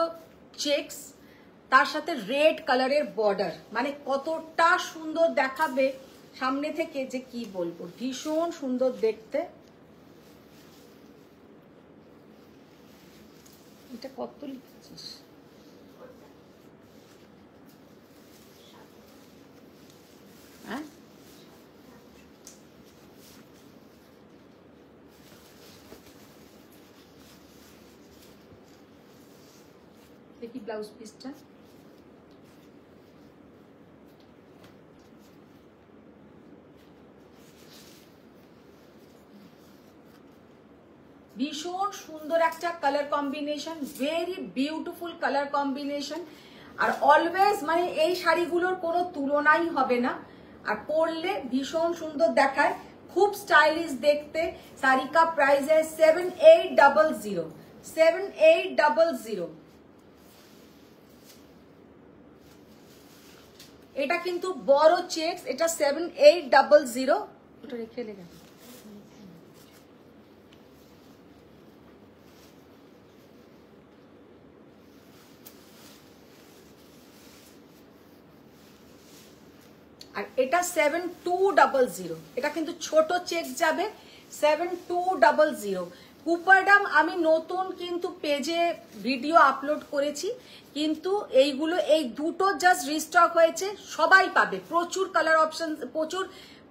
চেক্স তার সাথে রেড কালারের বর্ডার, মানে কতটা সুন্দর দেখাবে সামনে থেকে যে কি বলবো, ভীষণ সুন্দর দেখতে। এটা কত লিখেছিস? হ্যাঁ দেখি ব্লাউজ পিসটা। ভীষণ সুন্দর একটা colour combination, very beautiful colour combination. আর অলওয়েজ মানে এই শাড়িগুলোর কোনো তুলনাই হবে না, আর পরলে ভীষণ সুন্দর দেখায়, খুব স্টাইলিশ দেখতে। শাড়ি কা প্রাইস है 7800, 7800। এটা কিন্তু বড় চেক্স, এটা 7800। ওটা রেখে লেগে আর এটা 7200, এটা কিন্তু ছোট চেক যাবে 7200। কুপারডাম আমি নতুন কিন্তু পেজে ভিডিও আপলোড করেছি, কিন্তু এইগুলো এই দুটো জাস্ট রিস্টক হয়েছে, সবাই পাবে, প্রচুর কালার অপশন, প্রচুর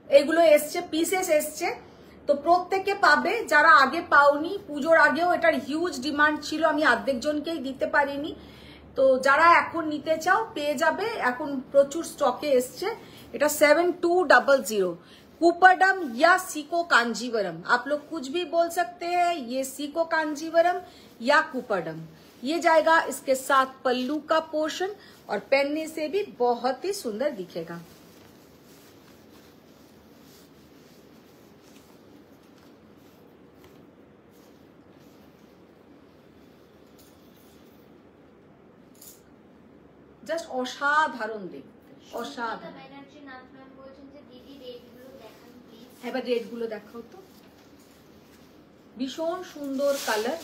এগুলো এসছে, পিসেস এসছে, তো প্রত্যেকে পাবে। যারা আগে পাওনি, পুজোর আগেও এটার হিউজ ডিমান্ড ছিল, আমি অর্ধেক জনকেই দিতে পারিনি, তো যারা এখন নিতে চাও পেয়ে যাবে, এখন প্রচুর স্টকে এসছে। এটা 7200 कुपरडम या सीको कांजीवरम, आप लोग कुछ भी बोल सकते हैं। ये सीको कांजीवरम या कुपरडम, ये जाएगा इसके साथ पल्लू का पोर्शन, और पहनने से भी बहुत ही सुंदर दिखेगा। জাস্ট অসাধারণ দেখতে, অসাধারণ। ব্যানার্জি নাথ ম্যাম বলছেন যে দিদি রেটগুলো দেখান প্লিজ। এবার রেড গুলো দেখাও তো, ভীষণ সুন্দর কালার।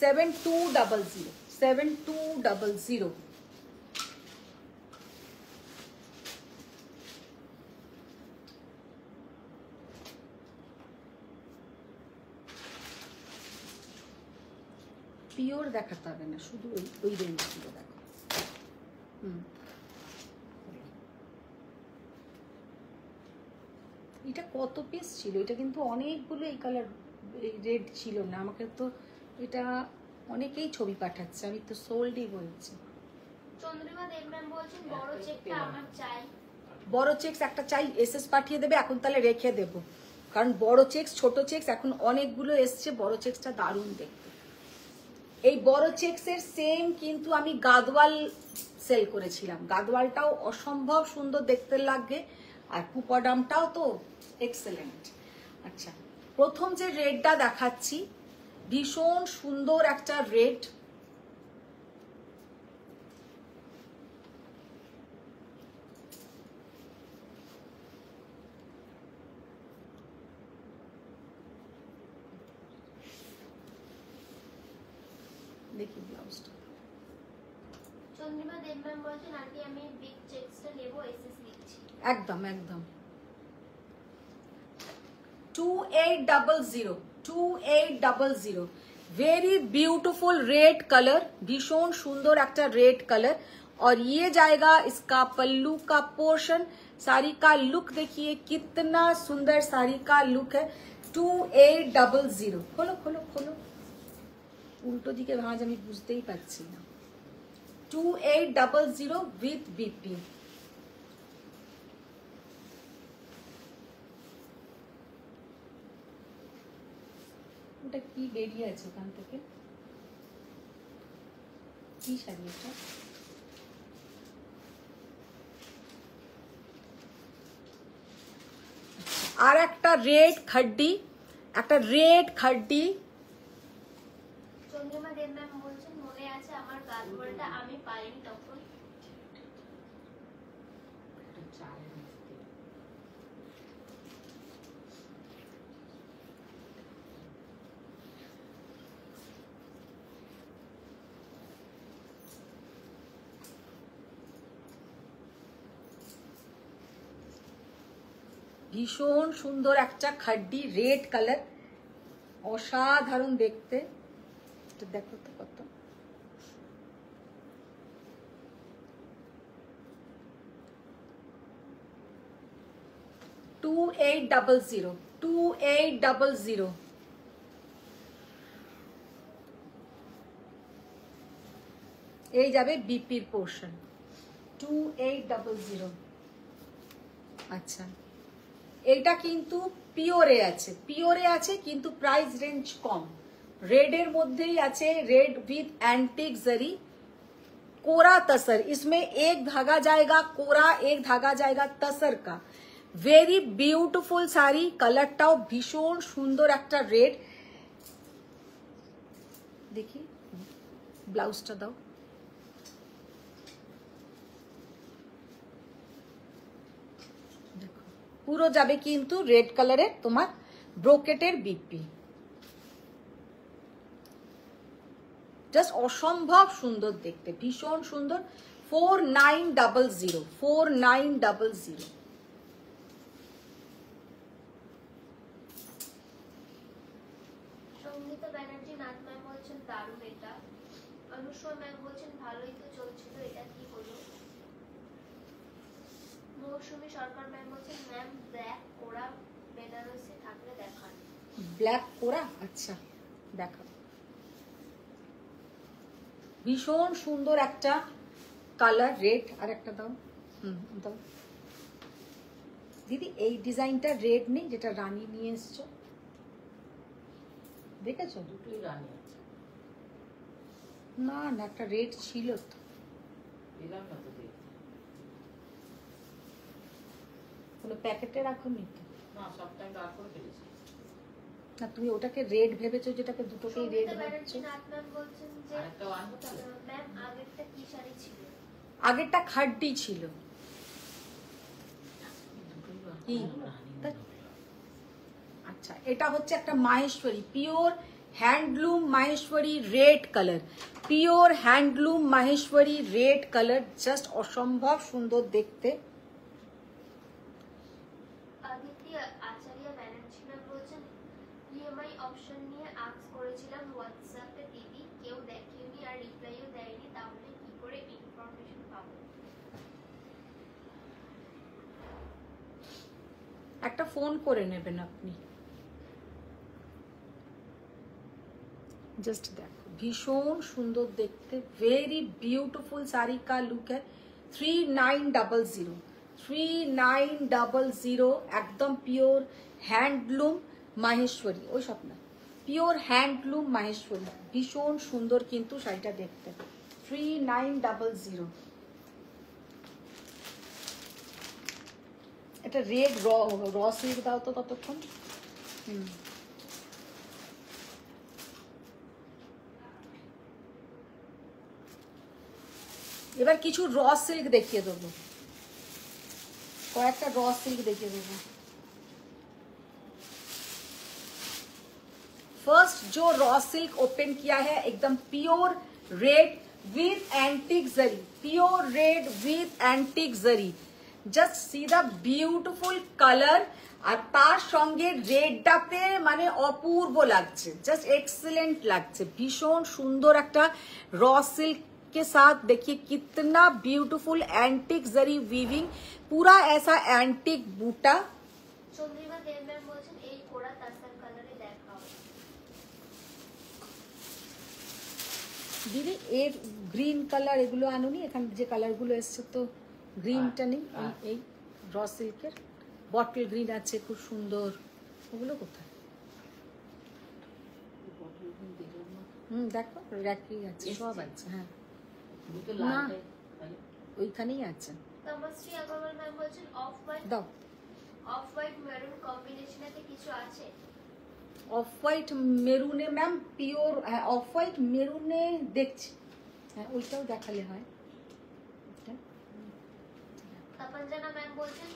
7200 7200। পিওর দেখাতে হবে না, শুধু ওই রেঞ্জ গুলো দেখো। এটা কত পিস ছিল? এটা কিন্তু অনেকগুলো এই কালার রেড ছিল না, আমাকে তো এটা অনেকেই ছবি পাঠাচ্ছে, আমি তো সোল্ডই বলছি। চন্দ্রিমা দেব ম্যাম বলছেন বড় চেকটা আমার চাই। বড় চেকস একটা চাই, এসএস পাঠিয়ে দেবে এখন, তাহলে রেখে দেব, কারণ বড় চেকস ছোট চেকস এখন অনেকগুলো এসছে, বড় চেকসটা দারুণ দেখতে। এই বড় চেকসের সেম কিন্তু আমি গাদওয়াল সেল করেছিলাম, গাদওয়ালটাও অসম্ভব সুন্দর দেখতে লাগে, আর কুপারডামটাও তো এক্সেলেন্ট। আচ্ছা, প্রথম যে রেডটা দেখাচ্ছি ভীষণ সুন্দর একটা রেড, দেখি ব্লাউজটা। চন্দ্রিমা দেব ম্যাম বলছেন আন্টি আমি বিগ চেকসটা নেব, এসএস লিখছি। একদম একদম 2800 2800। वेरी ब्यूटीफुल रेड कलर, भीषण सुंदर एक रेड कलर, और ये जाएगा इसका पल्लू का पोर्शन। साड़ी का लुक देखिए कितना सुंदर साड़ी का लुक है। 2800। खोलो खोलो खोलो, उल्टो दिके भाज আমি বুঝতেই পারছি না। 2800 with BP। ওটা কি বেরিয়ে আছে ওখান থেকে? কি শাড়ি এটা? আর একটা রেড খাড্ডি, একটা রেড খাড্ডি। চন্দ্রিমা দেব ম্যাম বলছেন মনে আছে আমার গাদওয়ালটা আমি পাইনি তখন। ভীষণ সুন্দর একটা খাড্ডি রেড কালার, অসাধারণ দেখতে। দেখো তো কত, টু 2800। এই যাবে বিপির পোর্শন 2800। আচ্ছা, এটা কিন্তু পিওরে আছে, পিওরে আছে কিন্তু প্রাইস রেঞ্জ কম। रेड मध्य red with antique zari kora tussar, इसमें एक धागा जाएगा कोरा, एक धागा जाएगा तसर का। वेरी ब्यूटीफुल साड़ी, कलरटाও भीषण सुंदर एक रेड। देखिए ब्लाउजটা দাও, দেখো পুরো যাবে কিন্তু রেড কালারের তোমার ব্রোকেটের বিপি। জাস্ট অসম্ভব সুন্দর দেখতে, ভীষণ সুন্দর। 4900 4900। সঙ্গীতা ব্যানার্জি নাথ ম্যাম বলছেন দারুণ এটা। অনুষ্মা ম্যাম বলছেন ভালোই তো চলছিল, এটা কি হলো? মৌসুমী সরকার ম্যাম বলছেন ম্যাম ব্ল্যাক কোরা বেনারসি থাকলে দেখান। ব্ল্যাক কোরা, আচ্ছা দেখো, ভীষণ সুন্দর একটা কালার, রেড। আর একটা দাও, দাও দিদি। এই ডিজাইনটা রেড নেই, যেটা রানী নিয়ে এসছো, দেখেছো? দুটোই রানী আছে। না না, একটা রেড ছিল তো। দিলাম না তো দেখি। কোনো প্যাকেটে রাখোনি তো? না, সবটাই বার করে ফেলেছি। না, তুমি ওটাকে রেড ভেবেছো, যেটাকে দুটোকেই রেড সঙ্গীতা ভাবছো। ব্যানার্জি নাথ ম্যাম বলছেন যে আরেকটাও আনবো তাহলে? ম্যাম আগেরটা কি শাড়ি ছিল? আগেরটা খাড্ডি ছিল। দুটোই বার কি? করলাম, রানী তা- মনে হলো। আচ্ছা, এটা হচ্ছে একটা Maheshwari, pure handloom Maheshwari red colour, pure handloom Maheshwari red colour, just অসম্ভব সুন্দর দেখতে। আদিত্য আচার্য ব্যানার্জি ম্যাম বলছেন ইএমআই অপশন নিয়ে আস্ক করেছিলাম হোয়াটসঅ্যাপে দিদি, কেউ দেখেনি আর রিপ্লাইও দেয়নি, তাহলে কি করে ইনফরমেশন পাবো? একটা ফোন করে নেবেন আপনি। জাস্ট দেখো, ভীষণ সুন্দর দেখতে, ভেরি বিউটিফুল শাড়ি কা লুক है। 3900, 3900, একদম পিওর হ্যান্ডলুম মাহেশ্বরী, ওই সব না, পিওর হ্যান্ডলুম মাহেশ্বরী, ভীষণ সুন্দর কিন্তু শাড়িটা দেখতে। 3900। এটা রেড র সিল্ক দাও তো ততক্ষণ। এবার কিছু র সিল্ক দেখিয়ে দেবো, কয়েকটা র सिल्क देखिए देगा। फर्स्ट जो रॉ सिल्क ओपन किया है एकदम pure red with antique zari, pure red with antique zari, just see the beautiful colour. আর তার সঙ্গে রেডটাতে মানে অপূর্ব লাগছে, জাস্ট এক্সেলেন্ট লাগছে, ভীষণ সুন্দর একটা র সিল্ক के साथ देखिए कितना ब्यूटीफुल एंटिक जरी वीविंग, पूरा ऐसा एंटिक बूटा। চন্দ্রিমা দেব ম্যাম বলছেন এই কোরা তাসার কালারে দেখাও। দিদি এর গ্রিন কালার এগুলো আনুনি, এখানে যে কালারগুলো এসছে তো গ্রিনটা নেই। এই র সিল্কের বটল গ্রিন আছে খুব সুন্দর, ওগুলো কোথায়? দেখো র্যাকেই আছে, সব আছে। হ্যাঁ, দুটো না। লাল তাহলে ওইখানেই আছে, তমশ্রী আগরওয়াল ম্যাম বলছেন অফ দাও। হোয়াইট মেরুন কম্বিনেশনেতে কিছু আছে? অফ হোয়াইট মেরুনে ম্যাম পিওর, হ্যাঁ অফ হোয়াইট মেরুনে দেখছি, হ্যাঁ ওইটাও দেখালে হয়। তপঞ্জনা ম্যাম বলছেন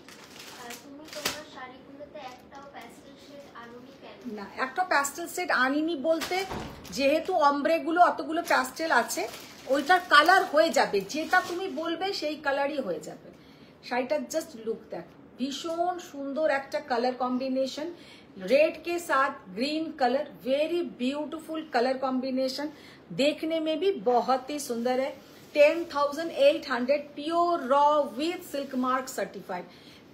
তুমি তোমার শাড়িগুলোতে একটাও প্যাস্টেল শেড আনুনি কেন? না, একটা প্যাস্টেল সেট আনিনি বলতে, যেহেতু অমব্রেগুলো অতগুলো প্যাস্টেল আছে, ওইটার কালার হয়ে যাবে, যেটা তুমি বলবে সেই কালারই হয়ে যাবে। শাড়িটার জাস্ট লুক দেখো, ভীষণ সুন্দর একটা কালার কম্বিনেशन, रेड के साथ green colour, very beautiful colour combination, देखने में भी बहुत ही सुंदर है। 10,800 pure raw with silk mark certified,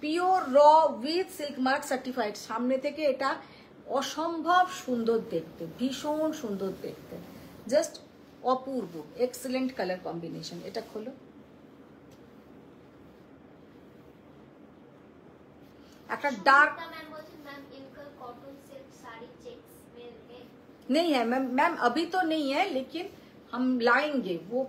pure raw with silk mark certified. सामने থেকে এটা অসম্ভব সুন্দর দেখতে, ভীষণ সুন্দর দেখতে, জাস্ট অপূর্ব, এক্সেলেন্ট কালার কম্বিনেশন। এটা খোলো, একটা ডার্ক ম্যাম বলছেন ম্যাম इनका कॉटन सिल्क साड़ी चेक्स में है? नहीं है मैम, मैम अभी तो नहीं है, लेकिन हम लाएंगे, वो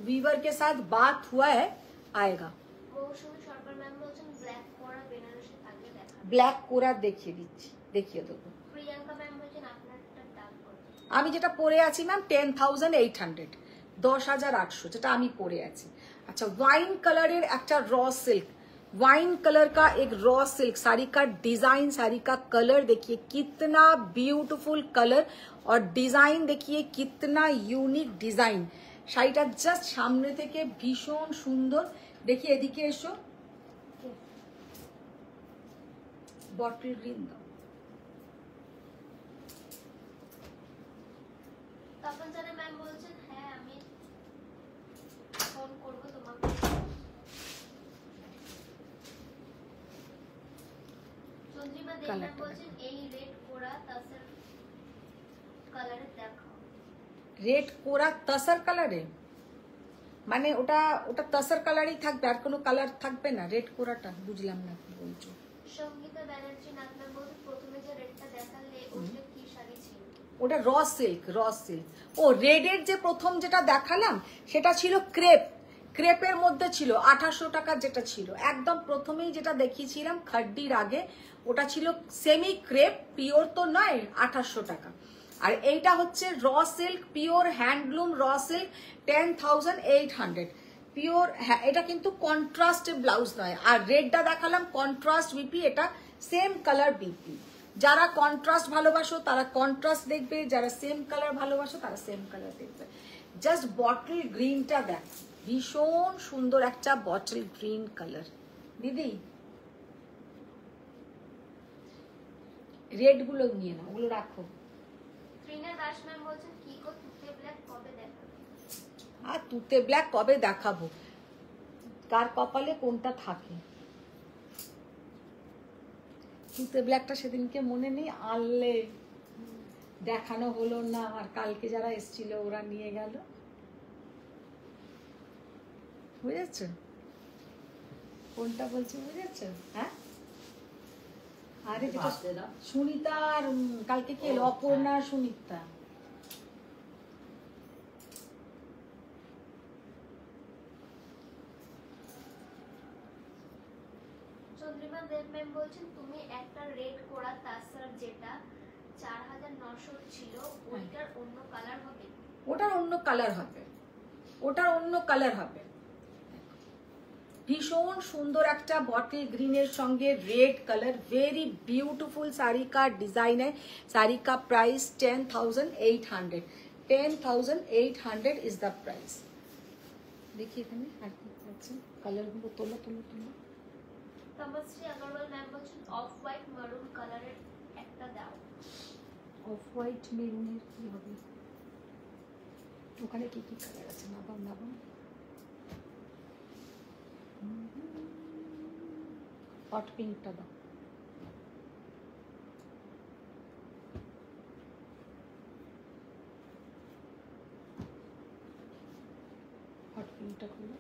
वीवर के साथ बात हुआ है, आएगा। মৌসুমী সরকার ম্যাম বলছেন ব্ল্যাক কোরা বেনারসি থাকলে দেখান। ব্ল্যাক কোরা দেখিয়ে দিচ্ছি, দেখিয়ে দেবো। প্রিয়াঙ্কা ম্যাম বলছেন আপনারটা ডাক করুন। আমি যেটা পরে আছি ম্যাম 10,800, 10,800 যেটা আমি পরে আছি। अच्छा, वाइन कलर একটা रॉ सिल्क, वाइन कलर का एक रॉ सिल्क साड़ी का डिजाइन, साड़ी का कलर देखिए कितना ब्यूटीफुल कलर, और डिजाइन देखिए कितना यूनिक डिजाइन। শাড়িটা জাস্ট সামনে থেকে ভীষণ সুন্দর। দেখি এদিকে এসো, বটল গ্রিন দাও। তখন জানা ম্যাম বলছেন হ্যাঁ আমি ফোন করবো তোমাকে। চন্দ্রিমা দেব ম্যাম বলছেন এই রেড কোরা তাসের কালারে দেখাও। রেড কোরা তাসার কালারে, মানে ওটা ওটা তাসার কালারই থাকবে, আর কোনো কালার থাকবে না? রেড কোরাটা বুঝলাম না কি বলছো। সঙ্গীতা ব্যানার্জি নাথ ম্যাম বলছেন প্রথমে যে রেডটা দেখালে ওটা কি শাড়ি ছিল? ওটা র সিল্ক, র সিল্ক। ও রেডের যে প্রথম যেটা দেখালাম সেটা ছিল ক্রেপ, ক্রেপের মধ্যে ছিল 2800 টাকা, যেটা ছিল একদম প্রথমেই যেটা দেখিয়েছিলাম খাড্ডির আগে, ওটা ছিল সেমি ক্রেপ, পিওর তো নয়, 2800 টাকা। আর এইটা হচ্ছে raw silk, pure handloom raw silk, 10,800 pure. হ্যাঁ, এটা কিন্তু কন্ট্রাস্ট ব্লাউজ নয়। আর রেডটা দেখালাম কন্ট্রাস্ট বিপি, এটা সেম কালার বিপি। যারা কন্ট্রাস্ট ভালোবাসো তারা কন্ট্রাস্ট দেখবে, যারা সেম কালার ভালোবাসো তারা সেম কালার দেখবে। জাস্ট বটল গ্রিনটা দেখো, ভীষণ সুন্দর একটা বটল গ্রিন কালার। দিদি রেড গুলো নিয়ে না, ওগুলো রাখো। ত্রিনা দাস ম্যাম বলছেন কি গো তুতে ব্ল্যাক কবে দেখাবে? আর তুতে ব্ল্যাক কবে দেখাবো, কার কপালে কোনটা থাকে। তুতে ব্ল্যাকটা সেদিনকে মনে নেই, আনলে দেখানো হলো না, আর কালকে যারা এসেছিল ওরা নিয়ে গেল, বুঝেছ কোনটা বলছি, বুঝেছ? হ্যাঁ, আরে যেটা সুনিতা আর কালকে কে এলো, অপর্ণা সুনিতা। চন্দ্রিমা দেব ম্যাম বলছেন তুমি একটা রেড কোরা তাসার যেটা 4900 ছিল ওইটার অন্য কালার হবে? ওটার অন্য কালার হবে, ওটার অন্য কালার হবে। ভীষণ সুন্দর একটা বটল গ্রিনের সঙ্গে red colour, very beautiful sari का डिजाइन है। শাড়ি का प्राइस 10,800, 10,800 इज द प्राइस। देखिए এখানে আর কি আছে, কালারগুলো তোলো তোলো তোলো। তমশ্রী আগরওয়াল ম্যাম বলছেন অফ হোয়াইট মারুন কালারের একটা দাও। অফ হোয়াইট মেরুনের কি হবে, ওখানে কি কি কালার আছে, নাবাম নাবাম। হট পিঙ্কটা দাও। হট পিঙ্কটা খুলো।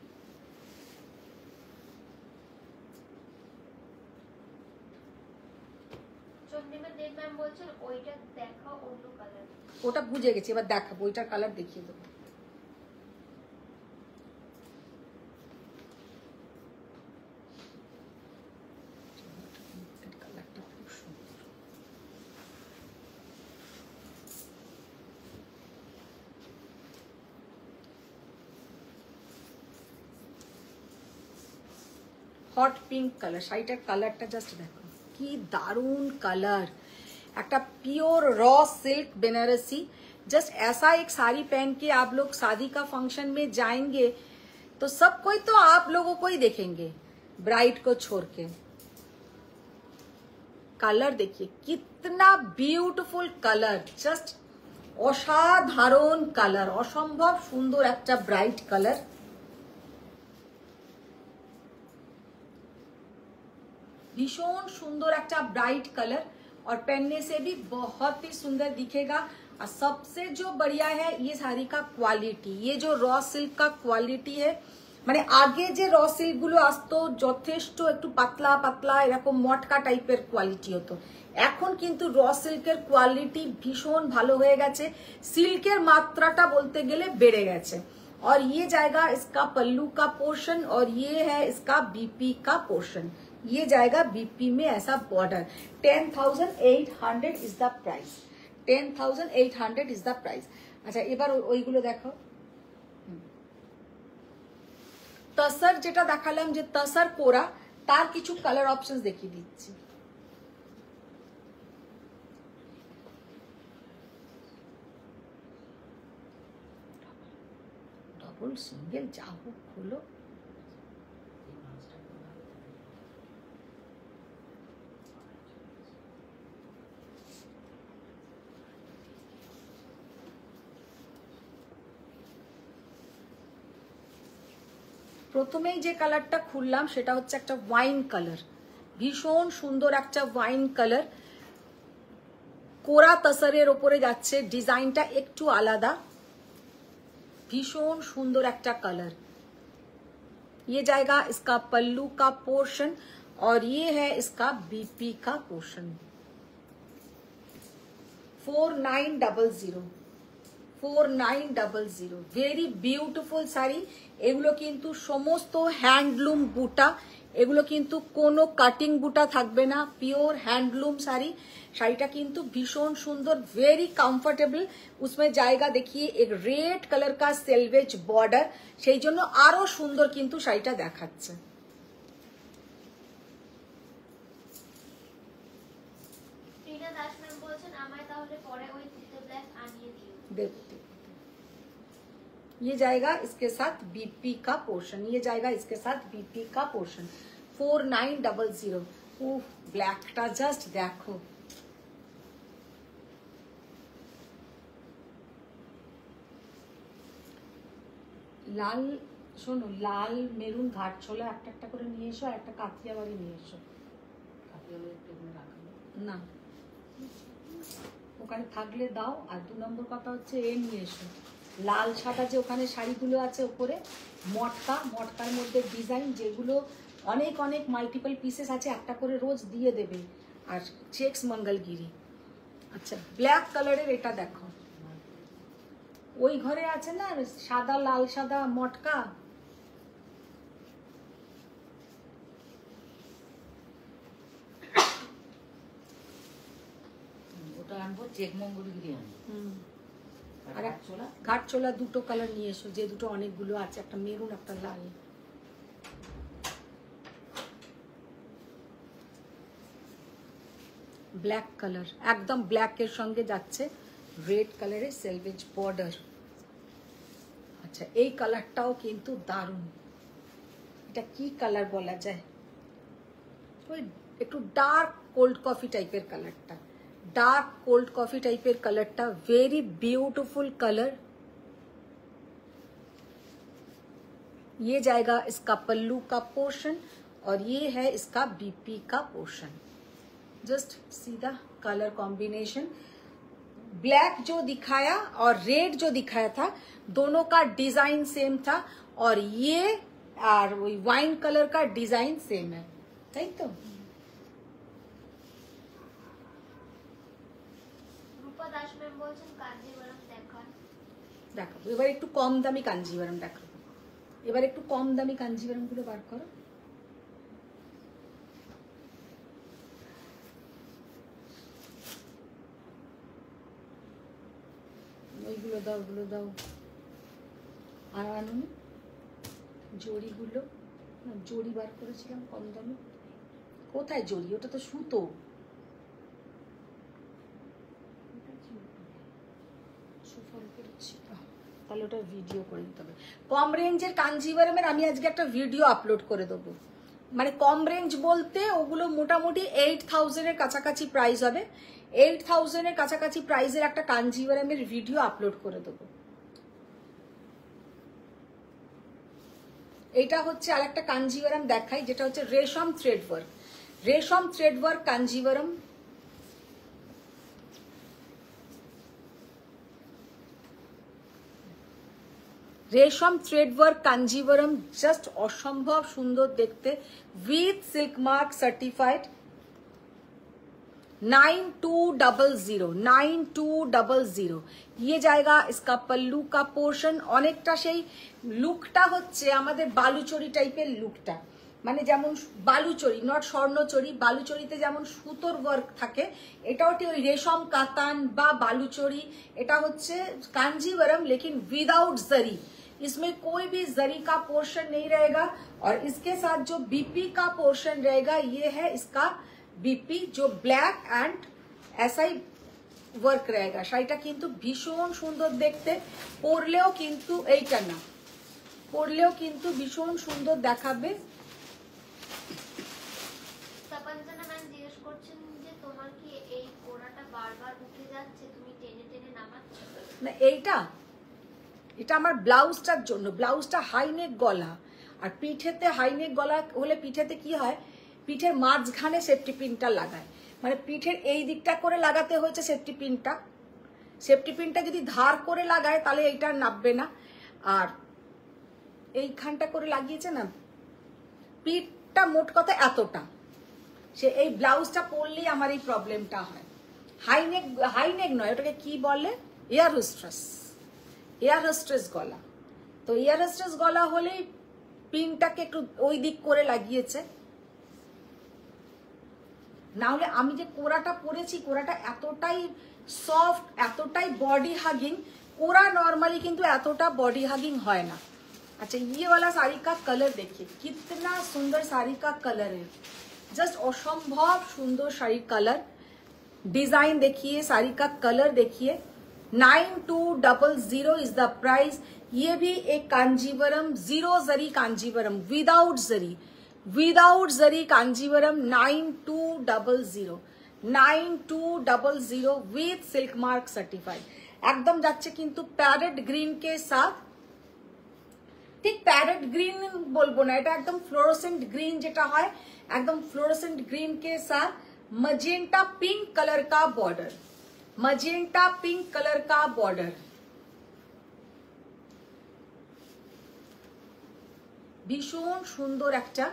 চন্দ্রিমা দেব ম্যাম বলছেন ওইটা দেখাও অন্য কালার। ওটা বুঝে গেছি, এবার দেখাবো, ওইটার কালার দেখিয়ে দেবো। কালারটা খুব সুন্দর। হট পিঙ্ক কালার, শাড়িটার কালারটা জাস্ট দেখো কি दारुण कलर, একটা pure raw silk Banarasi. Just ऐसा एक साड़ी पहन के आप लोग शादी का फंक्शन में जाएंगे तो सब कोई तो आप लोगों को ही देखेंगे, ब्राइड को छोड़ के। कलर देखिए कितना ब्यूटीफुल कलर, जस्ट অসাধারণ কালার, অসম্ভব সুন্দর একটা ব্রাইট কালার। भीषण सुंदर एक ब्राइट कलर, और पहनने से भी बहुत ही सुंदर दिखेगा। और सबसे जो बढ़िया है ये साड़ी का क्वालिटी, ये जो रॉ सिल्क का क्वालिटी है, মানে আগে যে র সিল্ক গুলো আসতো যথেষ্ট একটু পাতলা পাতলা এরকম মটকা টাইপের কোয়ালিটি হতো, এখন কিন্তু র সিল্কের কোয়ালিটি ভীষণ ভালো হয়ে গেছে, সিল্কের মাত্রাটা বলতে গেলে বেড়ে গেছে। और ये जाएगा इसका पल्लू का पोर्शन, और ये है इसका बीपी का पोर्शन, ये जाएगा बीपी में ऐसा border. 10,800 is the price, 10,800 is the price. अच्छा এবার ওইগুলো দেখো। তসর যেটা দেখালাম যে তসর কোরা, তার কিছু কালার অপশনস দেখিয়ে দিচ্ছি। ডবল সিঙ্গেল যা হোক হলো, প্রথমেই যে কালারটা খুললাম সেটা হচ্ছে একটা ওয়াইন কালার, ভীষণ সুন্দর একটা ওয়াইন কালার, কোরা তসরের ওপরে যাচ্ছে, ডিজাইনটা একটু আলাদা, भीषण सुंदर একটা कलर। ये जाएगा इसका पल्लू का पोर्शन और ये है इसका बीपी का पोर्शन। 4900 very beautiful sari. এগুলো কিন্তু সমস্ত হ্যান্ডলুম বুটা, এগুলো কিন্তু কোনো কাটিং বুটা থাকবে না, পিওর হ্যান্ডলুম শাড়ি। শাড়িটা কিন্তু ভীষণ সুন্দর, वेरी कंफर्टेबल। उसमें जाएगा देखिए एक रेड कलर का सेल्वेज बॉर्डर, সেই জন্য আরো সুন্দর কিন্তু শাড়িটা দেখাচ্ছে। টিনা দাস ম্যাম বলছেন আমায় তাহলে পরে ওই তিতে ব্ল্যাক আনিয়ে দিও। देखो ये जाएगा इसके साथ बीपी का पोर्शन, ये जाएगा इसके साथ बीपी का पोर्शन। 4900। उफ ब्लैकটা জাস্ট দেখো, লাল, শোনো লাল মেরুন ঘাট ছোলা একটা একটা করে নিয়ে এসো, আর একটা কাতিয়া বাড়ি নিয়ে এসো। না ওখানে থাকলে দাও। আর 2 নম্বর কথা হচ্ছে এ নিয়ে এসো, লাল সাদা যে ওখানে শাড়িগুলো আছে উপরে মটকা, মটকার মধ্যে ডিজাইন, যেগুলো অনেক অনেক মাল্টিপল পিসেস আছে, একটা করে রোজ দিয়ে দেবে। আর চেক্স মঙ্গলগিরি। আচ্ছা ব্ল্যাক কালারের এটা দেখো, ওই ঘরে আছে না সাদা লাল সাদা মটকা, ওটা আনবো, চেক মঙ্গলগিরি আনবো। আর ঘাট ছোলা দুটো কালার নিয়ে এসো, যে দুটো অনেকগুলো আছে, একটা মেরুন একটা লাল। ব্ল্যাক কালার, একদম ব্ল্যাকের সঙ্গে যাচ্ছে রেড কালারের সেলভেজ বর্ডার। আচ্ছা এই কালারটাও কিন্তু দারুণ, এটা কি কালার বলা যায়, ওই একটু ডার্ক কোল্ড কফি টাইপের কালারটা, डार्क कोल्ड कॉफी टाइपेर कलरटा, वेरी ब्यूटीफुल कलर। ये जाएगा इसका पल्लू का पोर्शन और ये है इसका बीपी का पोर्शन। जस्ट सीधा कलर कॉम्बिनेशन, ब्लैक जो दिखाया और रेड जो दिखाया था दोनों का डिजाइन सेम था, और ये और वही वाइन कलर का डिजाइन सेम है, ठीक तो। দাস ম্যাম বলছেন কাঞ্জিভারম দেখান। দেখাবো এবার একটু কম দামি কাঞ্জিভারম দেখাবো, এবার একটু কম দামি কাঞ্জিভারম গুলো বার করো। ওইগুলো দাও, ওগুলো দাও। আর আনুন জড়িগুলো, জড়ি বার করেছিলাম কম দামি, কোথায় জড়ি, ওটা তো সুতো। তাহলে ওটা ভিডিও করে দিতে হবে। কম রেঞ্জের কাঞ্জিভারমের আমি আজকে একটা ভিডিও আপলোড করে দেবো, মানে কম রেঞ্জ বলতে ওগুলো মোটামুটি 8000 এর কাছাকাছি প্রাইস হবে, 8000 এর কাছাকাছি প্রাইসের একটা কাঞ্জিভারমের ভিডিও আপলোড করে দেবো। এটা হচ্ছে আর একটা কাঞ্জিভারম দেখাই, যেটা হচ্ছে রেশম থ্রেড ওয়ার্ক, রেশম থ্রেড ওয়ার্ক কাঞ্জিভারম। रेशम थ्रेड वर्क कांजीवरम, जस्ट असंभव सुंदर देखते, विथ सिल्क मार्क सर्टिफाइड। 9200 ये जाएगा इसका पल्लू का पोर्शन। अनेकटा सेई लुकटा होच्छे आमादेर बालुचरी टाइपेर लुकटा, মানে যেমন বালুচরি নট স্বর্ণচরি, বালুচরিতে যেমন সুতোর ওয়ার্ক থাকে, এটাও ঠিক ওই রেশম কাতান বা বালুচরি। এটা হচ্ছে কাঞ্জিভারম लेकिन विदाउट जरी, इसमें कोई भी जरी का पोर्शन नहीं रहेगा। और इसके साथ जो बीपी का पोर्शन रहेगा ये है इसका बीपी, जो ब्लैक एंड ऐसा ही वर्क रहेगा। শাড়িটা কিন্তু ভীষণ সুন্দর দেখতে, পরলেও কিন্তু এইটা না, পরলেও কিন্তু ভীষণ সুন্দর দেখাবে। তপঞ্জনা ম্যাম জিজ্ঞেস করছেন যে তোমার কি এই কোড়াটা বারবার উঠে যাচ্ছে, তুমি টেনে টেনে নামাচ্ছ না? এইটা এটা আমার ব্লাউজটার জন্য, ব্লাউজটা হাই নেক গলা, আর পিঠেতে হাইনেক গলা হলে পিঠেতে কি হয়, পিঠের মাঝখানে সেফটি পিনটা লাগায়, মানে পিঠের এই দিকটা করে লাগাতে হয়েছে সেফটি পিনটা। সেফটি পিনটা যদি ধার করে লাগায় তাহলে এইটা নাববে না, আর এইখানটা করে লাগিয়েছে না, পিঠটা মোট কথা এতটা। সে এই ব্লাউজটা পরলেই আমার এই প্রবলেমটা হয়। হাইনেক, হাইনেক নয়, ওটাকে কি বলে, এয়ার হোস্ট্রেস, এয়ার হোস্ট্রেস গলা। তো এয়ার হোস্ট্রেস গলা হলেই পিনটাকে একটু ওই দিক করে লাগিয়েছে, না হলে আমি যে কোরাটা পরেছি, কোরাটা এতটাই সফট, এতটাই বডি হাগিং। कोरा नॉर्मली किंतु एतोटा बॉडी हगिंग है ना। अच्छा, ये वाला साड़ी का कलर देखिए, कितना सुंदर साड़ी का कलर है, जस्ट असंभव सुंदर साड़ी कलर। डिजाइन देखिए, साड़ी का कलर देखिए। 9200 इज द प्राइस। ये भी एक Kanjeevaram, zero zari Kanjeevaram, without zari Kanjeevaram. 9200 with silk mark certified. एकदम যাচ্ছে কিন্তু প্যারেট গ্রিন के साथ, ঠিক প্যারেট গ্রিন বলবো না, এটা একদম ফ্লোरोसेंट ग्रीन যেটা হয়, एकदम फ्लोरोसेंट ग्रीन के साथ मजेंटा पिंक कलर का बॉर्डर, मजेंटा पिंक कलर का बॉर्डर। भीषण सुंदर একটা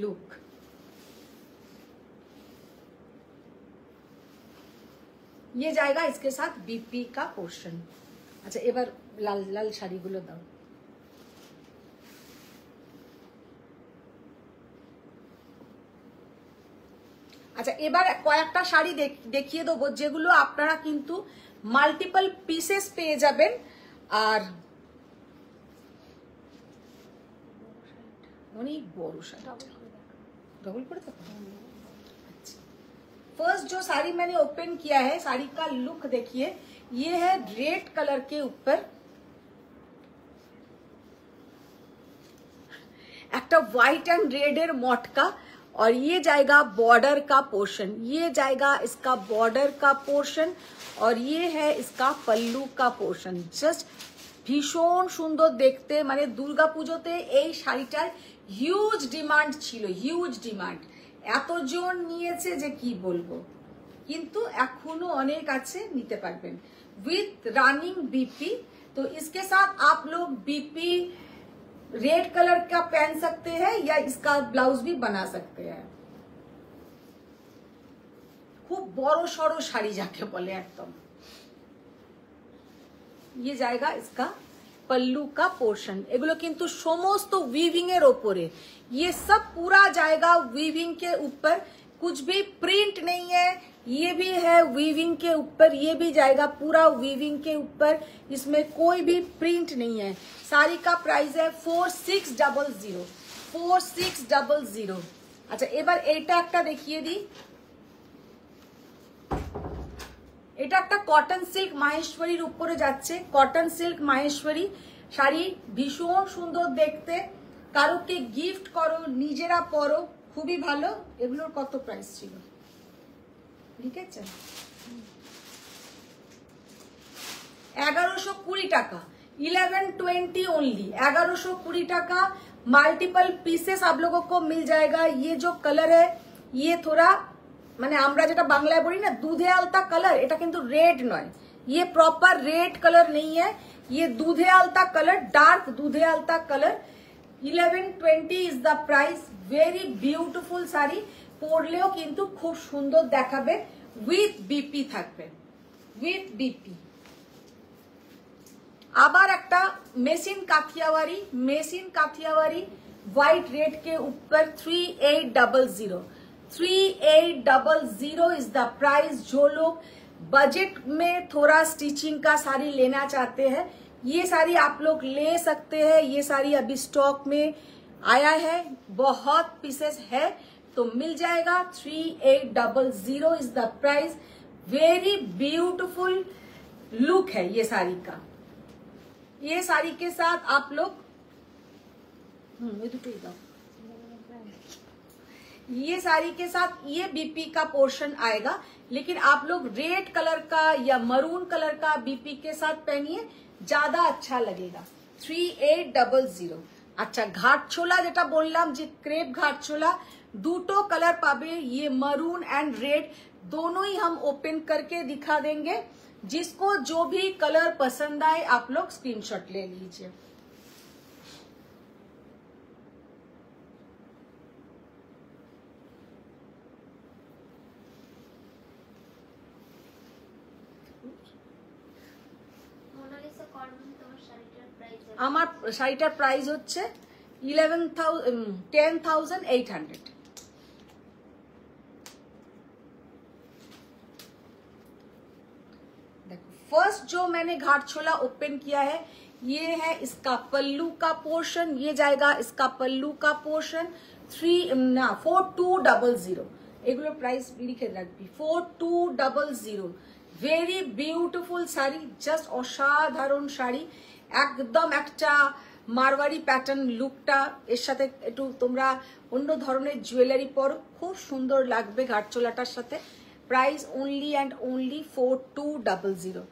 लुक। ये जाएगा इसके साथ बीपी का पोर्शन। अच्छा, এবার লাল লাল শাড়িগুলো দাও। আচ্ছা, এবার কয়েকটা শাড়ি দেখিয়ে দেবো যেগুলো আপনারা কিন্তু মাল্টিপল পিসেস পেয়ে যাবেন। আর অনেক বড় শাড়ি, ডবল করে দেখো। फर्स्ट जो साड़ी मैंने ओपन किया है, साड़ी का लुक देखिए, ये है रेड कलर के ऊपर एक व्हाइट एंड रेड एर मटका, और ये जाएगा बॉर्डर का पोर्शन, ये जाएगा इसका बॉर्डर का पोर्शन, और ये है इसका पल्लू का पोर्शन। जस्ट भीषण सुंदर देखते, माने दुर्गा पूजोते এই শাড়িটার হিউজ ডিমান্ড ছিল, হিউজ ডিমান্ড। এতজন নিয়েছে যে কি বলবো, কিন্তু এখনো অনেক আছে, নিতে পারবেন উইথ রানিং बीपी। तो इसके साथ आप लोग बीपी रेड कलर का पहन सकते हैं या इसका ब्लाउज भी बना सकते हैं। खूब बड़ो सड़ो শাড়ি যাকে বলে एकदम। ये जाएगा इसका पल्लू का पोर्शन। एगुलो किंतु समस्त वीविंग एर ओपरे, ये सब पूरा जाएगा वीविंग के ऊपर, कुछ भी प्रिंट नहीं है। ये भी है वीविंग के ऊपर, ये भी जाएगा पूरा वीविंग के ऊपर, इसमें कोई भी प्रिंट नहीं है। साड़ी का प्राइस है 4600, 4600। अच्छा, এবার এইটা একটা দেখিয়ে দিই। এটা একটা কটন সিল্ক মাহেশ্বরীর উপরে যাচ্ছে, কটন সিল্ক মাহেশ্বরী শাড়ি, ভীষণ সুন্দর দেখতে। কারোকে গিফট করো, নিজেরা পরো, খুবই ভালো। এগুলোর কত প্রাইস ছিল লিখেছেন? 1120 টাকা, 1120 ओनली, 1120 টাকা। मल्टीपल पीसेस आप लोगों को मिल जाएगा। ये जो कलर है, ये थोड़ा মানে আমরা যেটা বাংলায় বলি না দুধে আলতা কালার, এটা কিন্তু রেড নয়, ये प्रॉपर रेड कलर नहीं है, ये दूधे आलता कलर, डार्क दूधे आलता colour. 1120 is the price. Very beautiful sari, পরলেও কিন্তু খুব সুন্দর দেখাবে। উইথ बीपी থাকবে, উইথ बीपी। আবার একটা machine Kathiawari, machine Kathiawari white red के ऊपर 3800, 3800 इज द प्राइस। जो लोग बजट में थोड़ा स्टिचिंग का साड़ी लेना चाहते हैं, ये साड़ी आप लोग ले सकते हैं। ये साड़ी अभी स्टॉक में आया है, बहुत पीसेस है, तो मिल जाएगा। 3800 is the price. Very beautiful look है ये साड़ी का। ये साड़ी के साथ आप लोग ये साड़ी के साथ ये बीपी का पोर्शन आएगा, लेकिन आप लोग रेड कलर का या मरून कलर का बीपी के साथ पहनिए, ज्यादा अच्छा लगेगा। 3800। আচ্ছা ঘাটছোলা যেটা বললাম যে ক্রেপ घाटचोला দুটো কালার পাবে, ये मरून एंड रेड दोनों ही हम ओपन करके दिखा देंगे। जिसको जो भी कलर पसंद आए आप लोग स्क्रीनशॉट ले लीजिए। মোনালিসা কর্মন তোমার শাড়িটার প্রাইস আমার শাড়িটার প্রাইস হচ্ছে 10,800। देखो फर्स्ट जो मैंने घाटचोला ओपन किया है ये है इसका पल्लू का पोर्शन, ये जाएगा इसका पल्लू का पोर्शन 4200। এগুলো প্রাইস লিখে রাখবি 4200। ভেরি বিউটিফুল শাড়ি, জাস্ট অসাধারণ শাড়ি, একদম একটা মারওয়ারি প্যাটার্ন লুকটা, এর সাথে একটু তোমরা অন্য ধরনের জুয়েলারি পরো, খুব সুন্দর লাগবে ঘাটচোলাটার সাথে। প্রাইস অনলি অ্যান্ড অনলি 4200,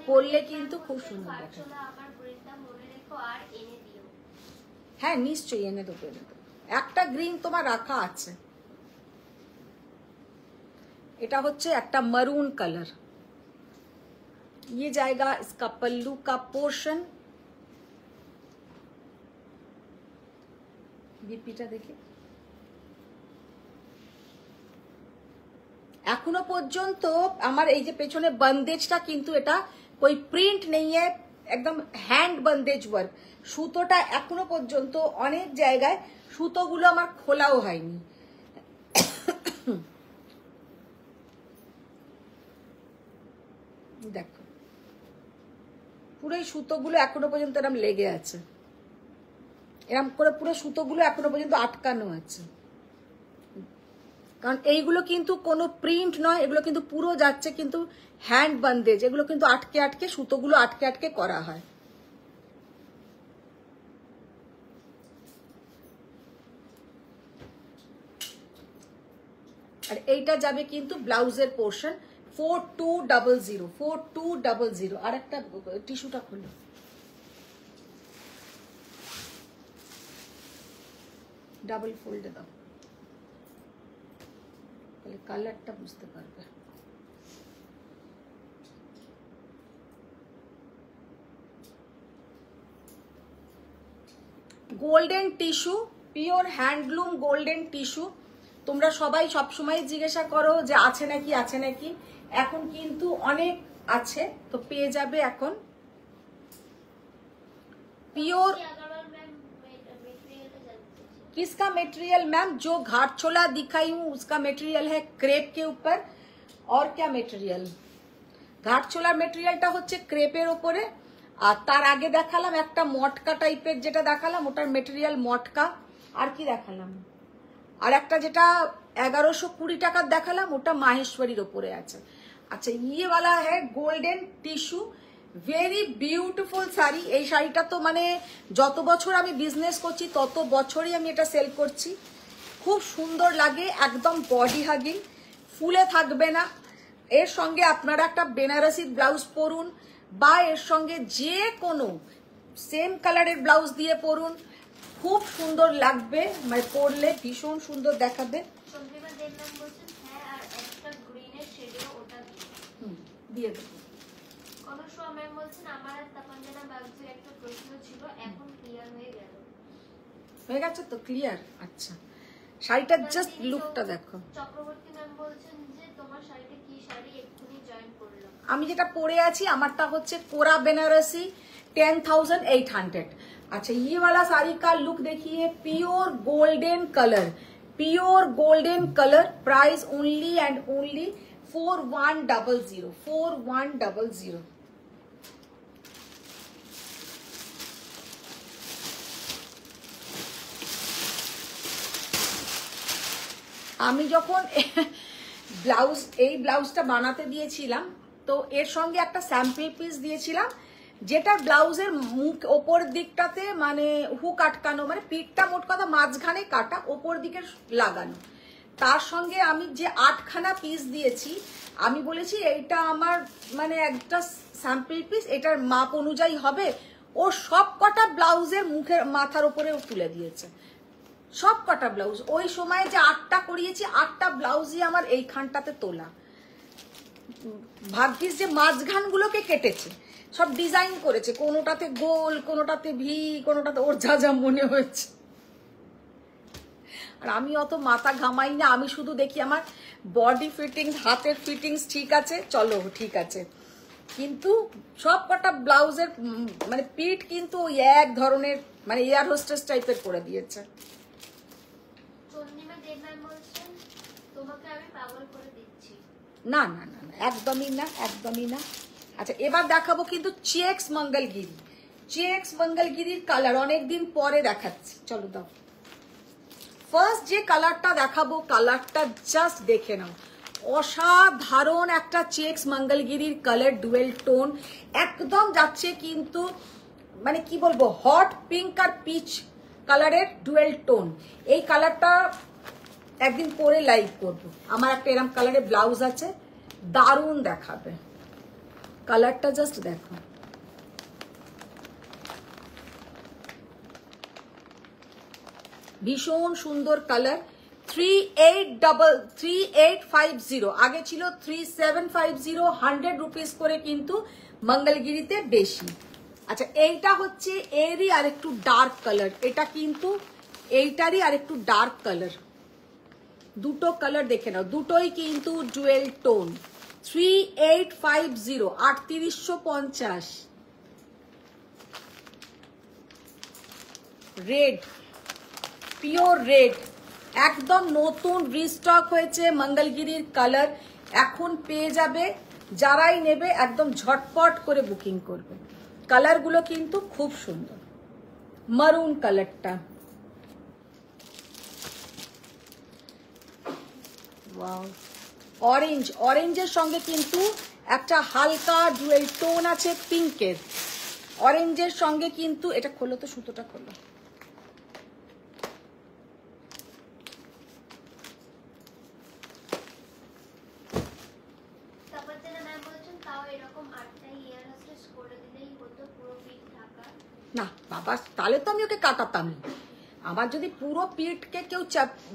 পরলে কিন্তু খুব সুন্দর লাগে। আমার ব্রেনটা মনে রেখো আর এনে দিও। হ্যাঁ নিশ্চয়ই এনে দেবো, এনে দেবো। একটা গ্রিন তোমার রাখা আছে, এটা হচ্ছে একটা মারুন কালার। ये जाएगा इसका पल्लू का पोर्शन। বিপিটা দেখে এখনো পর্যন্ত আমার এই যে পেছনে বন্দেজটা কিন্তু এটা कोई প্রিন্ট নেই, একদম হ্যান্ড বন্দেজ ওয়ার্ক। সুতোটা এখনো পর্যন্ত অনেক জায়গায় সুতোগুলো আমার খোলাও হয়নি। দেখো পুরো সুতোগুলো এখনো পর্যন্ত এরকম লেগে আছে, এরকম করে পুরো সুতোগুলো এখনো পর্যন্ত আটকানো আছে। কারণ এইগুলো কিন্তু কোনো প্রিন্ট নয়, এগুলো কিন্তু পুরো যাচ্ছে কিন্তু হ্যান্ড বন্দেজ, এগুলো কিন্তু আটকে আটকে সুতোগুলো আটকে আটকে করা হয়। আর এইটা যাবে কিন্তু ব্লাউজের পোর্শন 4200, 4200। আর একটা টিস্যুটা খুলো, ডাবল ফোল্ডে দাও, তাহলে কালারটা বুঝতে পারবে। Golden tissue, pure handloom golden tissue. তোমরা সবাই সবসময় জিজ্ঞাসা করো যে আছে নাকি আছে নাকি, এখন কিন্তু অনেক আছে, তো পেয়ে যাবে এখন। प्योर किसका मटेरियल मैम? जो घाटचोला दिखाई हूँ उसका मटेरियल है क्रेप के ऊपर। और क्या मटेरियल? ঘাটচোলার মেটেরিয়ালটা হচ্ছে ক্রেপের উপরে, আর তার আগে দেখালাম একটা মটকা টাইপের, যেটা দেখালাম ওটার মেটেরিয়াল মটকা। আর কি দেখালাম? আর একটা যেটা 1120 টাকার দেখালাম ওটা মাহেশ্বরীর উপরে আছে। আচ্ছা ইয়ে वाला है golden tissue, very beautiful sari. এই শাড়িটা তো মানে যত বছর আমি বিজনেস করছি তত বছরই আমি এটা সেল করছি। খুব সুন্দর লাগে, একদম বডি হাগিং, ফুলে থাকবে না। এর সঙ্গে আপনারা একটা বেনারসি ব্লাউজ পরুন, বা এর সঙ্গে যে কোনো সেম কালারের ব্লাউজ দিয়ে পরুন, খুব সুন্দর লাগবে, মানে পরলে ভীষণ সুন্দর দেখাবে। দিয়ে দেবো। হয়ে গেছে তো ক্লিয়ার? আচ্ছা শাড়িটার জাস্ট লুকটা দেখো। চক্রবর্তী ম্যাম বলছেন যে তোমার শাড়িটা কি শাড়ি, এক্ষুনি জয়েন করলাম। আমি যেটা পরে আছি আমারটা হচ্ছে কোরা বেনারসি 10,800। अच्छा ये वाला साड़ी का लुक देखिए, pure golden colour, pure golden colour. Price only and only 4100, 4100। আমি যখন ব্লাউজ এই ব্লাউজটা বানাতে দিয়েছিলাম তো এর সঙ্গে একটা স্যাম্পল পিস দিয়েছিলাম, যেটা ব্লাউজের মুখ ওপর দিকটাতে মানে হুক আটকানো, মানে পিঠটা মোট কথা মাঝখানে কাটা, ওপর দিকে লাগানো। তার সঙ্গে আমি যে 8খানা পিস দিয়েছি, আমি বলেছি এইটা আমার মানে একটা স্যাম্পল পিস, এটার মাপ অনুযায়ী হবে, ও সব কটা ব্লাউজের মুখের মাথার উপরে তুলে দিয়েছে, সব কটা ব্লাউজ। ওই সময় যে 8টা করিয়েছি 8টা ব্লাউজই আমার এইখানটাতে তোলা। ভাগ্যিস যে মাঝখানগুলোকে কেটেছে, সব ডিজাইন করেছে, কোনোটাতে গোল, কোনোটাতে ভি, কোনোটাতে ওর যা যা মনে হয়েছে। আর আমি অত মাথা ঘামাই না, আমি শুধু দেখি আমার বডি ফিটিংস, হাতের ফিটিংস ঠিক আছে, চলো ঠিক আছে। কিন্তু সব কটা ব্লাউজের মানে পিঠ কিন্তু ওই এক ধরনের মানে এয়ার হোস্টেস টাইপের করে দিয়েছে। চন্দ্রিমা দেব ম্যাম বলছেন তোমাকে আমি পাগল করে দিচ্ছি। না না না না, একদমই না, একদমই না। আচ্ছা এবার দেখাবো কিন্তু চেক্স মঙ্গলগিরি। চেক্স মঙ্গলগিরির কালার অনেকদিন পরে দেখাচ্ছি, চলো দাও। ফার্স্ট যে কালারটা দেখাবো, কালারটা জাস্ট দেখে নাও, অসাধারণ একটা চেক্স মঙ্গলগিরির কালার, ডুয়েল টোন, একদম যাচ্ছে কিন্তু মানে কি বলবো, হট পিঙ্ক আর পিচ কালারের ডুয়েল টোন। এই কালারটা একদিন পরে লাইভ করবো। আমার একটা এরকম কালারের ব্লাউজ আছে, দারুণ দেখাবে। কালারটা জাস্ট দেখো, ভীষণ সুন্দর কালার। 3850, আগে ছিল 3750, 100 রুপিস করে কিন্তু মঙ্গলগিরিতে বেশি। আচ্ছা এইটা হচ্ছে এরই আর একটু ডার্ক কালার, এটা কিন্তু এইটারই আর একটু ডার্ক কালার। দুটো কালার দেখে নাও, দুটোই কিন্তু dual tone. 3850, 3850। Red, pure red, একদম নতুন রিস্টক হয়েছে মঙ্গলগিরির কালার, এখন পেয়ে যাবে। যারাই নেবে একদম ঝটপট করে বুকিং করবে। কালারগুলো কিন্তু খুব সুন্দর। মারুন কালারটা, ওয়াও। অরেঞ্জ, অরেঞ্জের সঙ্গে কিন্তু একটা হালকা ডুয়েল টোন আছে পিঙ্কের। অরেঞ্জের সঙ্গে কিন্তু এটা খোলো তো, সুতোটা খোলো। না বাবা, তাহলে তো আমি ওকে কাটাতাম। আমার যদি পুরো পিঠকে কেউ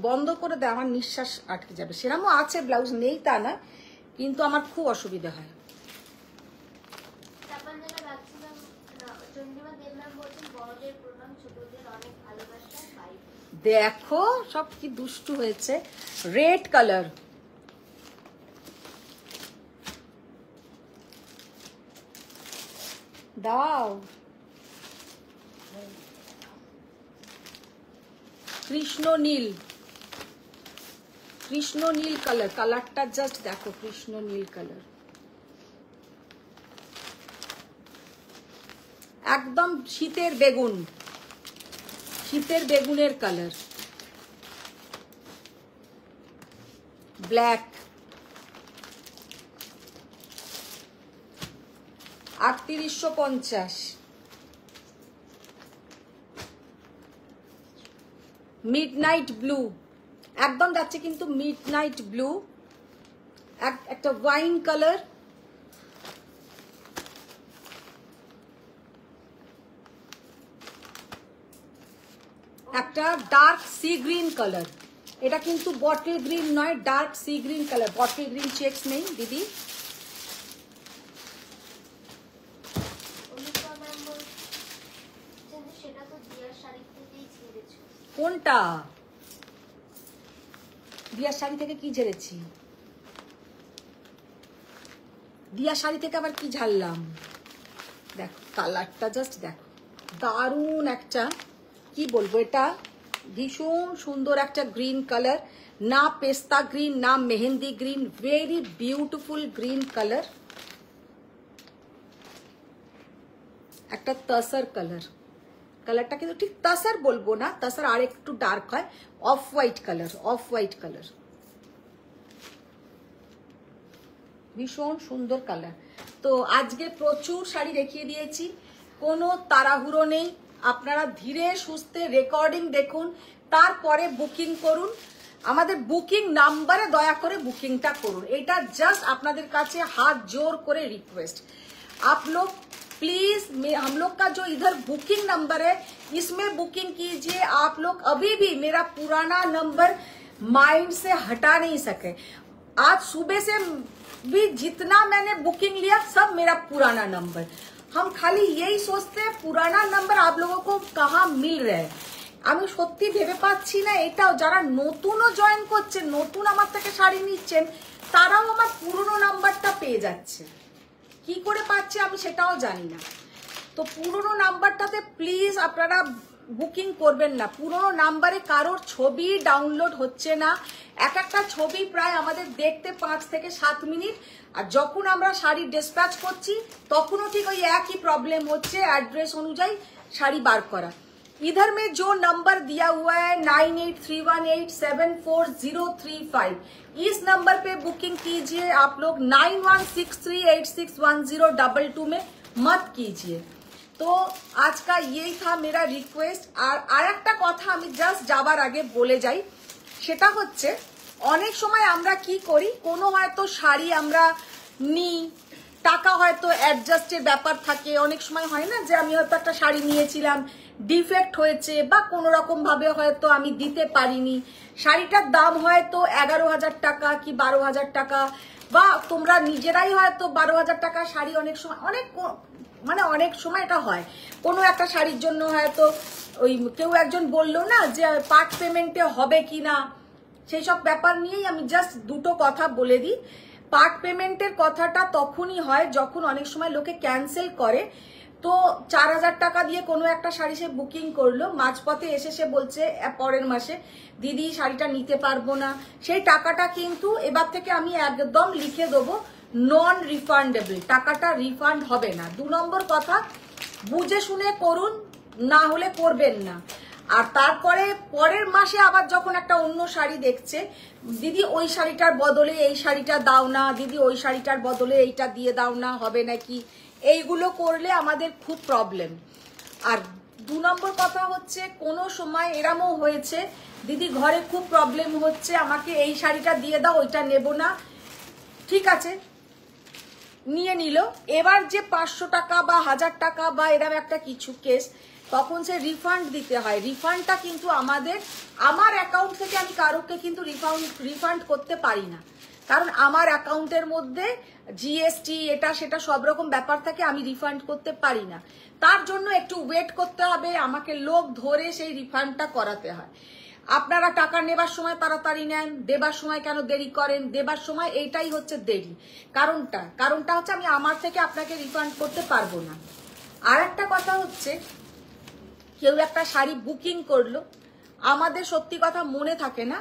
বন্ধ করে দেয় আমার নিঃশ্বাস আটকে যাবে। সেরকমও আছে ব্লাউজ, নেই তা না, কিন্তু আমার খুব অসুবিধা হয়। দেখো সব কি দুষ্টু হয়েছে। রেড কালার, দাও। কৃষ্ণ নীল, কৃষ্ণ নীল কালার, কালারটা জাস্ট দেখো, কৃষ্ণ নীল কালার, একদম শীতের বেগুন, শীতের বেগুনের কালার। ব্ল্যাক, 3850। মিডনাইট ব্লু, একদম যাচ্ছে কিন্তু মিডনাইট ব্লু, একটা ওয়াইন কালার, একটা ডার্ক সি গ্রিন কালার। এটা কিন্তু বটল গ্রিন নয়, dark sea green colour. Bottle green checks নেই দিদি। কোনটা? দিয়ার শাড়ি থেকে কি ঝেড়েছি? দিয়ার শাড়ি থেকে আবার কি ঝাড়লাম? দেখো কালারটা জাস্ট দেখো, দারুণ একটা, কি বলবো, এটা ভীষণ সুন্দর একটা গ্রিন কালার, না পেস্তা গ্রিন না mehendi green, very beautiful green colour, একটা তাসার কালার। কালারটা কিন্তু ঠিক তাসার বলবো না, তাসার আর একটু ডার্ক হয়, off white colour, off white colour, ভীষণ সুন্দর কালার। তো আজকে প্রচুর শাড়ি দেখিয়ে দিয়েছি, কোনো তাড়াহুড়ো নেই, আপনারা ধীরে সুস্থে রেকর্ডিং দেখুন, তারপরে বুকিং করুন। আমাদের বুকিং নাম্বারে দয়া করে বুকিংটা করুন, এটা জাস্ট আপনাদের কাছে হাত জোর করে রিকোয়েস্ট। आप लोग प्लीज हम लोग का जो इधर बुकिंग नंबर है इसमें बुकिंग कीजिए। आप लोग अभी भी मेरा पुराना नंबर माइंड से हटा नहीं सके। आज सुबह से भी जितना मैंने बुकिंग लिया सब मेरा पुराना नंबर। हम खाली यही सोचते हैं पुराना नंबर आप लोगों को कहाँ मिल रहा है। আমি সত্যি ভেবে পাচ্ছি না এটাও যারা নতুনও জয়েন করছেন, নতুন আমার থেকে শাড়ি নিচ্ছেন, তারাও আমার পুরনো নাম্বারটা পেয়ে যাচ্ছে। কি করে পাচ্ছে আমি সেটাও জানি না। তো পুরনো নাম্বারটাতে প্লিজ আপনারা বুকিং করবেন না। পুরনো নাম্বারে কারোর ছবি ডাউনলোড হচ্ছে না। এক একটা ছবি প্রায় আমাদের দেখতে 5 থেকে 7 মিনিট, আর যখন আমরা শাড়ি ডিসপ্যাচ করছি তখনও ঠিক ওই একই প্রবলেম হচ্ছে অ্যাড্রেস অনুযায়ী শাড়ি বার করা। इधर में जो नंबर दिया हुआ है 9831874035, इस नंबर पे बुकिंग कीजिए आप लोग। 9163861022 में मत कीजिए। तो आज का यही था मेरा रिक्वेस्ट। আর একটা কথা আমি জাস্ট যাবার আগে বলে যাই, সেটা হচ্ছে অনেক সময় আমরা কি করি, কোনো হয়তো শাড়ি আমরা নিই, টাকা হয়তো অ্যাডজাস্টের ব্যাপার থাকে। অনেক সময় হয় না যে আমি হয়তো একটা শাড়ি নিয়েছিলাম, ডিফেক্ট হয়েছে বা কোনো রকম ভাবে হয়তো আমি দিতে পারিনি, শাড়িটার দাম হয়তো 11,000 টাকা কি 12,000 টাকা, বা তোমরা নিজেরাই হয়তো 12,000 টাকা শাড়ি অনেক সময় অনেক সময় এটা হয়। কোনো একটা শাড়ির জন্য হয়তো ওই কেউ একজন বললো না যে পার্ট পেমেন্টে হবে কি না, সেই সব ব্যাপার নিয়েই আমি জাস্ট দুটো কথা বলে দিই। পার্ট পেমেন্টের কথাটা তখনই হয় যখন অনেক সময় লোকে ক্যান্সেল করে। তো 4,000 টাকা দিয়ে কোনো একটা শাড়ি সে বুকিং করলো, মাঝপথে এসে সে বলছে পরের মাসে দিদি শাড়িটা নিতে পারবো না, সেই টাকাটা কিন্তু এবার থেকে আমি একদম লিখে দেবো নন রিফান্ডেবল, টাকাটা রিফান্ড হবে না। 2 নম্বর কথা, বুঝে শুনে করুন, না হলে করবেন না। আর তারপরে পরের মাসে আবার যখন একটা অন্য শাড়ি দেখছে, দিদি ওই শাড়িটার বদলে এই শাড়িটা দাও না, দিদি ওই শাড়িটার বদলে এইটা দিয়ে দাও না, হবে নাকি, এইগুলো করলে আমাদের খুব প্রবলেম। আর 2 নম্বর কথা হচ্ছে, কোনো সময় এরমও হয়েছে দিদি ঘরে খুব প্রবলেম হচ্ছে, আমাকে এই শাড়িটা দিয়ে দাও, ওইটা নেব না, ঠিক আছে নিয়ে নিল। এবার যে 500 টাকা বা 1000 টাকা বা এরকম একটা কিছু কেস, তখন সে রিফান্ড দিতে হয়। রিফান্ডটা কিন্তু আমার অ্যাকাউন্ট থেকে আমি কারোকে কিন্তু রিফান্ড করতে পারি না, কারণ আমার অ্যাকাউন্টের মধ্যে জিএসটি এটা সেটা সব রকম ব্যাপার থাকে, আমি রিফান্ড করতে পারি না। তার জন্য একটু ওয়েট করতে হবে, আমাকে লোক ধরে সেই রিফান্ডটা করাতে হয়। আপনারা টাকা নেবার সময় তাড়াতাড়ি নেন, দেবার সময় কেন দেরি করেন? দেবার সময় এইটাই হচ্ছে দেরি। কারণটা হচ্ছে আমি আমার থেকে আপনাকে রিফান্ড করতে পারবো না। আর একটা কথা হচ্ছে, কেউ একটা শাড়ি বুকিং করলো, আমাদের সত্যি কথা মনে থাকে না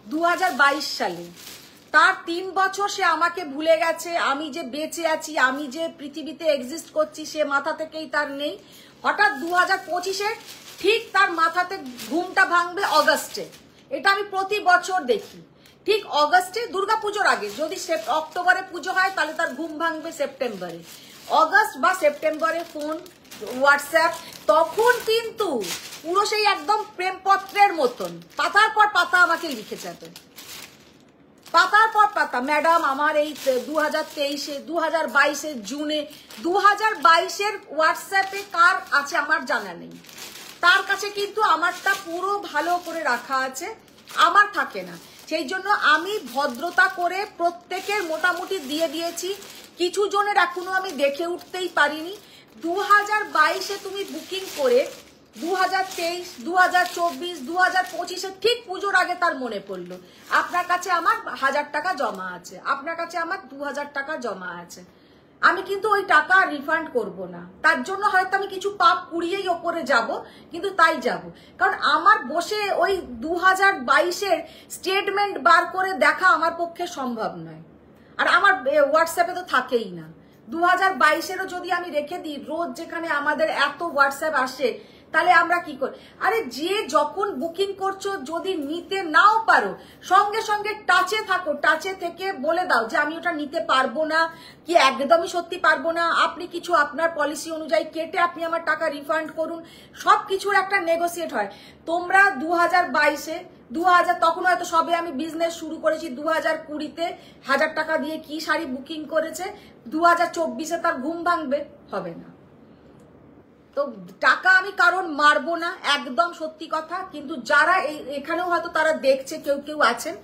2022 সালে, তার 3 বছর সে আমাকে ভুলে গেছে, আমি যে বেঁচে আছি, আমি যে পৃথিবীতে এক্সিস্ট করছি সে মাথা থেকেই তার নেই। হঠাৎ 2025-এ ঠিক তার মাথাতে ঘুমটা ভাঙবে অগস্টে। এটা আমি প্রতি বছর দেখি, ঠিক অগস্টে দুর্গাপুজোর আগে, যদি অক্টোবরে পুজো হয় তাহলে তার ঘুম ভাঙবে সেপ্টেম্বরে। অগস্ট বা সেপ্টেম্বরে ফোন হোয়াটসঅ্যাপ, তখন কিন্তু পুরো সেই একদম প্রেমপত্রের মতন পাতার পর পাতা আমাকে লিখে যাবে, পাতার পর পাতা, ম্যাডাম আমার এই 2023-এ 2022-এর জুনে 2022-এর হোয়াটসঅ্যাপে কার আছে আমার জানা নেই, তার কাছে কিন্তু আমারটা পুরো ভালো করে রাখা আছে, আমার থাকে না। সেই জন্য আমি ভদ্রতা করে প্রত্যেকের মোটামুটি দিয়ে দিয়েছি। কিছু জনের এখনো আমি দেখে উঠতেই পারিনি। 2022-এ তুমি বুকিং করে 2023, 2024, 2025-এ ঠিক পুজোর আগে তার মনে পড়লো আপনার কাছে আমার 1000 টাকা জমা আছে, আপনার কাছে আমার 2000 টাকা জমা আছে, আমি কিন্তু ওই টাকা রিফান্ড করব না। তার জন্য হয়তো আমি কিছু পাপ কুড়িয়েই ওপরে যাব, কিন্তু তাই যাব, কারণ আমার বসে ওই 2022-এর স্টেটমেন্ট বার করে দেখা আমার পক্ষে সম্ভব নয়। আর আমার হোয়াটসঅ্যাপে তো থাকেই না। 2022-এরও যদি আমি রেখে দিই, রোজ যেখানে আমাদের এত হোয়াটসঅ্যাপ আসে, তাহলে আমরা কি করি? আরে যে যখন বুকিং করছো যদি নিতে নাও পারো, সঙ্গে সঙ্গে টাচে থাকো, টাচে থেকে বলে দাও যে আমি ওটা নিতে পারবো না, কি একদমই সত্যি পারবো না, আপনি কিছু আপনার পলিসি অনুযায়ী কেটে আপনি আমার টাকা রিফান্ড করুন। সবকিছুর একটা নেগোসিয়েট হয়। তোমরা 2022-এ 2000, তখন হয়তো সবে আমি বিজনেস শুরু করেছি, 2020-তে 1000 টাকা দিয়ে কি শাড়ি বুকিং করেছে, 2024-এ তার ঘুম ভাঙবে? হবে না। তো টাকা আমি কারণ মারবো না, একদম সত্যি কথা। কিন্তু যারা এখানেও হয়তো তারা দেখছে, কেউ কেউ আছেন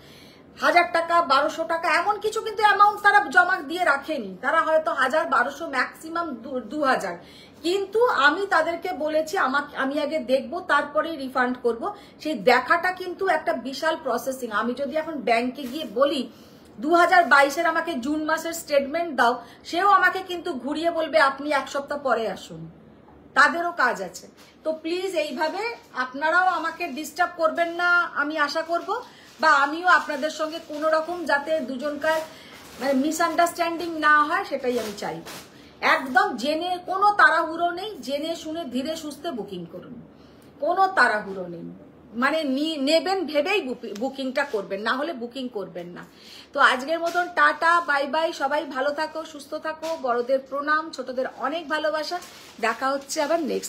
1000 টাকা 1200 টাকা এমন কিছু কিন্তু অ্যামাউন্ট তারা জমা দিয়ে রাখেনি, তারা হয়তো 1000 1200 ম্যাক্সিমাম 2000, কিন্তু আমি তাদেরকে বলেছি আমি আগে দেখবো তারপরে রিফান্ড করব। সেই দেখাটা কিন্তু একটা বিশাল প্রসেসিং। আমি যদি এখন ব্যাংকে গিয়ে বলি 2022-এর আমাকে জুন মাসের স্টেটমেন্ট দাও, সেও আমাকে কিন্তু ঘুরিয়ে বলবে আপনি 1 সপ্তাহ পরে আসুন, তাদেরও কাজ আছে। তো প্লিজ এইভাবে আপনারাও আমাকে ডিস্টার্ব করবেন না, আমি আশা করব, বা আমিও আপনাদের সঙ্গে কোনো রকম যাতে দুজনকার মানে মিসআন্ডারস্ট্যান্ডিং না হয় সেটাই আমি চাই। একদম জেনে, কোনো তাড়াহুড়ো নেই, জেনে শুনে ধীরে সুস্থে বুকিং করুন, কোনো তাড়াহুড়ো নেই। মানে নেবেন ভেবেই বুকিংটা করবেন, না হলে বুকিং করবেন না। তো আজকের মতন টাটা, বাই বাই, সবাই ভালো থাকো, সুস্থ থাকো, বড়দের প্রণাম, ছোটদের অনেক ভালোবাসা। দেখা হচ্ছে আবার নেক্সট